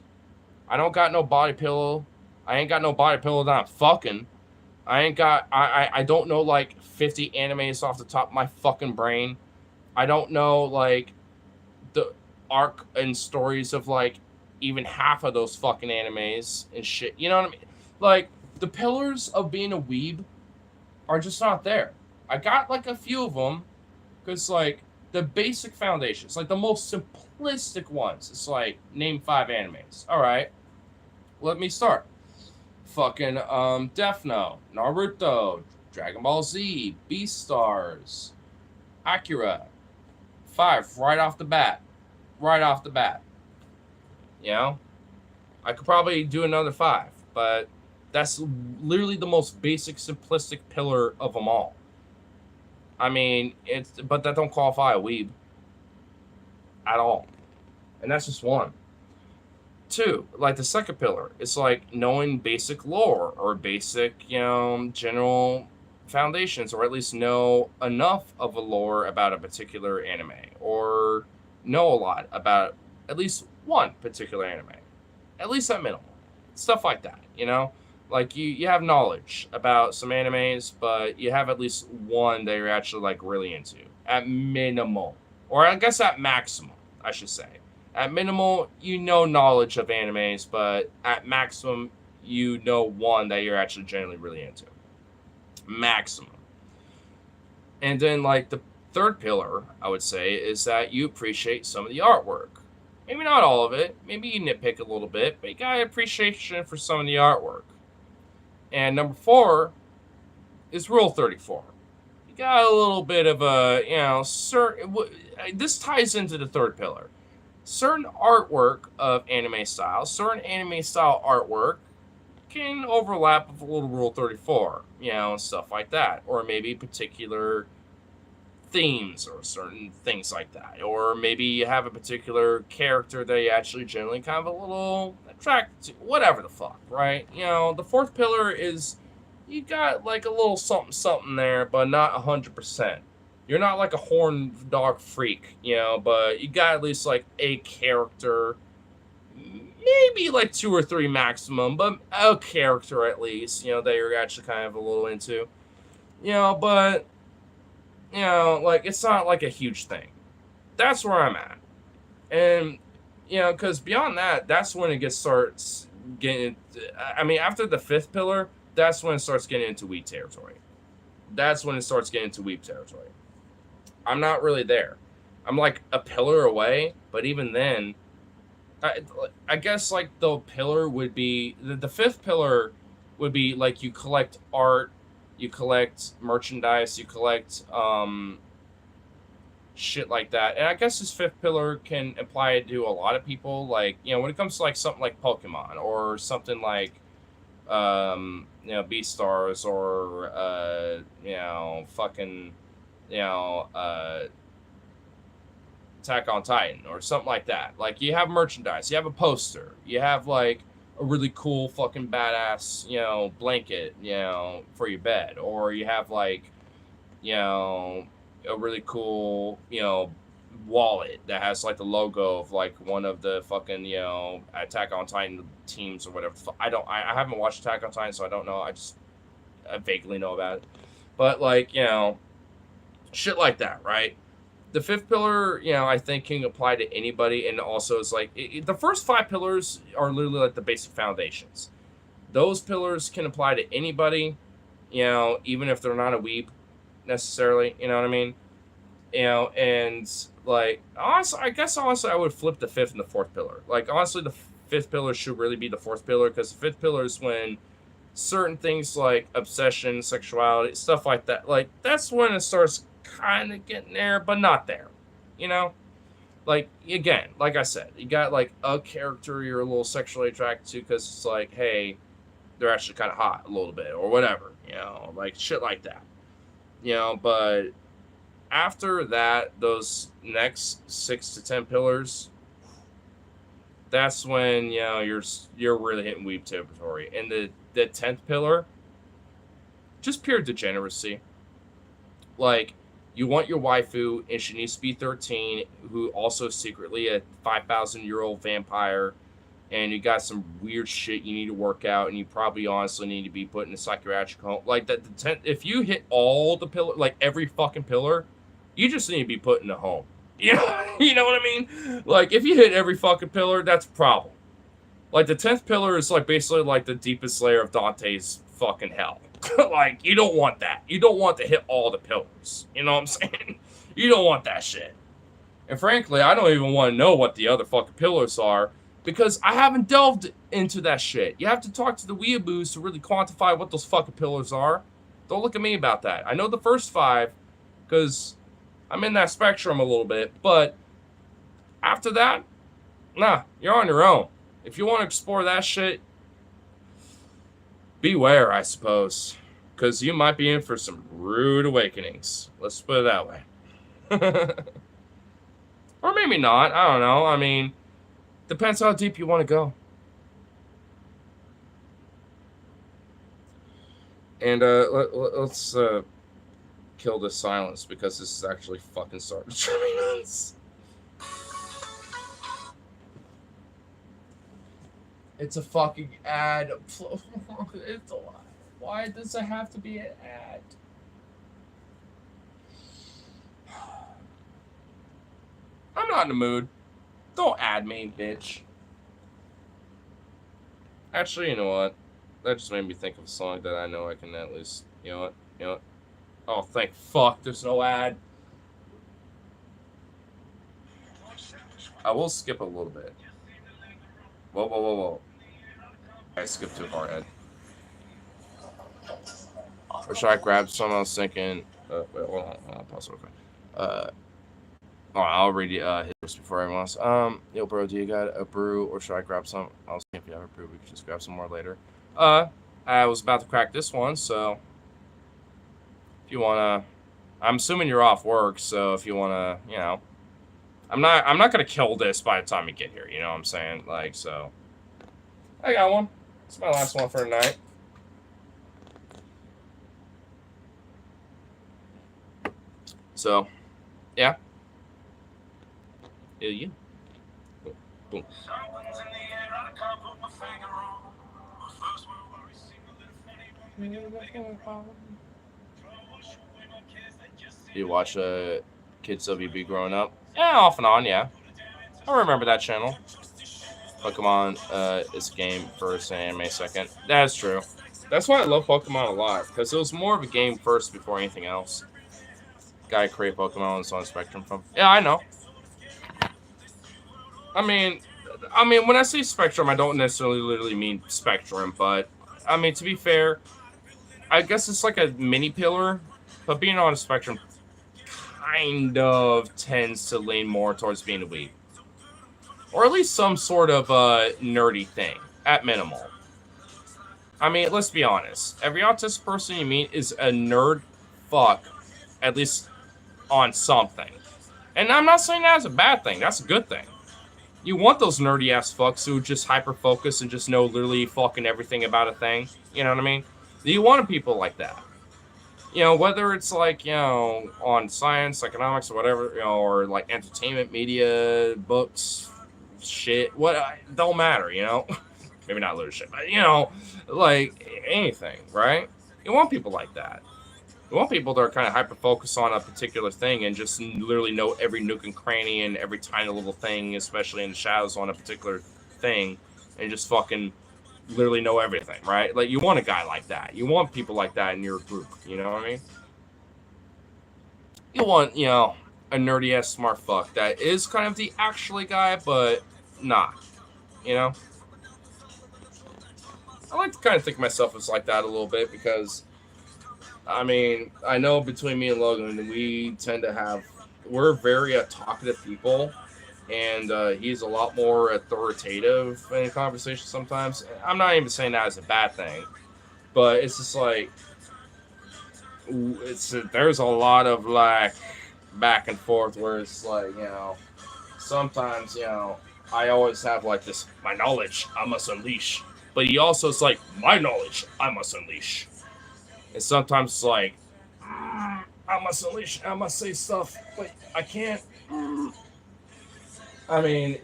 [SPEAKER 1] I don't got no body pillow. I ain't got no body pillow that I'm fucking. I don't know, like, 50 animes off the top of my fucking brain. I don't know, like, the arc and stories of, like, even half of those fucking animes and shit. You know what I mean? Like, the pillars of being a weeb are just not there. I got, like, a few of them, because, like, the basic foundations, like, the most simplistic ones, it's like, name 5 animes. All right, let me start. Fucking Death Note, Naruto, Dragon Ball Z, Beastars, Akira. 5 right off the bat. Right off the bat. You know? I could probably do another 5, but that's literally the most basic, simplistic pillar of them all. I mean, but that don't qualify a weeb at all. And that's just 1. 2, like the second pillar, it's like knowing basic lore or basic, you know, general foundations, or at least know enough of a lore about a particular anime, or know a lot about at least one particular anime, at least at minimum. Stuff like that, you know? Like, you have knowledge about some animes, but you have at least one that you're actually, like, really into. At minimal. Or I guess at maximum, I should say. At minimal, you know knowledge of animes, but at maximum, you know one that you're actually generally really into. Maximum. And then, like, the third pillar, I would say, is that you appreciate some of the artwork. Maybe not all of it. Maybe you nitpick a little bit, but you got appreciation for some of the artwork. And number 4 is Rule 34. You got a little bit of a, you know, this ties into the third pillar. Certain artwork of anime style, certain anime style artwork can overlap with a little Rule 34, you know, and stuff like that. Or maybe particular themes or certain things like that. Or maybe you have a particular character that you actually generally kind of a little attracted to. Whatever the fuck, right? You know, the fourth pillar is you got like a little something there, but not 100%. You're not like a horn dog freak, you know, but you got at least like a character, maybe like 2 or 3 maximum, but a character at least, you know, that you're actually kind of a little into, you know, but, you know, like, it's not like a huge thing. That's where I'm at. And, you know, because beyond that, that's when it starts getting, I mean, after the 5th pillar, that's when it starts getting into weeb territory. That's when it starts getting into weeb territory. I'm not really there. I'm like a pillar away, but even then, I guess like the pillar would be, the 5th pillar would be like you collect art, you collect merchandise, you collect shit like that. And I guess this 5th pillar can apply to a lot of people. Like, you know, when it comes to like something like Pokemon or something like, you know, Beastars or, you know, fucking, you know, Attack on Titan or something like that. Like, you have merchandise, you have a poster, you have like a really cool fucking badass, you know, blanket, you know, for your bed, or you have like, you know, a really cool, you know, wallet that has like the logo of like one of the fucking, you know, Attack on Titan teams or whatever. I haven't watched Attack on Titan, so I don't know. I vaguely know about it, but like, you know, shit like that, right? The 5th pillar, you know, I think can apply to anybody, and also is like the first 5 pillars are literally like the basic foundations. Those pillars can apply to anybody, you know, even if they're not a weeb necessarily. You know what I mean? You know, and like honestly, I guess I would flip the 5th and the 4th pillar. Like honestly, the 5th pillar should really be the 4th pillar, because the 5th pillar is when certain things like obsession, sexuality, stuff like that, like that's when it starts kind of getting there, but not there, you know? like, again, like I said, you got like a character you're a little sexually attracted to because it's like, hey, they're actually kind of hot a little bit or whatever, you know, like shit like that, you know. But after that, those next 6 to 10 pillars, that's when, you know, you're really hitting weeb territory. And the 10th pillar, just pure degeneracy. Like, you want your waifu, and she needs to be 13, who also secretly a 5,000-year-old vampire, and you got some weird shit you need to work out, and you probably honestly need to be put in a psychiatric home. Like, the 10th, if you hit all the pillar, like every fucking pillar, you just need to be put in a home. You know what I mean? Like, if you hit every fucking pillar, that's a problem. Like, the 10th pillar is, like, basically, like, the deepest layer of Dante's fucking hell. Like, you don't want that. You don't want to hit all the pillars. You know what I'm saying? You don't want that shit. And frankly, I don't even want to know what the other fucking pillars are, because I haven't delved into that shit. You have to talk to the weeaboos to really quantify what those fucking pillars are. Don't look at me about that. I know the first 5, because I'm in that spectrum a little bit, but after that, nah, you're on your own. If you want to explore that shit, beware, I suppose, because you might be in for some rude awakenings. Let's put it that way. Or maybe not. I don't know. I mean, depends how deep you want to go. And let's kill this silence, because this is actually fucking starting to drive me nuts. It's a fucking ad. It's a lie. Why does it have to be an ad? I'm not in the mood. Don't add me, bitch. Actually, you know what? That just made me think of a song that I know I can at least... You know what? Oh, thank fuck, there's no ad. I will skip a little bit. Whoa. I skipped too far ahead. Or should I grab some? I was thinking... wait, hold on. I'll pause it real quick. I'll read his before everyone else. Yo, bro, do you got a brew, or should I grab some? I was thinking if you have a brew, we could just grab some more later. I was about to crack this one, so... If you wanna... I'm assuming you're off work, so if you wanna, you know... I'm not gonna kill this by the time you get here, you know what I'm saying? Like, so... I got one. It's my last one for tonight. So, yeah. Yeah. Boom. You watch Kids WB growing up? Yeah, off and on, yeah. I remember that channel. Pokemon is a game first and anime second. That's true. That's why I love Pokemon a lot, because it was more of a game first before anything else. Guy create Pokemon is on Spectrum from... Yeah, I know. I mean, when I say Spectrum, I don't necessarily literally mean Spectrum, but, I mean, to be fair, I guess it's like a mini pillar, but being on a Spectrum kind of tends to lean more towards being a weeb. Or at least some sort of nerdy thing, at minimal. I mean, let's be honest. Every autistic person you meet is a nerd fuck, at least on something. And I'm not saying that as a bad thing. That's a good thing. You want those nerdy-ass fucks who just hyper-focus and just know literally fucking everything about a thing. You know what I mean? You want people like that. You know, whether it's like, you know, on science, economics, or whatever, you know, or like entertainment, media, books, shit, what, don't matter, you know? Maybe not leadership, but, you know, like anything, right? You want people like that. You want people that are kind of hyper-focused on a particular thing and just literally know every nook and cranny and every tiny little thing, especially in the shadows on a particular thing, and just fucking literally know everything, right? Like, you want a guy like that. You want people like that in your group, you know what I mean? You want, you know, a nerdy-ass smart fuck that is kind of the actually guy, but not, you know? I like to kind of think of myself as like that a little bit because... I mean, I know between me and Logan, we tend to have... We're very talkative people. and he's a lot more authoritative in conversation sometimes. I'm not even saying that as a bad thing, but it's just like there's a lot of like back and forth where it's like, sometimes, I always have like this, my knowledge I must unleash, but he also is like, my knowledge I must unleash, and sometimes it's like, I must unleash, I must say stuff, but I can't. I mean,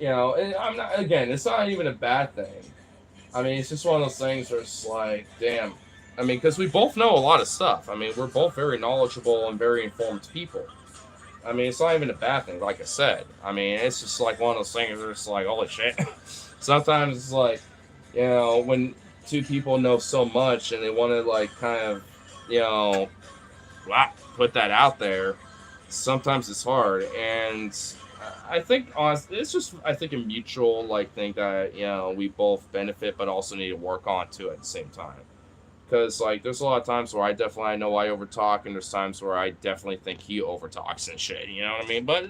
[SPEAKER 1] I'm not, again, it's not even a bad thing. I mean, it's just one of those things where it's like, damn. I mean, because we both know a lot of stuff. I mean, we're both very knowledgeable and very informed people. I mean, it's not even a bad thing, like I said. I mean, it's just like one of those things where it's like, holy shit. Sometimes it's like, when two people know so much and they want to, like, kind of, put that out there, sometimes it's hard. And I think, honestly, it's just, I think, a mutual, like, thing that, we both benefit, but also need to work on, too, at the same time. Because, like, there's a lot of times where I definitely know I overtalk, and there's times where I definitely think he overtalks and shit, you know what I mean? But,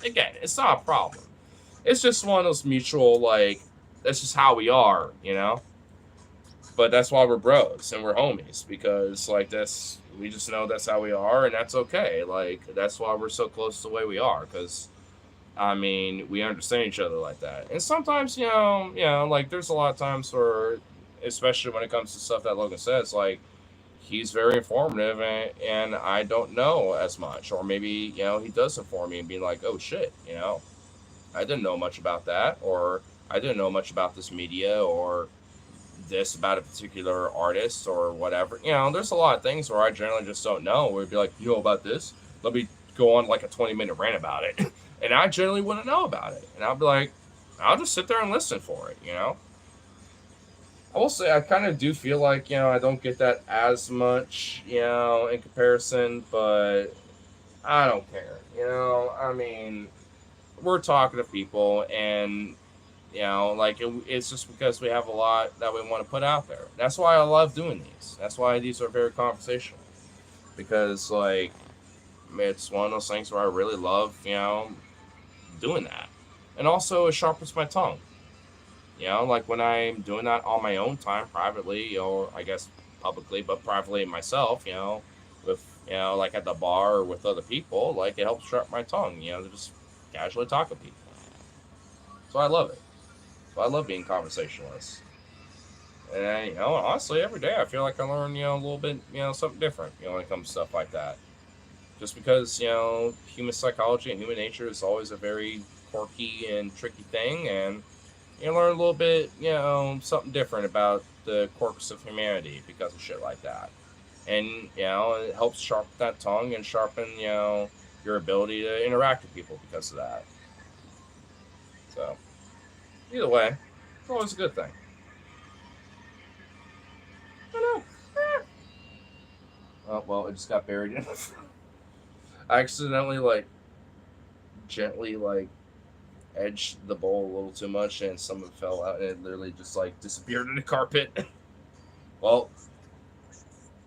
[SPEAKER 1] again, it's not a problem. It's just one of those mutual, like, that's just how we are, But that's why we're bros, and we're homies, because, like, we just know that's how we are, and that's okay. Like, that's why we're so close to the way we are, because, I mean, we understand each other like that. And sometimes, like, there's a lot of times where, especially when it comes to stuff that Logan says, like, he's very informative, and I don't know as much. Or maybe, he does inform me and be like, oh shit, I didn't know much about that, or I didn't know much about this media, or this about a particular artist, or whatever. There's a lot of things where I generally just don't know. Where it'd be like, you know about this? Let me go on like a 20-minute rant about it. And I generally wouldn't know about it. And I'll be like, I'll just sit there and listen for it, I will say I kind of do feel like, I don't get that as much, in comparison, but I don't care. I mean, we're talking to people, and, like, it's just because we have a lot that we want to put out there. That's why I love doing these. That's why these are very conversational. Because, like, it's one of those things where I really love, doing that. And also, it sharpens my tongue. Like when I'm doing that on my own time privately, or I guess publicly, but privately myself, with, like at the bar or with other people, like it helps sharpen my tongue, to just casually talk to people. So I love it. So I love being conversationalist. And, honestly, every day I feel like I learn, a little bit, something different, when it comes to stuff like that. Just because, human psychology and human nature is always a very quirky and tricky thing, and you learn a little bit, something different about the corpus of humanity because of shit like that. And, it helps sharpen that tongue and sharpen, your ability to interact with people because of that. So, either way, it's always a good thing. I don't know. Oh, well, it just got buried in. I accidentally, like, gently, like, edged the bowl a little too much, and some of it fell out, and it literally just like disappeared in the carpet. Well,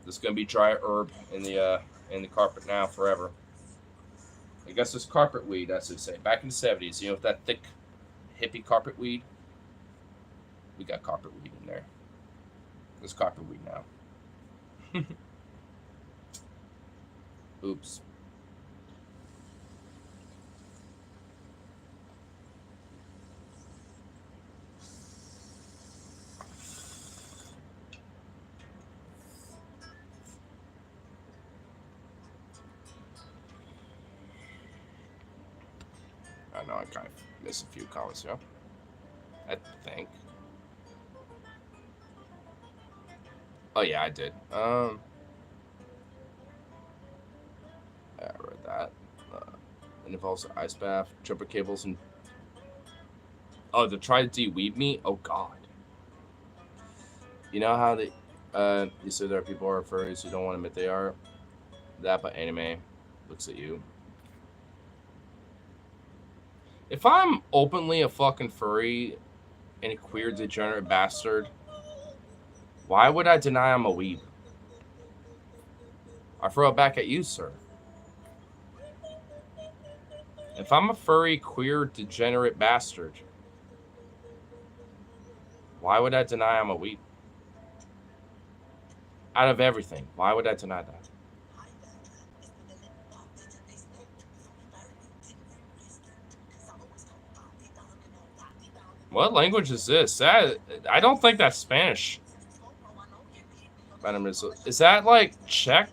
[SPEAKER 1] this is gonna be dry herb in the carpet now forever. I guess it's carpet weed, as they say. Back in the 70s, with that thick hippie carpet weed, we got carpet weed in there. There's carpet weed now. Oops. I know I kind of missed a few comments, I think. Oh yeah, I did. I read that. It involves an ice bath, jumper cables, and to try to de-weed me. Oh god. You know how you say there are people who are furries who don't want to admit they are. That, but anime looks at you. If I'm openly a fucking furry and a queer degenerate bastard, why would I deny I'm a weeb? I throw it back at you, sir. If I'm a furry, queer, degenerate bastard, why would I deny I'm a weeb? Out of everything, why would I deny that? What language is this? That I don't think that's Spanish. Is that like Czech?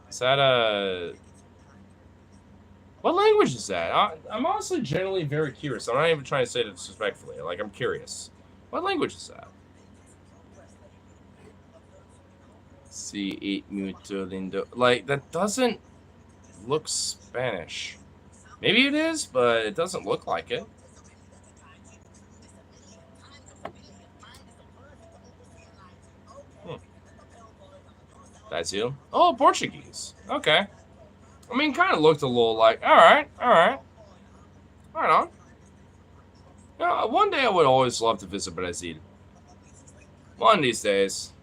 [SPEAKER 1] Is that a... What language is that? I'm honestly generally very curious. I'm not even trying to say it disrespectfully. Like, I'm curious. What language is that? C8 muito lindo. Like, that doesn't look Spanish. Maybe it is, but it doesn't look like it. That's you? Oh, Portuguese. Okay. I mean, kind of looked a little like, all right. Right on. Yeah, one day I would always love to visit Brazil. One of these days.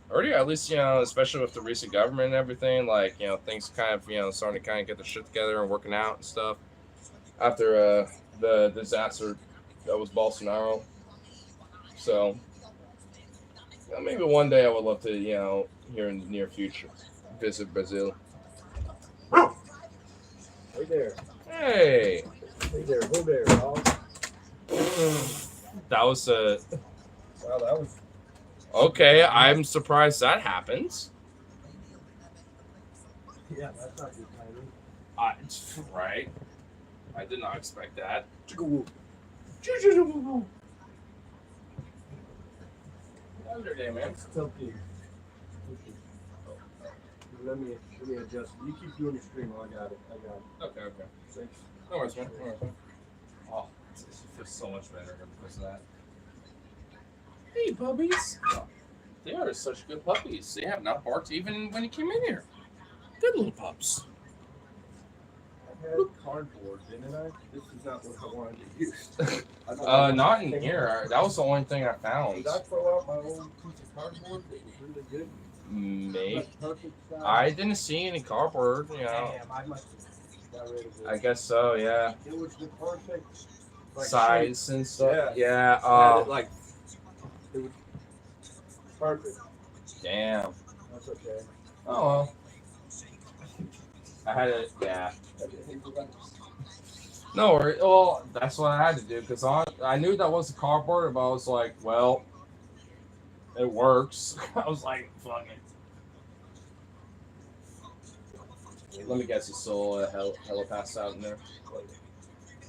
[SPEAKER 1] Already, at least, you know, especially with the recent government and everything, like, you know, things kind of, you know, starting to kind of get their shit together and working out and stuff. After the disaster that was Bolsonaro. So, you know, maybe one day I would love to, you know, here in the near future, visit Brazil.
[SPEAKER 4] Hey there.
[SPEAKER 1] Hey.
[SPEAKER 4] Hey there. Who there, dog?
[SPEAKER 1] That was a...
[SPEAKER 4] Wow, that was...
[SPEAKER 1] Okay, I'm surprised that happens.
[SPEAKER 4] Yeah, that's not good timing.
[SPEAKER 1] Right. I did not expect that. How's your day, man?
[SPEAKER 4] Something. Let me adjust. You keep doing your stream. I got it.
[SPEAKER 1] Okay.
[SPEAKER 4] Thanks.
[SPEAKER 1] No worries, man. Oh, it feels so much better because of that. Hey, puppies. They are such good puppies. They have not barked even when you came in here. Good little pups.
[SPEAKER 4] I had cardboard, didn't I? This is not what I wanted to use.
[SPEAKER 1] Not in here. That was the only thing I found.
[SPEAKER 4] Did I throw out my old piece of cardboard that was really good?
[SPEAKER 1] Maybe.
[SPEAKER 4] Perfect size?
[SPEAKER 1] I didn't see any cardboard, you know.
[SPEAKER 4] Damn, I must have got rid of it.
[SPEAKER 1] I guess so, yeah.
[SPEAKER 4] It was the perfect
[SPEAKER 1] Size
[SPEAKER 4] shape.
[SPEAKER 1] and stuff.
[SPEAKER 4] Yeah.
[SPEAKER 1] Yeah.
[SPEAKER 4] It was perfect.
[SPEAKER 1] Damn.
[SPEAKER 4] That's okay.
[SPEAKER 1] Oh well. I had it. Yeah. No worries. Well, that's what I had to do because I knew that was a cardboard, but I was like, well, it works. I was like, fuck it. Let me guess, it's still hella passed out in there.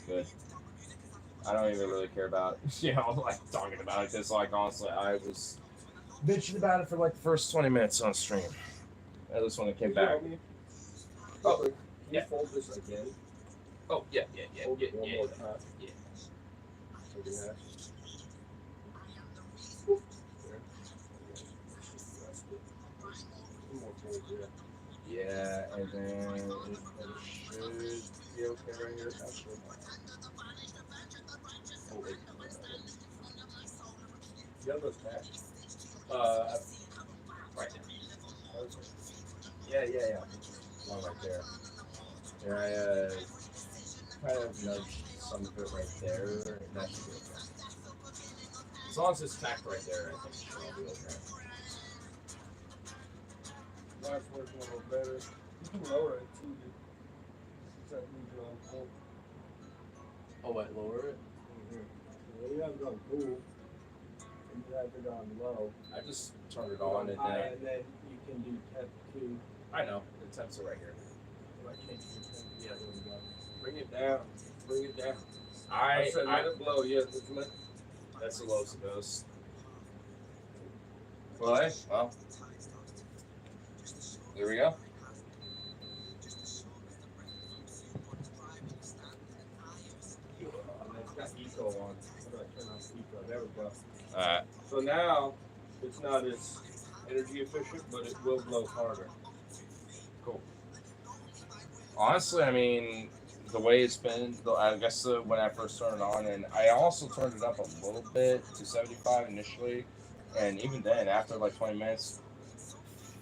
[SPEAKER 1] Good. I don't even really care about, you know, like talking about it because, like, honestly, I was bitching about it for like the first 20 minutes on stream. At least when it came back.
[SPEAKER 4] Oh, can
[SPEAKER 1] yeah.
[SPEAKER 4] you fold this again?
[SPEAKER 1] Oh, yeah.
[SPEAKER 4] Fold it one more time.
[SPEAKER 1] Yeah.
[SPEAKER 4] Look at that. One more fold, yeah.
[SPEAKER 1] Yeah, and then it should be okay right here. Actually. Oh, wait.
[SPEAKER 4] You got those back?
[SPEAKER 1] Right now.
[SPEAKER 4] Okay.
[SPEAKER 1] Yeah. One right there. And I kind of nudged some of it right there, and that should be okay. As long as it's tacked right there, I think it should all be okay.
[SPEAKER 4] Last working a little better. You can lower it too. That means you're on full.
[SPEAKER 1] Oh, wait, lower it?
[SPEAKER 4] Well, you have it on full. And you have it on low.
[SPEAKER 1] I just turned it on and
[SPEAKER 4] high,
[SPEAKER 1] then...
[SPEAKER 4] and then you can do temp 2.
[SPEAKER 1] I know, the temps are right here.
[SPEAKER 4] I can't do temp. Yeah, there we go. Bring it down. Bring it down.
[SPEAKER 1] I
[SPEAKER 4] said let it blow. Yeah, just let.
[SPEAKER 1] That's the lowest it goes. Well, hey, well. There we go.
[SPEAKER 4] And it's got eco on. How do I turn off eco? There we go.
[SPEAKER 1] Alright.
[SPEAKER 4] So now it's not as energy efficient, but it will blow harder.
[SPEAKER 1] Cool. Honestly, I mean, the way it's been, I guess when I first turned it on, and I also turned it up a little bit to 75 initially, and even then, after like 20 minutes,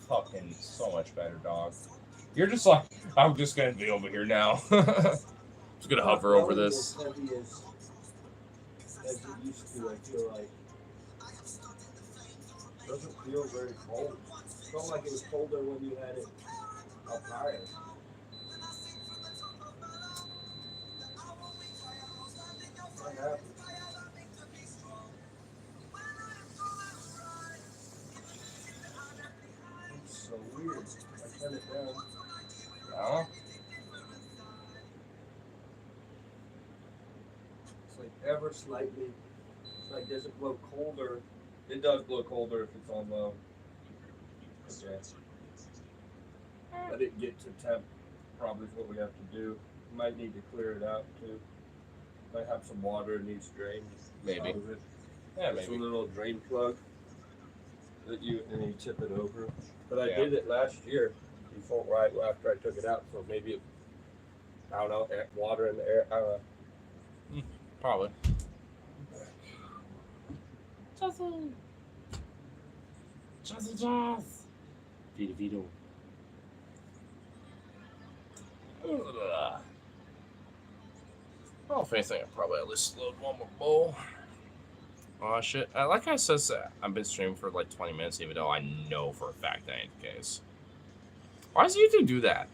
[SPEAKER 1] fucking so much better, dog. You're just like, I'm just gonna be over here now. Just gonna hover over this.
[SPEAKER 4] As heavy as it used to, I feel like. Doesn't feel very cold. Felt like it was colder when you had it up higher. What happened? It's so weird. I turn it down.
[SPEAKER 1] Yeah.
[SPEAKER 4] It's like ever slightly. It's like, does it blow colder? It does blow colder if it's on low. Okay. Let it get to temp. Probably is what we have to do. Might need to clear it out too. Might have some water it needs drained.
[SPEAKER 1] Maybe.
[SPEAKER 4] Out of it.
[SPEAKER 1] Yeah,
[SPEAKER 4] There's
[SPEAKER 1] maybe.
[SPEAKER 4] a little drain plug that you tip it over. But I
[SPEAKER 1] Yeah.
[SPEAKER 4] did it last year before, right after I took it out. So maybe it, I don't know, water in the air. I don't know.
[SPEAKER 1] Probably.
[SPEAKER 3] Jazz.
[SPEAKER 1] Vito Vito. Well, if anything, I'll probably at least load one more bowl. Oh shit! Like I said, I've been streaming for like 20 minutes, even though I know for a fact that ain't the case. Why does YouTube do that?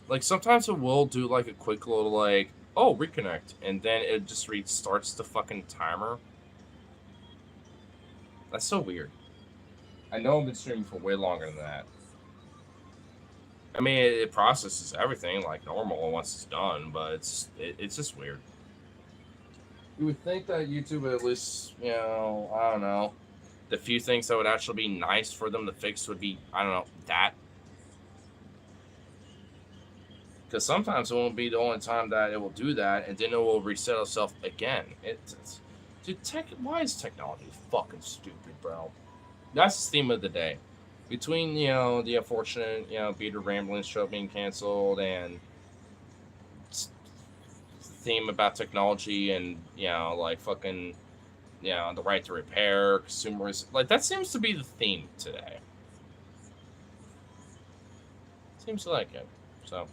[SPEAKER 1] Like sometimes it will do like a quick little like, oh, reconnect, and then it just restarts the fucking timer. That's so weird. I know I've been streaming for way longer than that. I mean, it processes everything like normal once it's done, but it's just weird. You would think that YouTube would at least, you know, I don't know, the few things that would actually be nice for them to fix would be, I don't know, that. Because sometimes it won't be the only time that it will do that, and then it will reset itself again. Dude, why is technology fucking stupid, bro? That's the theme of the day. Between, you know, the unfortunate, you know, Beater Ramblings show being canceled and theme about technology and, you know, like fucking, you know, the right to repair, consumers, like that seems to be the theme today. Seems like it. So,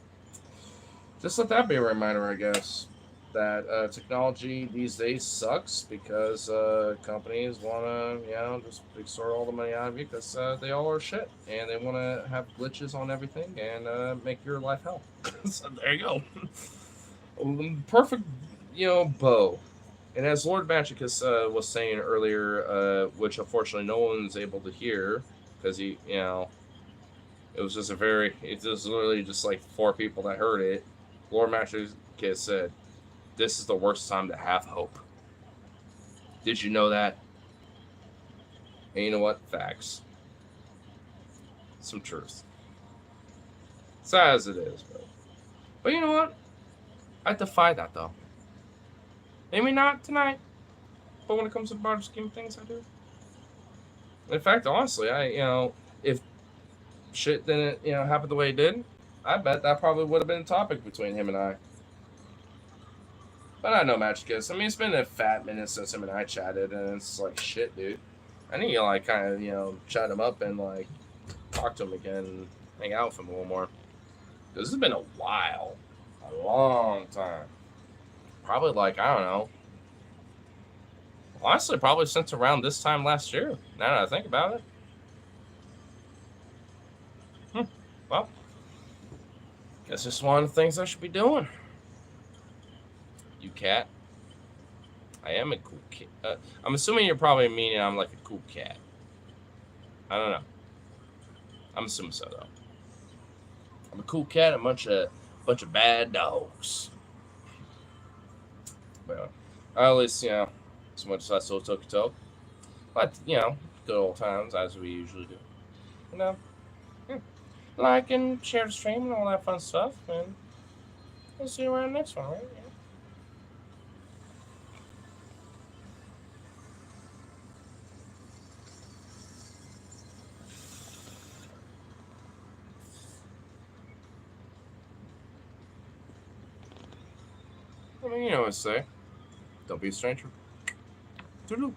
[SPEAKER 1] just let that be a reminder, I guess, that technology these days sucks because companies want to, you know, just extort all the money out of you because they all are shit and they want to have glitches on everything and make your life hell. So there you go. Perfect, you know, bow. And as Lord Magicus was saying earlier, which unfortunately no one's able to hear because he, you know, it was literally just like 4 people that heard it. Lord Magicus said, "This is the worst time to have hope." Did you know that? And you know what? Facts. Some truth. Sad as it is, but you know what? I defy that though. Maybe not tonight, but when it comes to the larger scheme of things, I do. In fact, honestly, if shit didn't, happen the way it did, I bet that probably would have been a topic between him and I. But I know Magicus. I mean, it's been a fat minute since him and I chatted, and it's like, shit, dude. I need to, like, kind of, chat him up and, like, talk to him again and hang out with him a little more. This has been a while. A long time. Probably, like, I don't know. Honestly, probably since around this time last year, now that I think about it. Well, guess it's one of the things I should be doing. You cat. I am a cool cat. I'm assuming you're probably meaning I'm like a cool cat. I don't know. I'm assuming so though. I'm a cool cat. A bunch of bad dogs. Well, at least as much as I still took a talk. But good old times as we usually do. Like and share the stream and all that fun stuff. And we'll see you around the next one, right? Yeah. I mean, you know what I say. Don't be a stranger. Toodaloo.